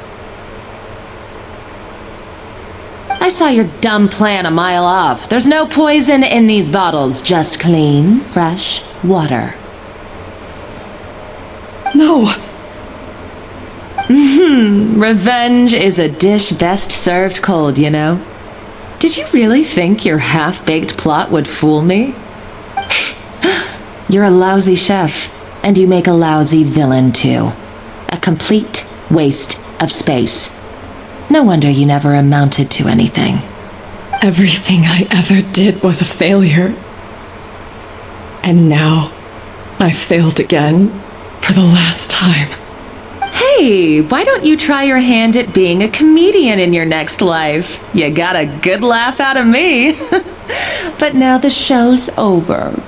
I saw your dumb plan a mile off. There's no poison in these bottles, just clean, fresh water. No. Revenge is a dish best served cold, you know. Did you really think your half-baked plot would fool me? You're a lousy chef, and you make a lousy villain too. A complete waste of space. No wonder you never amounted to anything. Everything I ever did was a failure. And now, I failed again for the last time. Hey, why don't you try your hand at being a comedian in your next life? You got a good laugh out of me. But now the show's over.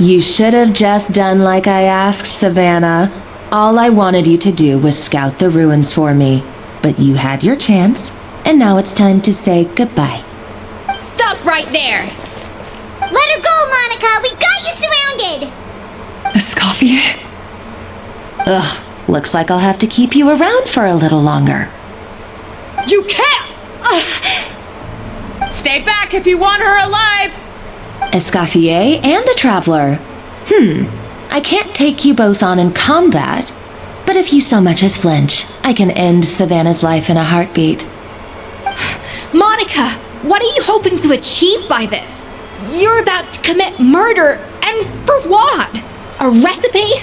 You should have just done like I asked, Savannah. All I wanted you to do was scout the ruins for me. But you had your chance, and now it's time to say goodbye. Stop right there! Let her go, Monica! We've got you surrounded! Escoffier? Ugh, looks like I'll have to keep you around for a little longer. You can't! Stay back if you want her alive! Escoffier and the Traveler. I can't take you both on in combat, but if you so much as flinch, I can end Savannah's life in a heartbeat. Monica, what are you hoping to achieve by this? You're about to commit murder, and for what? A recipe?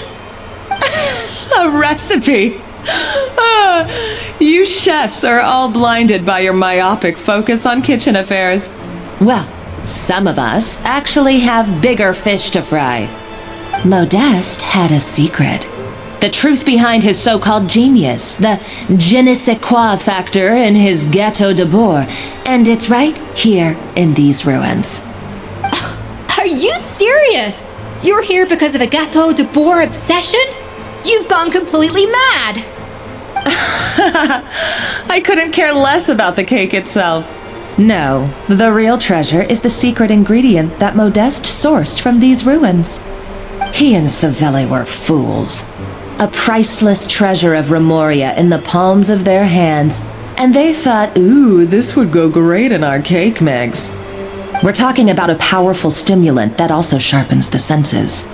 A recipe? You chefs are all blinded by your myopic focus on kitchen affairs. Well, some of us actually have bigger fish to fry. Modeste had a secret. The truth behind his so-called genius, the je ne sais quoi factor in his Gâteau de Bourg, and it's right here in these ruins. Are you serious? You're here because of a Gâteau de Bourg obsession? You've gone completely mad! I couldn't care less about the cake itself. No, the real treasure is the secret ingredient that Modeste sourced from these ruins. He and Savelli were fools. A priceless treasure of Remoria in the palms of their hands, and they thought, ooh, this would go great in our cake mix. We're talking about a powerful stimulant that also sharpens the senses.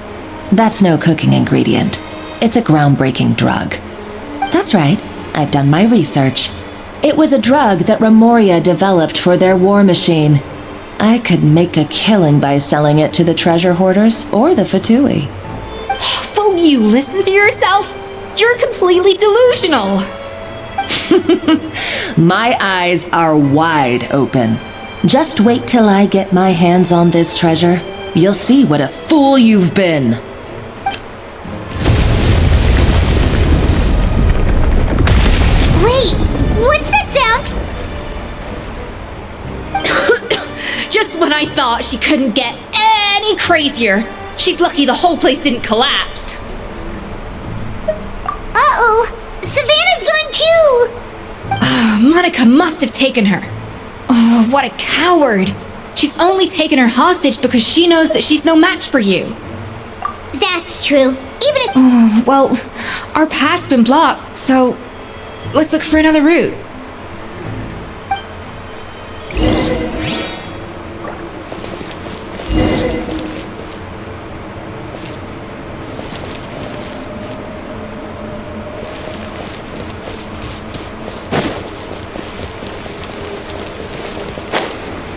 That's no cooking ingredient. It's a groundbreaking drug. That's right, I've done my research. It was a drug that Remoria developed for their war machine. I could make a killing by selling it to the treasure hoarders or the Fatui. Will you listen to yourself? You're completely delusional. My eyes are wide open. Just wait till I get my hands on this treasure. You'll see what a fool you've been. Wait, what's that sound? Just when I thought she couldn't get any crazier. She's lucky the whole place didn't collapse. Uh-oh, Savannah's gone too! Monica must have taken her. Oh, what a coward. She's only taken her hostage because she knows that she's no match for you. That's true. Even if... Oh, well, our path's been blocked, so let's look for another route.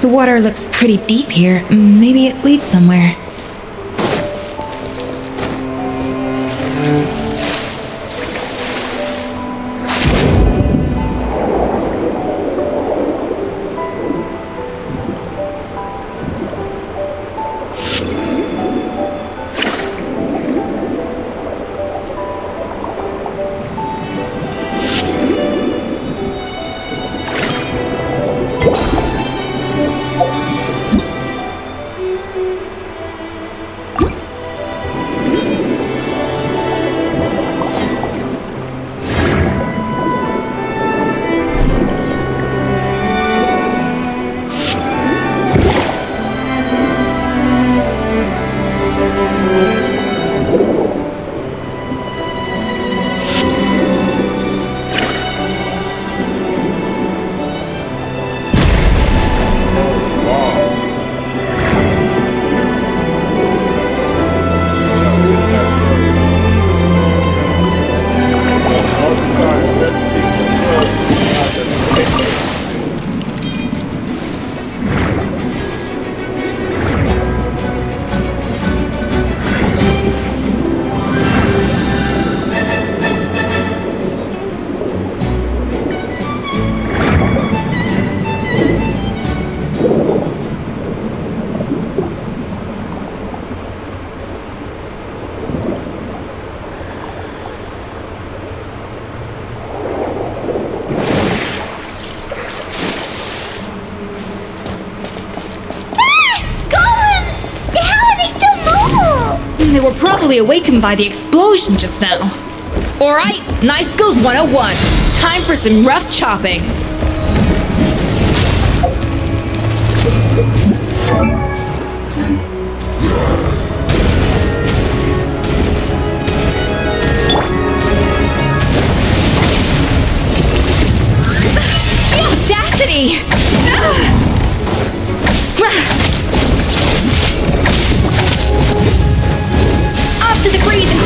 The water looks pretty deep here. Maybe it leads somewhere. They were probably awakened by the explosion just now. Alright, Knife Skills 101. Time for some rough chopping. The audacity! To the breathing.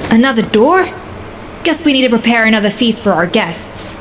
Another door? Guess we need to prepare another feast for our guests.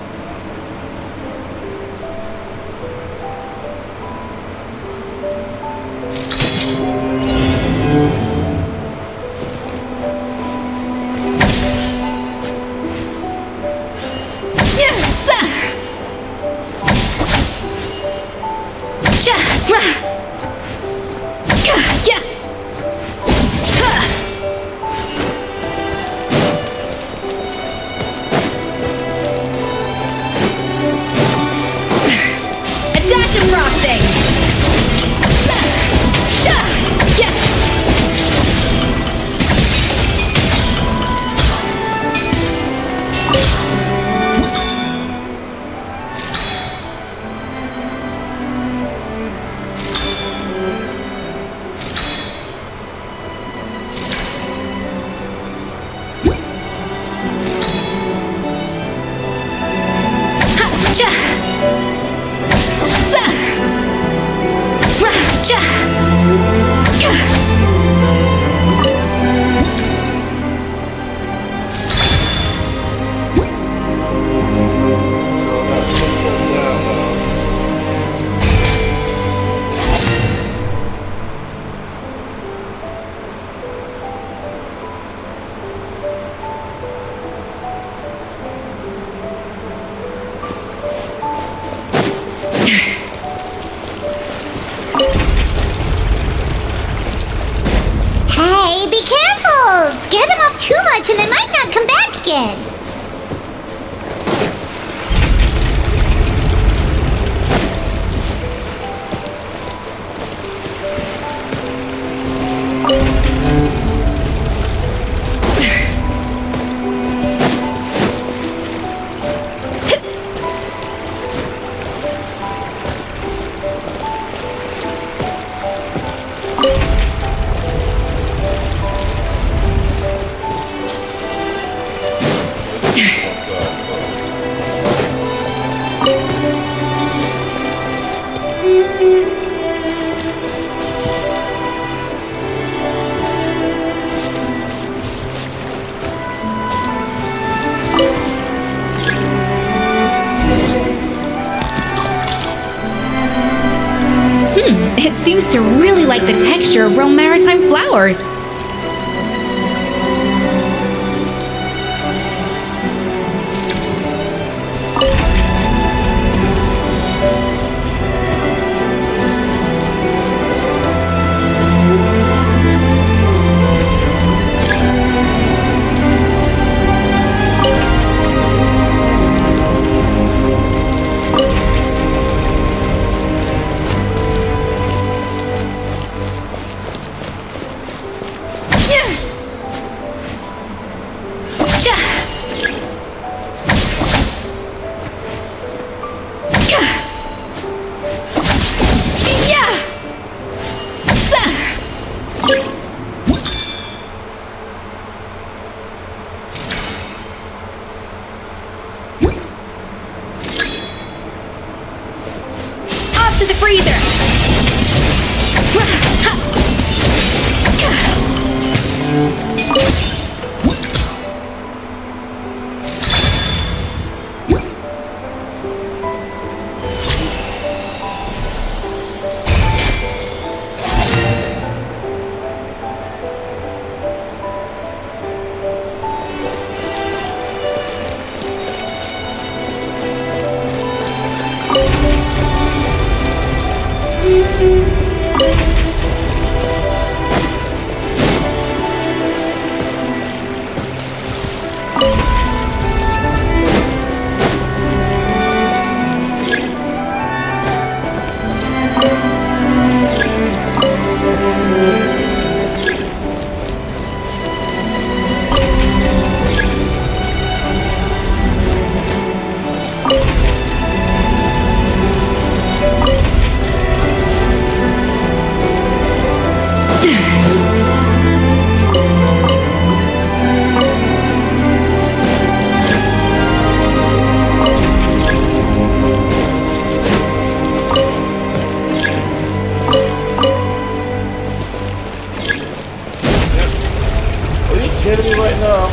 careful! Scare them off too much and they might not come back again. It seems to really like the texture of Rome Maritime flowers. Off to the freezer! Kidding me right now?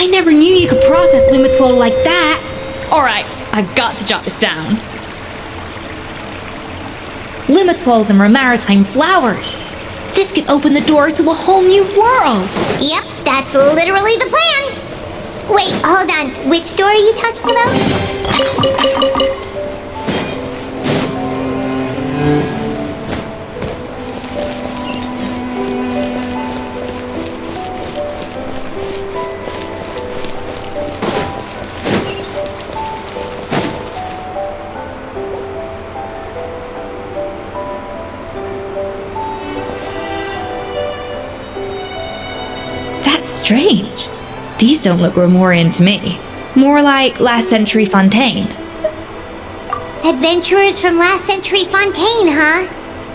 I never knew you could process Lumitwol like that. Alright, I've got to jot this down. Lumitwols and Maritime flowers. This could open the door to a whole new world. Yep, that's literally the plan. Wait, hold on. Which door are you talking about? Strange. These don't look Romorian to me. More like last century Fontaine. Adventurers from last century Fontaine, huh?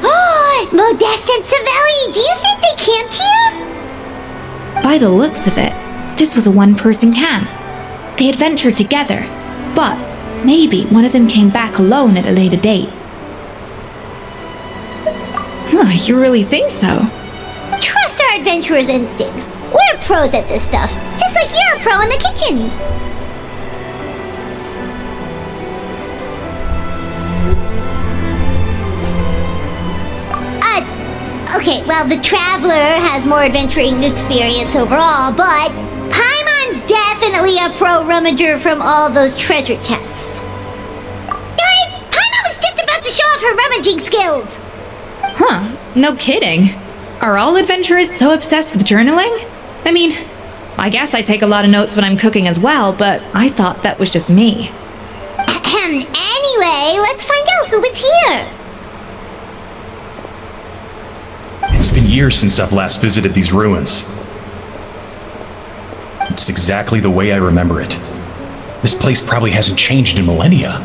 Oh, Modeste and Savelli, do you think they camped here? By the looks of it, this was a one-person camp. They had ventured together, but maybe one of them came back alone at a later date. You really think so? Trust our adventurers' instincts. We're pros at this stuff, just like you're a pro in the kitchen. Okay, well, the Traveler has more adventuring experience overall, but Paimon's definitely a pro rummager from all those treasure chests. Darn it! Paimon was just about to show off her rummaging skills! Huh, no kidding. Are all adventurers so obsessed with journaling? I mean, I guess I take a lot of notes when I'm cooking as well, but I thought that was just me. Anyway, let's find out who was here. It's been years since I've last visited these ruins. It's exactly the way I remember it. This place probably hasn't changed in millennia.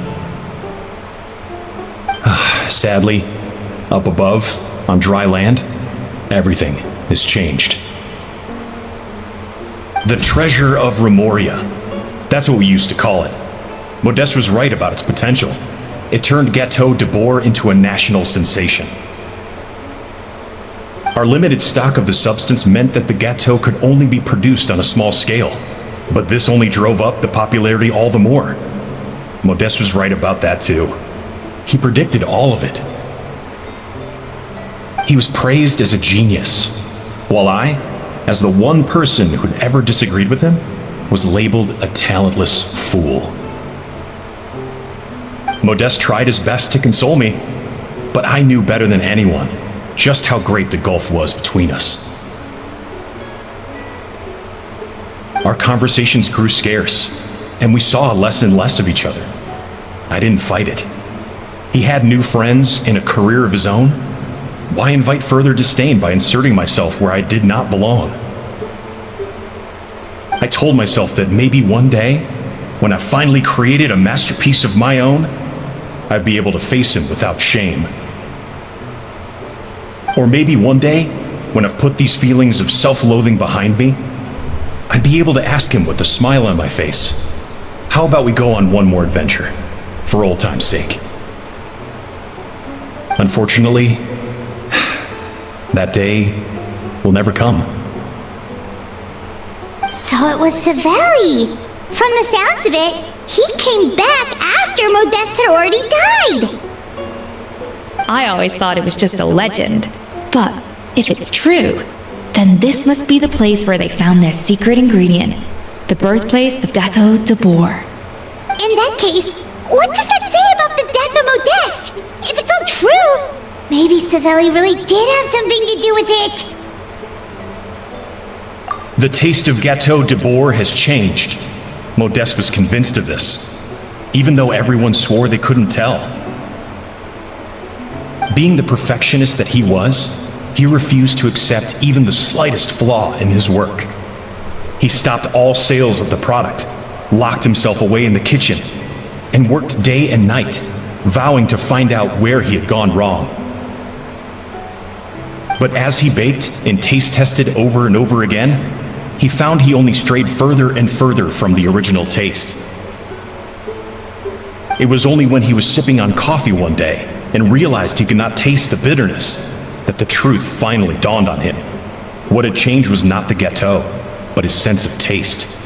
Sadly, up above, on dry land, everything has changed. The treasure of Remoria. That's what we used to call it. Modeste was right about its potential. It turned Gâteau de Bourg into a national sensation. Our limited stock of the substance meant that the gâteau could only be produced on a small scale, but this only drove up the popularity all the more. Modeste was right about that too. He predicted all of it. He was praised as a genius, while I, as the one person who'd ever disagreed with him, was labeled a talentless fool. Modeste tried his best to console me, but I knew better than anyone just how great the gulf was between us. Our conversations grew scarce, and we saw less and less of each other. I didn't fight it. He had new friends and a career of his own. Why invite further disdain by inserting myself where I did not belong? I told myself that maybe one day, when I finally created a masterpiece of my own, I'd be able to face him without shame. Or maybe one day, when I've put these feelings of self-loathing behind me, I'd be able to ask him with a smile on my face, how about we go on one more adventure, for old time's sake? Unfortunately, that day will never come. So it was Savelli. From the sounds of it, he came back after Modeste had already died. I always thought it was just a legend. But if it's true, then this must be the place where they found their secret ingredient, the birthplace of Gâteau de Bourg. In that case, what does that say about the death of Modeste? If it's all true, maybe Savelli really did have something to do with it. The taste of Gâteau de Bourg has changed. Modeste was convinced of this, even though everyone swore they couldn't tell. Being the perfectionist that he was, he refused to accept even the slightest flaw in his work. He stopped all sales of the product, locked himself away in the kitchen, and worked day and night, vowing to find out where he had gone wrong. But as he baked and taste tested over and over again, he found he only strayed further and further from the original taste. It was only when he was sipping on coffee one day and realized he could not taste the bitterness that the truth finally dawned on him. What had changed was not the gâteau, but his sense of taste.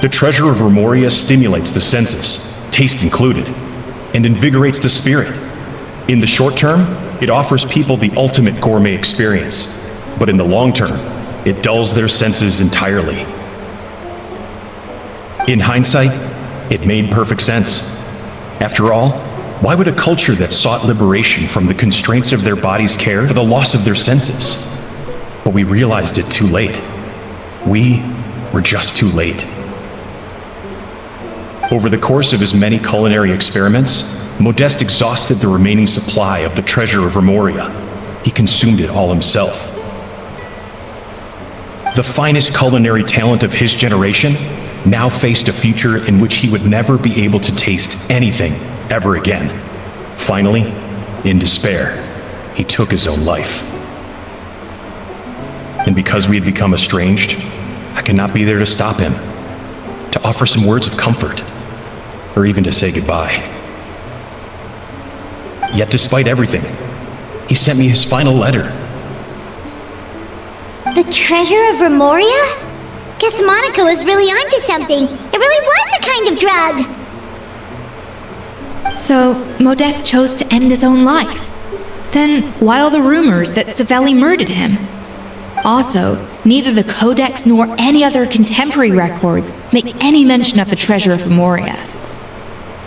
The treasure of Remoria stimulates the senses, taste included, and invigorates the spirit. In the short term, it offers people the ultimate gourmet experience, but in the long term, it dulls their senses entirely. In hindsight, it made perfect sense. After all, why would a culture that sought liberation from the constraints of their bodies care for the loss of their senses? But we realized it too late. We were just too late. Over the course of his many culinary experiments, Modeste exhausted the remaining supply of the treasure of Remoria. He consumed it all himself. the finest culinary talent of his generation, now faced a future in which he would never be able to taste anything ever again. Finally, in despair, he took his own life. And because we had become estranged, I could not be there to stop him, to offer some words of comfort, or even to say goodbye. Yet despite everything, he sent me his final letter. The treasure of Remoria? Guess Monica was really onto something. It really was a kind of drug. So, Modeste chose to end his own life. Then, why all the rumors that Savelli murdered him? Also, neither the Codex nor any other contemporary records make any mention of the treasure of Remoria.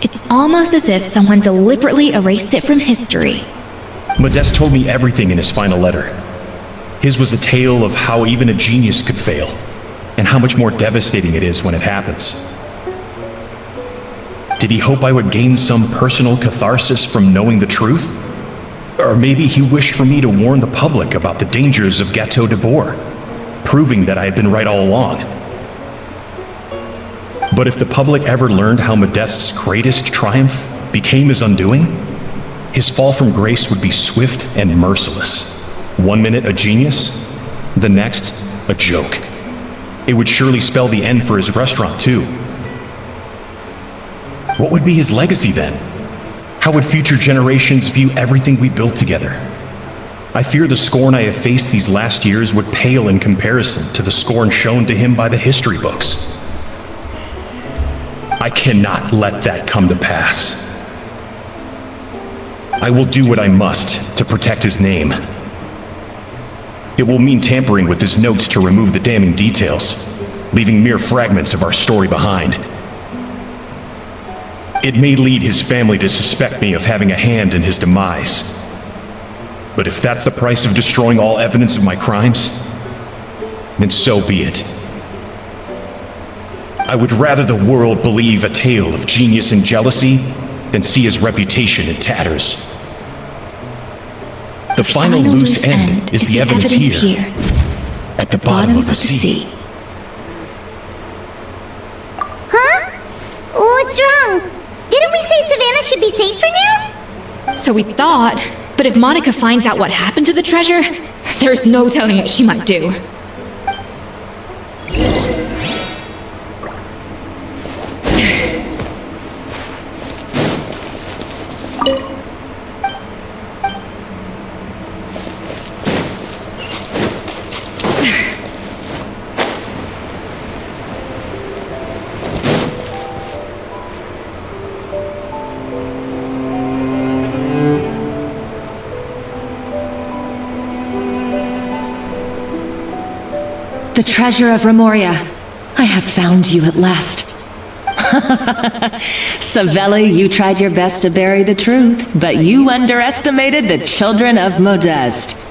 It's almost as if someone deliberately erased it from history. Modeste told me everything in his final letter. His was a tale of how even a genius could fail, and how much more devastating it is when it happens. Did he hope I would gain some personal catharsis from knowing the truth? Or maybe he wished for me to warn the public about the dangers of Gâteau de Bourg, proving that I had been right all along. But if the public ever learned how Modeste's greatest triumph became his undoing, his fall from grace would be swift and merciless. 1 minute a genius, the next a joke. It would surely spell the end for his restaurant too. What would be his legacy then? How would future generations view everything we built together? I fear the scorn I have faced these last years would pale in comparison to the scorn shown to him by the history books. I cannot let that come to pass. I will do what I must to protect his name. It will mean tampering with his notes to remove the damning details, leaving mere fragments of our story behind. It may lead his family to suspect me of having a hand in his demise. But if that's the price of destroying all evidence of my crimes, then so be it. I would rather the world believe a tale of genius and jealousy than see his reputation in tatters. The final loose end is the evidence here, at the bottom of the sea. Huh? What's wrong? Didn't we say Savannah should be safe for now? So we thought, but if Monica finds out what happened to the treasure, there's no telling what she might do. The treasure of Remoria. I have found you at last. Savelli, you tried your best to bury the truth, but you underestimated the children of Modeste.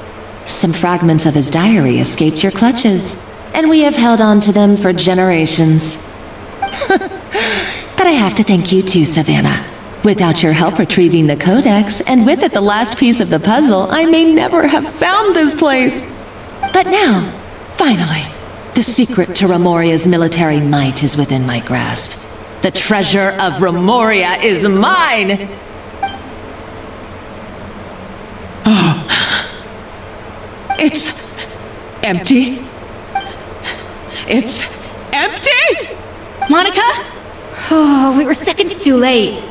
Some fragments of his diary escaped your clutches, and we have held on to them for generations. But I have to thank you too, Savannah. Without your help retrieving the Codex, and with it the last piece of the puzzle, I may never have found this place. But now, finally, the secret to Remoria's military might is within my grasp. The treasure of Remoria is mine! Oh. It's empty. It's empty! Monica? Oh, we were seconds too late.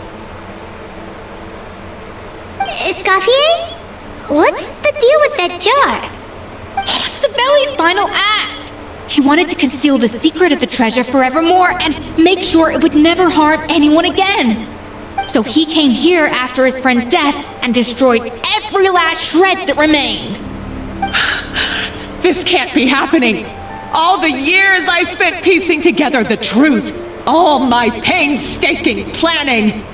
Escoffier? What's the deal with that jar? Savelli's final act! He wanted to conceal the secret of the treasure forevermore and make sure it would never harm anyone again. So he came here after his friend's death and destroyed every last shred that remained. This can't be happening! All the years I spent piecing together the truth, all my painstaking planning,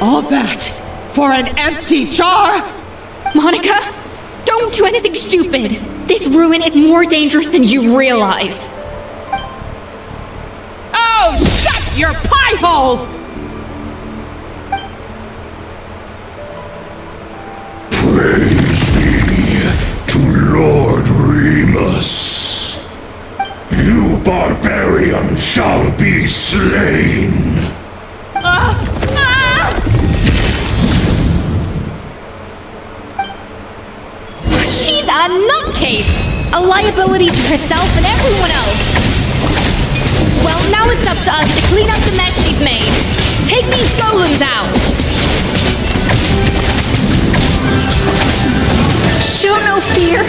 all that for an empty jar! Monica, don't do anything stupid! This ruin is more dangerous than you realize! Oh, shut your pie hole! Praise be to Lord Remus. barbarian shall be slain. She's a nutcase! A liability to herself and everyone else! Well, now it's up to us to clean up the mess she's made. Take these golems out! Show no fear.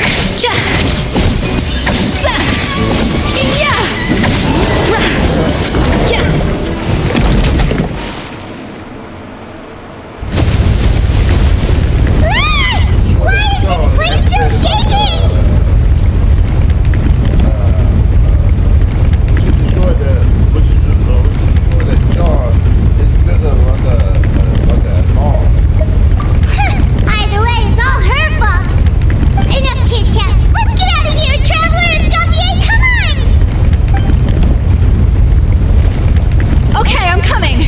Either way, it's all her fault. Enough chit-chat. Let's get out of here, Traveler Escoffier, come on! Okay, I'm coming.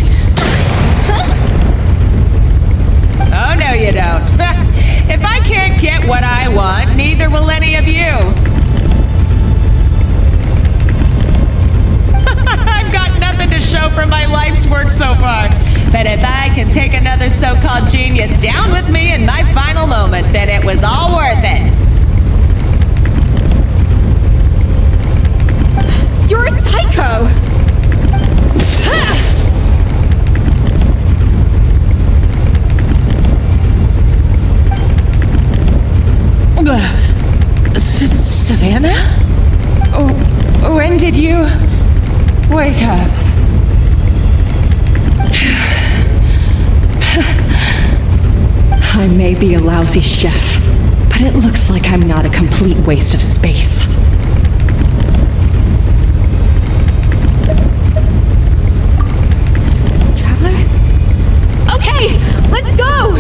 Oh, no, you don't. If I can't get what I want, neither will any of you. I've got nothing to show for my life's work so far. But if I can take another so-called genius down with me in my final moment, then it was all worth it. You're a psycho! Savannah? Oh, when did you wake up? I may be a lousy chef, but it looks like I'm not a complete waste of space. Traveler? Okay, let's go!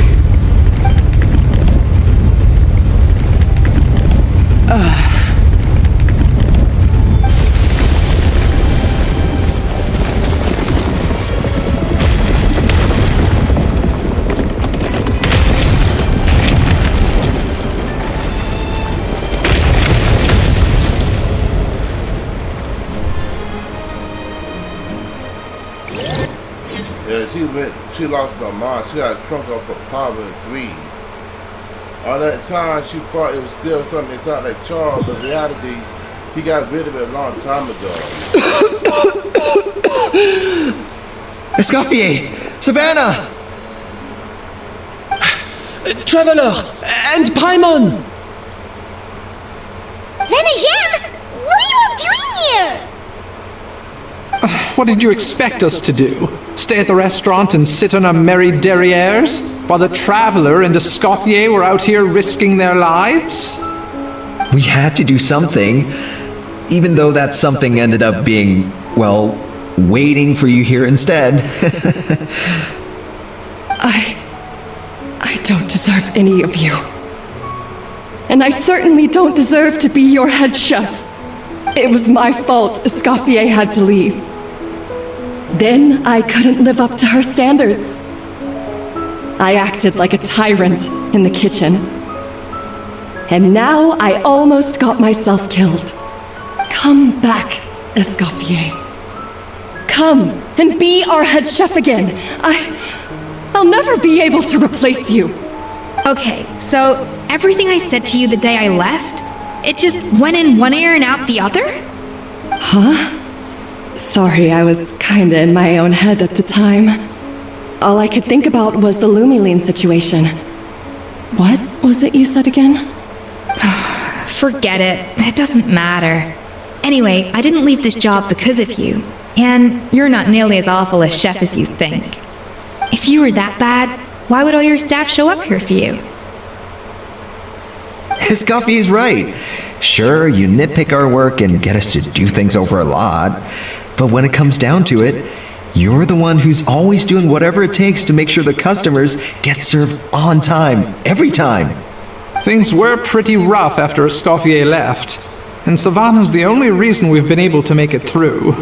She lost her mind. She got drunk off of power and greed. All that time, she thought it was still something inside that Charles, but in reality, he got rid of it a long time ago. Escoffier! Savannah! Traveler! And Paimon! Venejem! What are you all doing here? What did you expect us to do? Stay at the restaurant and sit on our merry derrieres while the Traveler and Escoffier were out here risking their lives? We had to do something, even though that something ended up being, well, waiting for you here instead. I don't deserve any of you. And I certainly don't deserve to be your head chef. It was my fault Escoffier had to leave. Then I couldn't live up to her standards. I acted like a tyrant in the kitchen. And now I almost got myself killed. Come back, Escoffier. Come and be our head chef again. I'll never be able to replace you. Okay, so everything I said to you the day I left, it just went in one ear and out the other? Huh? Sorry, I was kinda in my own head at the time. All I could think about was the Lumiline situation. What was it you said again? Forget it. It doesn't matter. Anyway, I didn't leave this job because of you. And you're not nearly as awful a chef as you think. If you were that bad, why would all your staff show up here for you? Escoffier's right. Sure, you nitpick our work and get us to do things over a lot, but when it comes down to it, you're the one who's always doing whatever it takes to make sure the customers get served on time, every time. Things were pretty rough after Escoffier left, and Savannah's the only reason we've been able to make it through.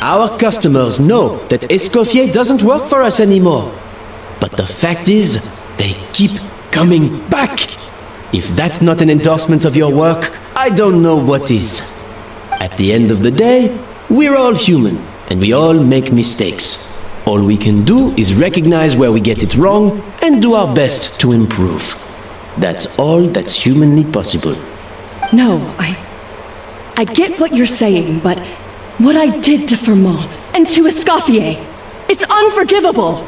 Our customers know that Escoffier doesn't work for us anymore. But the fact is, they keep coming back. If that's not an endorsement of your work, I don't know what is. At the end of the day, we're all human, and we all make mistakes. All we can do is recognize where we get it wrong and do our best to improve. That's all that's humanly possible. No, I get what you're saying, but what I did to Firmin and to Escoffier, it's unforgivable.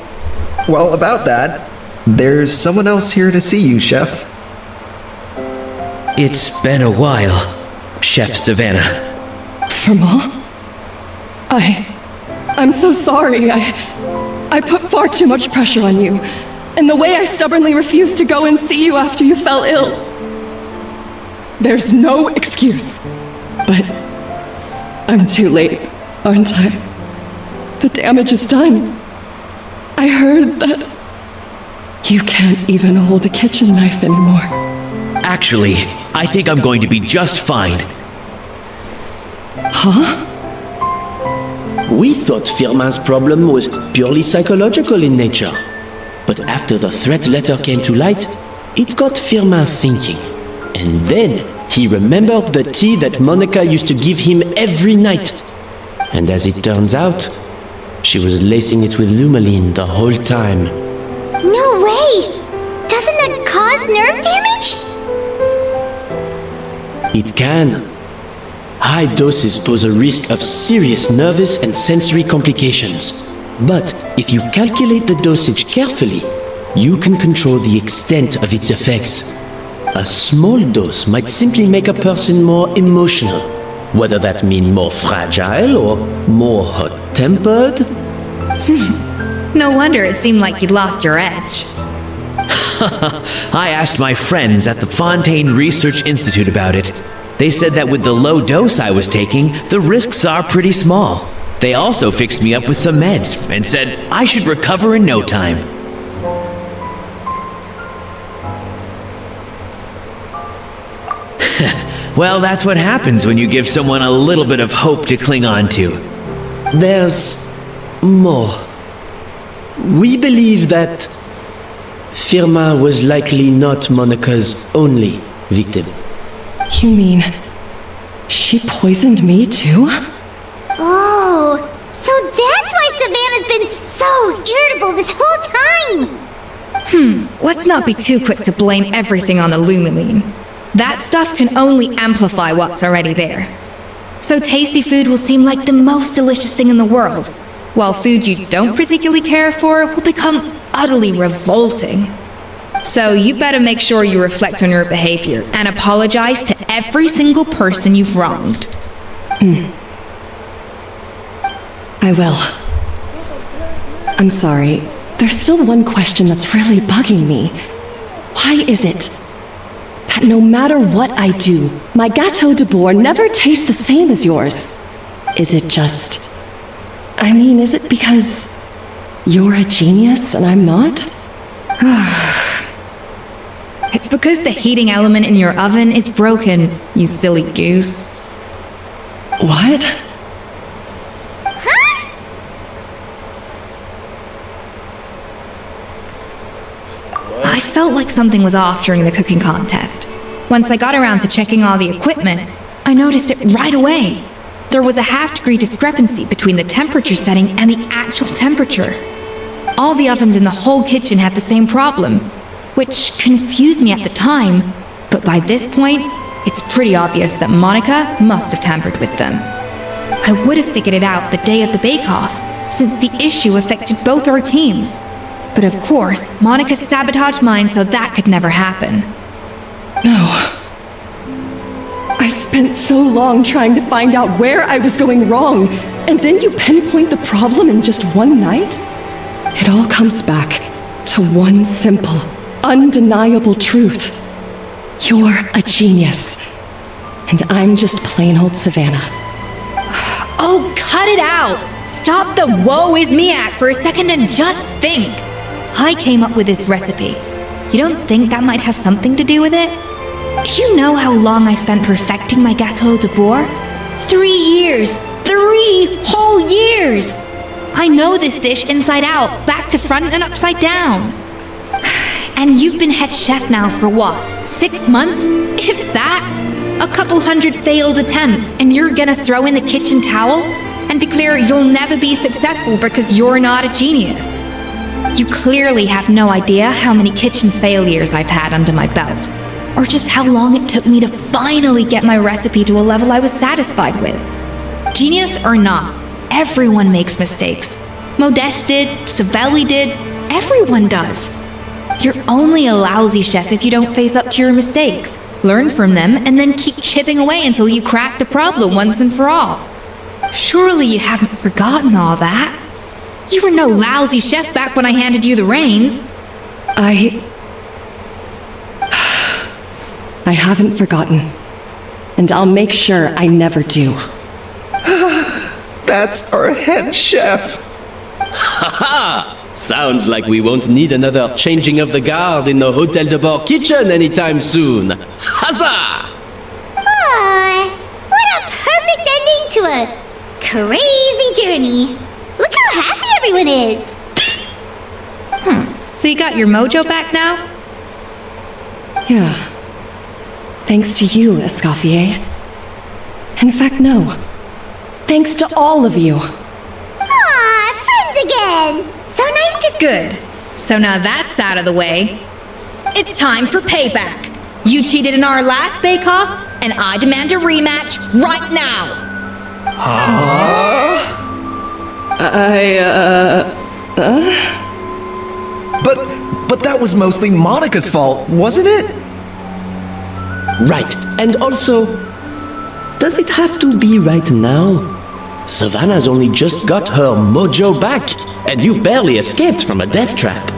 Well, about that, there's someone else here to see you, Chef. It's been a while, Chef Savannah. Firmin? I'm so sorry. I put far too much pressure on you. And the way I stubbornly refused to go and see you after you fell ill. There's no excuse. But I'm too late, aren't I? The damage is done. I heard that you can't even hold a kitchen knife anymore. Actually, I think I'm going to be just fine. Huh? We thought Firmin's problem was purely psychological in nature. But after the threat letter came to light, it got Firmin thinking. And then he remembered the tea that Monica used to give him every night. And as it turns out, she was lacing it with Lumaline the whole time. No way! Doesn't that cause nerve damage? It can. High doses pose a risk of serious nervous and sensory complications. But if you calculate the dosage carefully, you can control the extent of its effects. A small dose might simply make a person more emotional, whether that means more fragile or more hot-tempered. No wonder it seemed like you'd lost your edge. I asked my friends at the Fontaine Research Institute about it. They said that with the low dose I was taking, the risks are pretty small. They also fixed me up with some meds and said I should recover in no time. Well, that's what happens when you give someone a little bit of hope to cling on to. There's more. We believe that Firmin was likely not Monica's only victim. You mean she poisoned me too? Oh, so that's why Savannah's been so irritable this whole time! Let's not be too quick to blame everything on the Lumaline. That stuff can only amplify what's already there. So tasty food will seem like the most delicious thing in the world, while food you don't particularly care for will become utterly revolting. So you better make sure you reflect on your behavior and apologize to every single person you've wronged. I will. I'm sorry. There's still one question that's really bugging me. Why is it that no matter what I do, my Gâteau de Bourg never tastes the same as yours? Is it just... is it because you're a genius and I'm not? It's because the heating element in your oven is broken, you silly goose. What? I felt like something was off during the cooking contest. Once I got around to checking all the equipment, I noticed it right away. There was a half-degree discrepancy between the temperature setting and the actual temperature. All the ovens in the whole kitchen had the same problem, which confused me at the time, but by this point, it's pretty obvious that Monica must have tampered with them. I would have figured it out the day of the bake-off, since the issue affected both our teams. But of course, Monica sabotaged mine so that could never happen. No. I spent so long trying to find out where I was going wrong, and then you pinpoint the problem in just one night? It all comes back to one simple, undeniable truth. You're a genius, and I'm just plain old Savannah. Oh, cut it out! Stop the woe is me act for a second and just think. I came up with this recipe. You don't think that might have something to do with it? Do you know how long I spent perfecting my Gâteau de Bourg? 3 years! 3 whole years! I know this dish inside out, back to front and upside down. And you've been head chef now for what, 6 months? If that? A couple hundred failed attempts, and you're gonna throw in the kitchen towel and declare you'll never be successful because you're not a genius. You clearly have no idea how many kitchen failures I've had under my belt, or just how long it took me to finally get my recipe to a level I was satisfied with. Genius or not, everyone makes mistakes. Modeste did, Savelli did, everyone does. You're only a lousy chef if you don't face up to your mistakes, learn from them, and then keep chipping away until you crack the problem once and for all. Surely you haven't forgotten all that. You were no lousy chef back when I handed you the reins. I haven't forgotten. And I'll make sure I never do. That's our head chef. Haha! Sounds like we won't need another changing of the guard in the Hotel de Bord kitchen anytime soon. Huzzah! Aw, what a perfect ending to a crazy journey. Look how happy everyone is. So you got your mojo back now? Yeah. Thanks to you, Escoffier. In fact, no. Thanks to all of you. Aw, friends again. So nice to... Good. So now that's out of the way. It's time for payback. You cheated in our last bake-off, and I demand a rematch right now. Huh? But that was mostly Monica's fault, wasn't it? Right. And also, does it have to be right now? Savannah's only just got her mojo back, and you barely escaped from a death trap.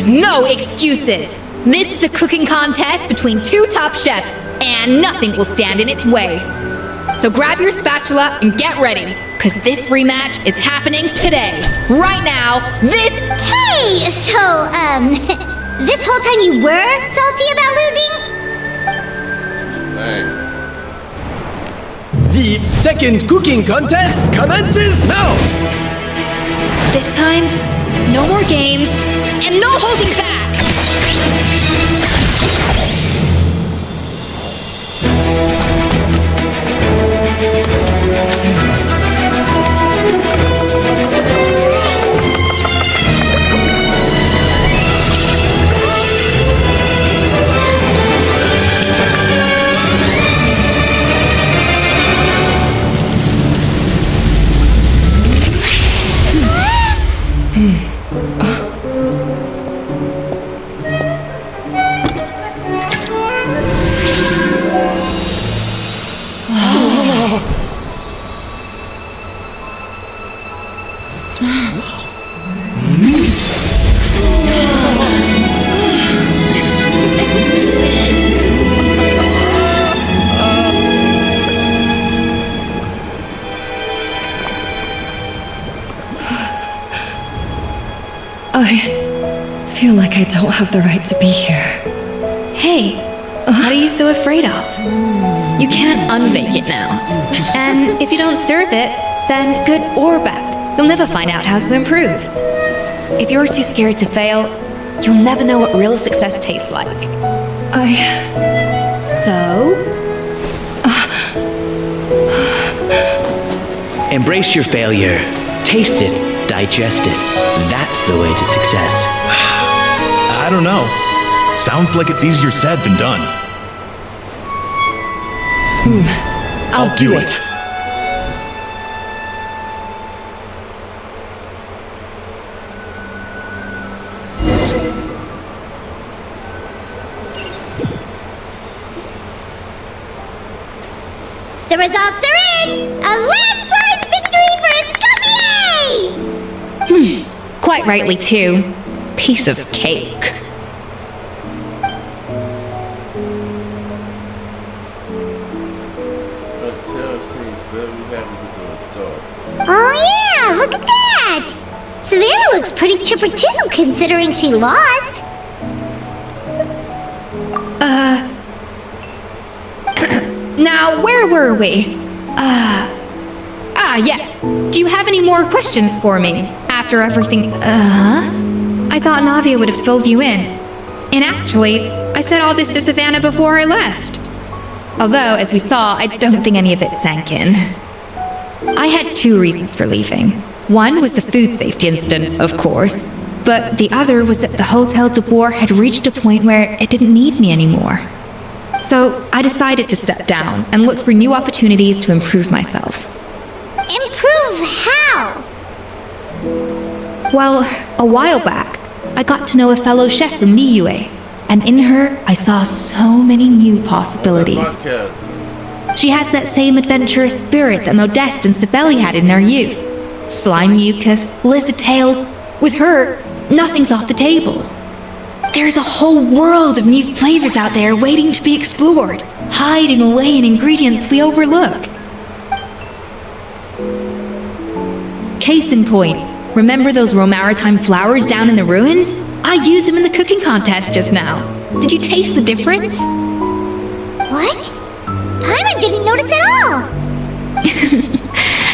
No excuses! This is a cooking contest between two top chefs, and nothing will stand in its way. So grab your spatula and get ready, because this rematch is happening today. Right now, this... Hey! So, this whole time you were salty about losing? Dang. The second cooking contest commences now! This time, no more games, and no holding back! I feel like I don't have the right to be here. Hey, what are you so afraid of? You can't unbake it now. And if you don't serve it, then good or bad, you'll never find out how to improve. If you're too scared to fail, you'll never know what real success tastes like. So? Embrace your failure. Taste it. Digest it. That's the way to success. I don't know. Sounds like it's easier said than done. I'll do it. The results are in! A landslide victory for Escoffier! Quite rightly, too. Piece of cake. Oh yeah, look at that! Savannah looks pretty chipper too, considering she lost. Now, where were we? Yes. Do you have any more questions for me? After everything, I thought Navia would have filled you in. And actually, I said all this to Savannah before I left. Although, as we saw, I don't think any of it sank in. I had 2 reasons for leaving. One was the food safety incident, of course, but the other was that the Hotel de Boer had reached a point where it didn't need me anymore. So I decided to step down and look for new opportunities to improve myself. Improve how? Well, a while back, I got to know a fellow chef from Niue, and in her, I saw so many new possibilities. She has that same adventurous spirit that Modeste and Savelli had in their youth. Slime mucus, lizard tails. With her, nothing's off the table. There's a whole world of new flavors out there waiting to be explored, hiding away in ingredients we overlook. Case in point, remember those Romaritime flowers down in the ruins? I used them in the cooking contest just now. Did you taste the difference? What? I didn't notice at all!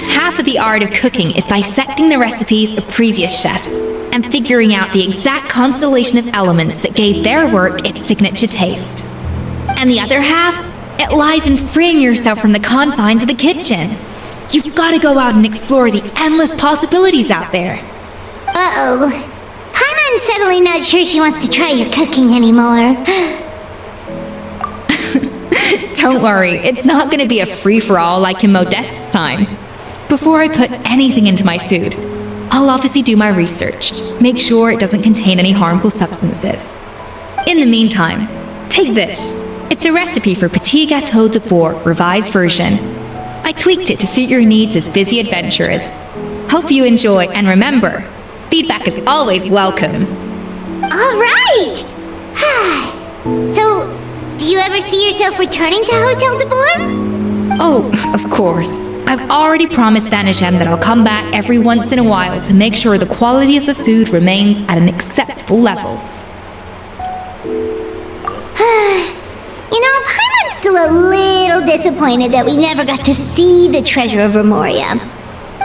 Half of the art of cooking is dissecting the recipes of previous chefs and figuring out the exact constellation of elements that gave their work its signature taste. And the other half, it lies in freeing yourself from the confines of the kitchen. You've got to go out and explore the endless possibilities out there. Uh-oh. Paimon's suddenly not sure she wants to try your cooking anymore. Don't worry, it's not going to be a free-for-all like in Modeste's time. Before I put anything into my food, I'll obviously do my research, make sure it doesn't contain any harmful substances. In the meantime, take this. It's a recipe for Petit Gâteau de Boer, revised version. I tweaked it to suit your needs as busy adventurers. Hope you enjoy, and remember, feedback is always welcome. All right! So, do you ever see yourself returning to Hotel de Boer? Oh, of course. I've already promised Vanishem that I'll come back every once in a while to make sure the quality of the food remains at an acceptable level. You know, Paimon's still a little disappointed that we never got to see the treasure of Remoria.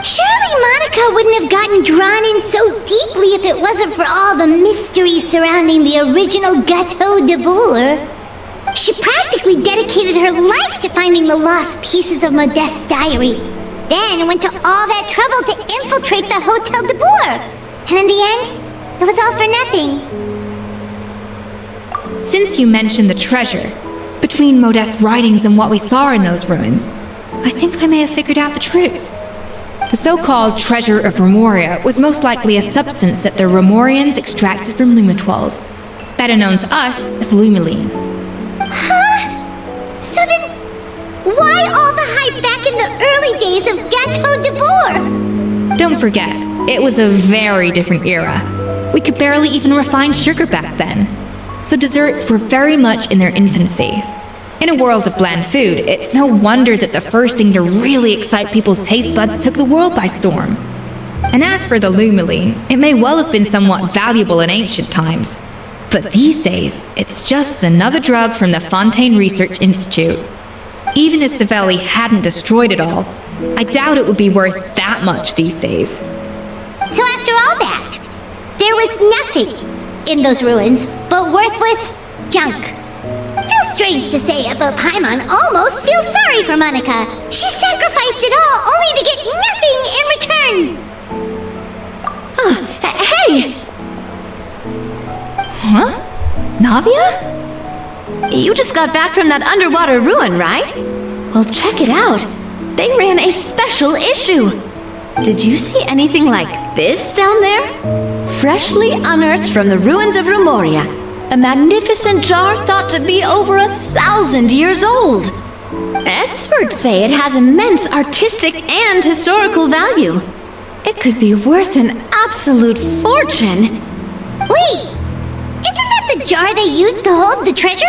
Surely Monica wouldn't have gotten drawn in so deeply if it wasn't for all the mystery surrounding the original Gâteau de Boer. She practically dedicated her life to finding the lost pieces of Modeste's diary. Then went to all that trouble to infiltrate the Hotel de Boer. And in the end, it was all for nothing. Since you mentioned the treasure, between Modeste's writings and what we saw in those ruins, I think I may have figured out the truth. The so-called treasure of Remoria was most likely a substance that the Remorians extracted from Lumitoiles, better known to us as Lumiline. Huh? So then, why all the hype back in the early days of Gâteau de Boer? Don't forget, it was a very different era. We could barely even refine sugar back then. So desserts were very much in their infancy. In a world of bland food, it's no wonder that the first thing to really excite people's taste buds took the world by storm. And as for the Lumiline, it may well have been somewhat valuable in ancient times. But these days, it's just another drug from the Fontaine Research Institute. Even if Savelli hadn't destroyed it all, I doubt it would be worth that much these days. So after all that, there was nothing in those ruins but worthless junk. Feels strange to say it, but Paimon almost feels sorry for Monica. She sacrificed it all only to get nothing in return. Hey! Huh? Navia? You just got back from that underwater ruin, right? Well, check it out. They ran a special issue. Did you see anything like this down there? Freshly unearthed from the ruins of Remoria. A magnificent jar thought to be over 1,000 years old. Experts say it has immense artistic and historical value. It could be worth an absolute fortune. Wait! Isn't that the jar they used to hold the treasure?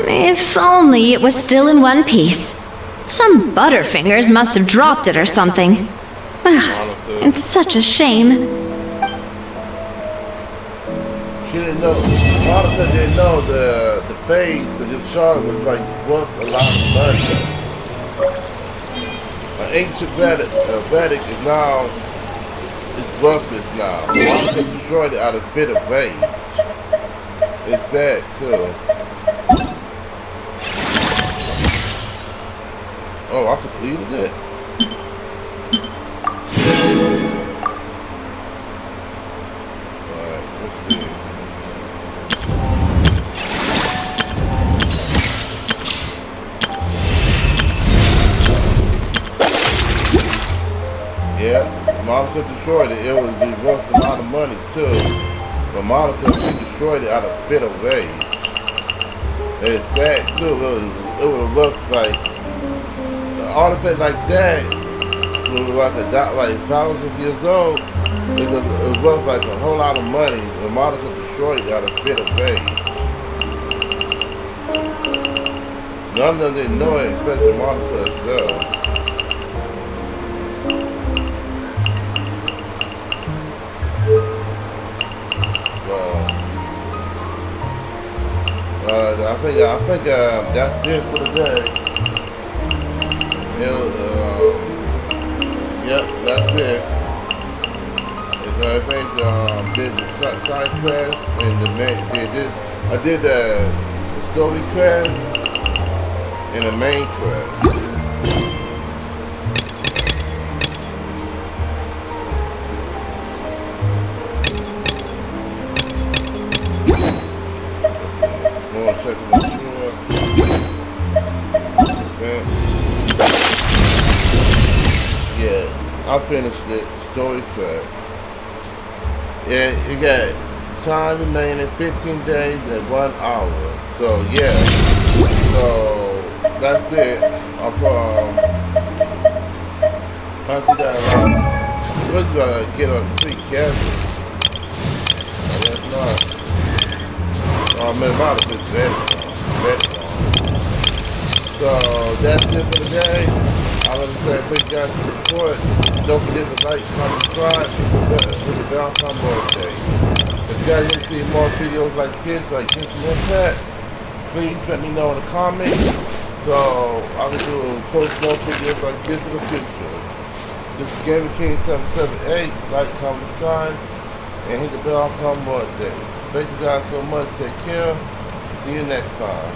If only it was still in one piece. Some butterfingers must have dropped it or something. It's such a shame. She didn't know. Monica didn't know the phase that this shard was like worth a lot of money. An ancient Vedic is now worthless now. Monica destroyed it out of fit of rage. It's sad too. Oh, I completed it. Alright, let's see. Yeah, Monica destroyed it. It would be worth a lot of money too. But Monica, she destroyed it out of fit of rage. And it's sad too. It would have looked like an artifact like that. It was like like thousands of years old. It was worth like a whole lot of money. But Monica destroyed it out of fit of rage. None of them didn't know it, especially Monica herself. I think that's it for today. Yep, that's it. So I think did the side quest and the main. I did the story quest and the main quest. Check it out. Okay. Yeah, I finished it. Story quest. Yeah, you got time remaining 15 days and 1 hour. So yeah. So that's it. I see that we're gonna get on free cabin. I guess not. Man, Monica's very long. So that's it for today. I want to say thank you guys for the support. Don't forget to like, comment, subscribe, with the bell combo today. If you guys want to see more videos like this, like Genshin Impact, please let me know in the comments. So I will post more videos like this in the future. This is Gaming King 778. Like, comment, subscribe, and hit the bell combo today. Thank you guys so much. Take care. See you next time.